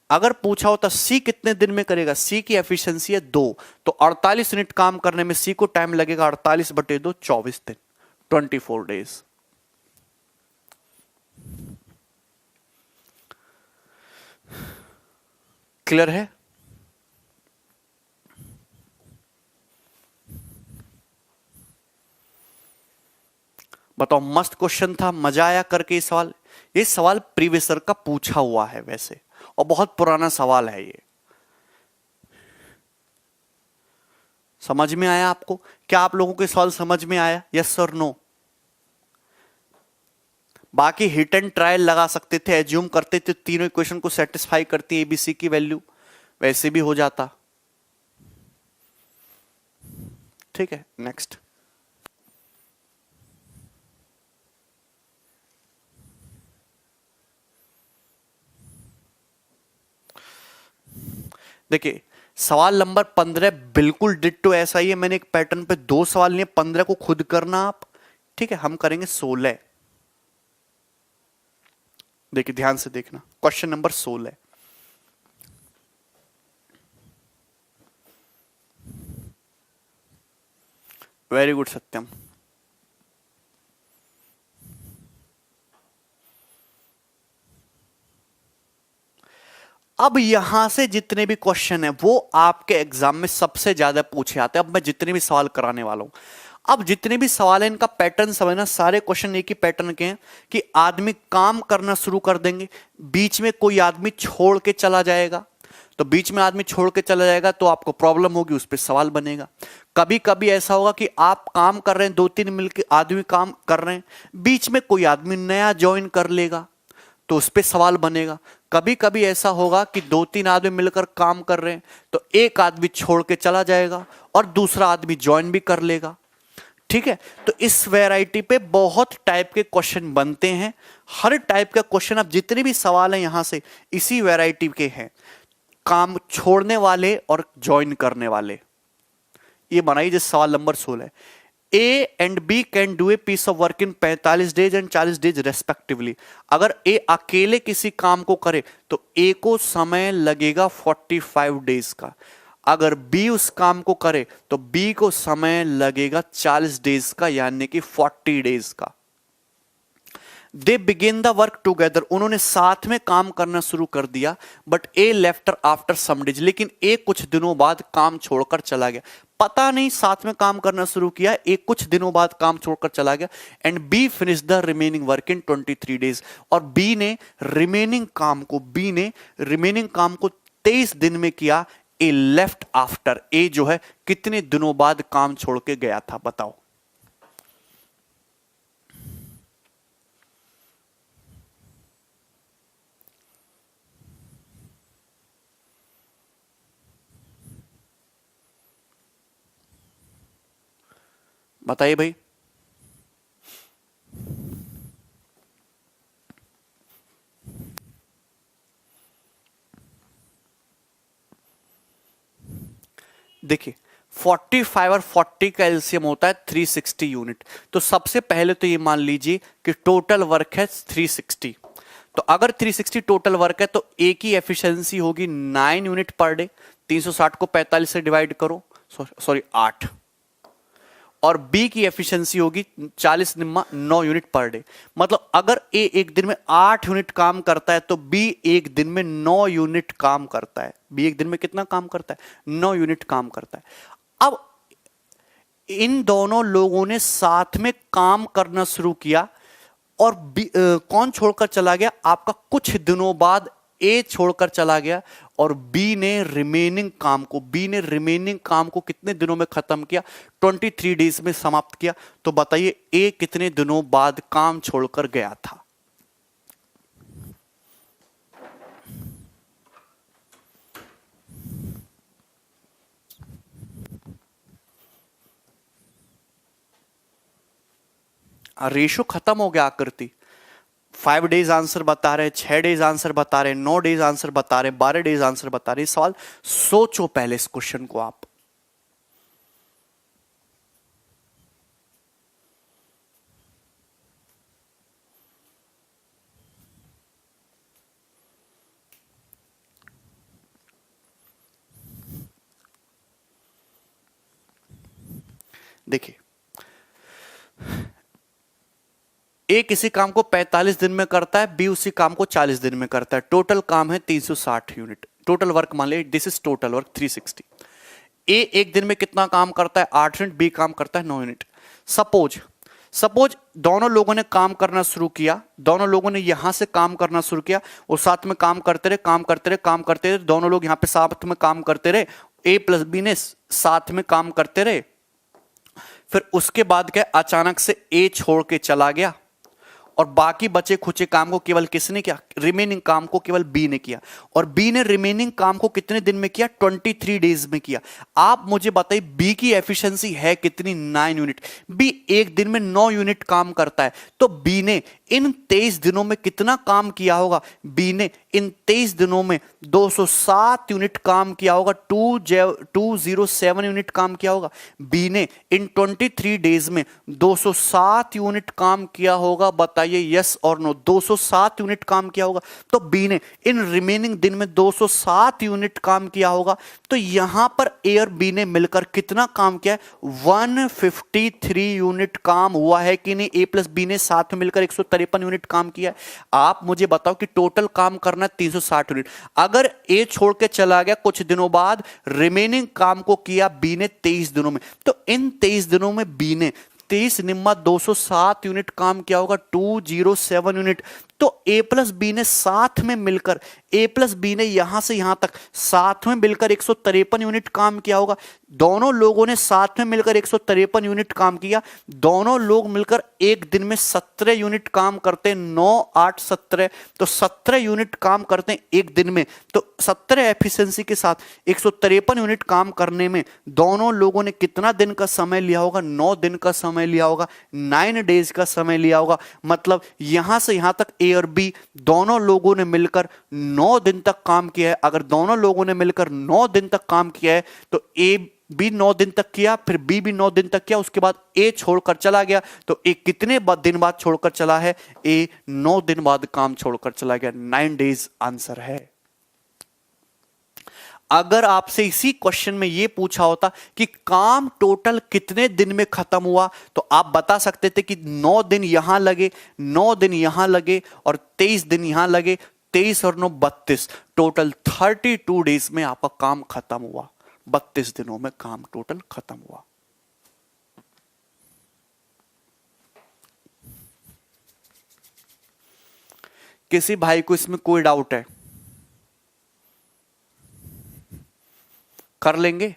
अगर पूछा होता सी कितने दिन में करेगा, सी की एफिशिएंसी है 2, तो 48 यूनिट काम करने में सी को टाइम लगेगा 48 बटे 2 24 दिन, 24 डेज। क्लियर है? बताओ, मस्त क्वेश्चन था, मजा आया करके ये सवाल? ये सवाल प्रीवियस ईयर का पूछा हुआ है वैसे, और बहुत पुराना सवाल है ये। समझ में आया आपको? क्या आप लोगों के सवाल समझ में आया? यस और नो? बाकी हिट एंड ट्रायल लगा सकते थे, एज्यूम करते थे तीनों इक्वेशन को सेटिस्फाई करती है एबीसी की वैल्यू, वैसे भी हो जाता। ठीक है, नेक्स्ट। देखिए, सवाल नंबर 15 बिल्कुल डिट्टो ऐसा ही है। मैंने एक पैटर्न पे 2 सवाल लिए, 15 को खुद करना आप। ठीक है, हम करेंगे 16। देखिए ध्यान से देखना, क्वेश्चन नंबर 16। वेरी गुड सत्यम। अब यहां से जितने भी क्वेश्चन है वो आपके एग्जाम में सबसे ज्यादा पूछे आते हैं। अब मैं जितने भी सवाल कराने वाला हूं, अब जितने भी सवाल हैं इनका पैटर्न समझना, सारे क्वेश्चन एक ही पैटर्न के हैं कि आदमी काम करना शुरू कर देंगे, बीच में कोई आदमी छोड़ के चला जाएगा, तो बीच में आदमी छोड़ के चला जाएगा तो आपको प्रॉब्लम होगी, उस पर सवाल बनेगा। कभी कभी ऐसा होगा कि आप काम कर रहे हैं, 2-3 मिलकर आदमी काम कर रहे हैं, बीच में कोई आदमी नया ज्वाइन कर लेगा तो उस पर सवाल बनेगा। कभी कभी ऐसा होगा कि 2-3 आदमी मिलकर काम कर रहे हैं तो एक आदमी छोड़ के चला जाएगा और दूसरा आदमी ज्वाइन भी कर लेगा, ठीक है। तो इस वैरायटी पे बहुत टाइप के क्वेश्चन बनते हैं। हर टाइप का क्वेश्चन, अब जितने भी सवाल हैं यहां से इसी वैरायटी के हैं, काम छोड़ने वाले और ज्वाइन करने वाले। ये बनाइए जैसे सवाल number 16, A and B can do a piece of work in 45 days and 40 days respectively. अगर ए अकेले किसी काम को करे तो ए को समय लगेगा 45 डेज का, अगर बी उस काम को करे तो बी को समय लगेगा 40 डेज का, यानी कि 40 डेज का। They begin the work together, उन्होंने साथ में काम करना शुरू कर दिया, but A left after some days, लेकिन ए कुछ दिनों बाद काम छोड़कर चला गया। पता नहीं साथ में काम करना शुरू किया, ए कुछ दिनों बाद काम छोड़कर चला गया। And B finish the remaining work in 23 days, और बी ने रिमेनिंग काम को 23 दिन में किया। ए लेफ्ट आफ्टर, ए जो है कितने दिनों बाद काम छोड़ के गया था, बताओ। बताइए भाई। देखिए 45 और 40 का एलसीएम होता है 360 यूनिट। तो सबसे पहले तो ये मान लीजिए कि टोटल वर्क है 360। तो अगर 360 टोटल वर्क है तो ए की एफिशिएंसी होगी 9 यूनिट पर डे। 360 को 45 से डिवाइड करो, सॉरी 8, और बी की एफिशिएंसी होगी 9 यूनिट पर डे। मतलब अगर ए एक दिन में 8 यूनिट काम करता है तो बी एक दिन में 9 यूनिट काम करता है। बी एक दिन में कितना काम करता है? 9 यूनिट काम करता है। अब इन दोनों लोगों ने साथ में काम करना शुरू किया और कौन छोड़कर चला गया? आपका कुछ दिनों बाद ए छोड़कर चला गया और बी ने रिमेनिंग काम को कितने दिनों में खत्म किया? 23 डेज में समाप्त किया। तो बताइए ए कितने दिनों बाद काम छोड़कर गया था? रेशो खत्म हो गया आकृति। 5 डेज आंसर बता रहे, 6 डेज आंसर बता रहे, 9 डेज आंसर बता रहे, 12 डेज आंसर बता रहे। सवाल सोचो पहले इस क्वेश्चन को आप। देखिए ए किसी काम को 45 दिन में करता है, बी उसी काम को 40 दिन में करता है। टोटल काम है 360 यूनिट। टोटल वर्क मान ले, दिस इज टोटल वर्क 360। ए एक दिन में कितना काम करता है? 8 यूनिट। बी काम करता है 9 यूनिट। सपोज दोनों लोगों ने काम करना शुरू किया, दोनों लोगों ने यहां से काम करना शुरू किया और साथ में काम करते रहे, दोनों लोग यहां पे साथ में काम करते रहे, ए प्लस बी ने साथ में काम करते रहे। फिर उसके बाद क्या, अचानक से ए छोड़ के चला गया और बाकी बचे खुचे काम को केवल किसने किया? रिमेनिंग काम को केवल बी ने किया। और बी ने रिमेनिंग काम को कितने दिन में किया? 23 डेज में किया। आप मुझे बताइए बी की एफिशिएंसी है कितनी? 9 यूनिट। बी एक दिन में 9 यूनिट काम करता है, तो बी ने इन 23 दिनों में कितना काम किया होगा? बी ने इन 23 दिनों में 207 यूनिट काम किया होगा, 207 यूनिट काम किया होगा। बी ने इन 23 डेज में 207 यूनिट काम किया होगा। बताइए बताइए यस और नो। 207 यूनिट काम किया होगा। तो बी ने इन रिमेनिंग दिन में 207 यूनिट काम किया होगा। तो यहां पर ए और बी ने मिलकर कितना काम किया है? 153 यूनिट काम हुआ है कि नहीं? ए प्लस बी ने साथ में मिलकर 153 यूनिट काम किया है। आप मुझे बताओ कि टोटल काम करना है 360 यूनिट। अगर ए छोड़ के चला गया कुछ दिनों बाद, रिमेनिंग काम को किया बी ने 23 दिनों में, तो इन 23 दिनों में बी ने 23 निम्मा 207 यूनिट काम किया होगा, 207 यूनिट। तो ए प्लस बी ने साथ में मिलकर, ए प्लस बी ने यहां से यहां तक साथ में मिलकर 153 यूनिट काम किया होगा। दोनों लोगों ने साथ में मिलकर 153 यूनिट काम किया। दोनों लोग मिलकर एक दिन में 17 यूनिट काम करते हैं। 9 8 17, तो 17 यूनिट काम करते हैं एक दिन में। तो 17 एफिशिएंसी के साथ 153 यूनिट काम करने में दोनों लोगों ने कितना दिन का समय लिया होगा? 9 दिन का समय लिया होगा, 9 डेज का समय लिया होगा। मतलब यहां से यहां तक ए और बी दोनों लोगों ने मिलकर 9 दिन तक काम किया है। अगर दोनों लोगों ने मिलकर 9 दिन तक काम किया है तो ए बी 9 दिन तक किया, फिर बी भी 9 दिन तक किया, उसके बाद ए छोड़कर चला गया। तो ए कितने दिन बाद छोड़कर चला है? ए 9 दिन बाद काम छोड़कर चला गया। 9 डेज आंसर है। अगर आपसे इसी क्वेश्चन में यह पूछा होता कि काम टोटल कितने दिन में खत्म हुआ, तो आप बता सकते थे कि 9 दिन यहां लगे, 9 दिन यहां लगे और 23 दिन यहां लगे। 23 और 9 32, टोटल 32 डेज में आपका काम खत्म हुआ। 32 दिनों में काम टोटल खत्म हुआ। किसी भाई को इसमें कोई डाउट है? कर लेंगे,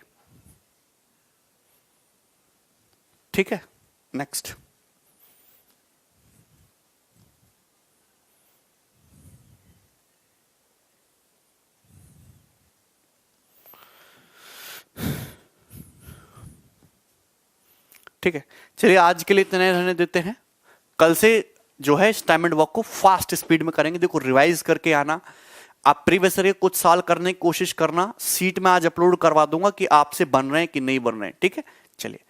ठीक है। नेक्स्ट, ठीक है। चलिए आज के लिए इतने रहने देते हैं। कल से जो है इस टाइम एंड वर्क को फास्ट स्पीड में करेंगे। देखो रिवाइज करके आना, आप प्रीवियस ईयर कुछ साल करने की कोशिश करना। सीट में आज अपलोड करवा दूंगा कि आपसे बन रहे हैं कि नहीं बन रहे हैं, ठीक है। चलिए।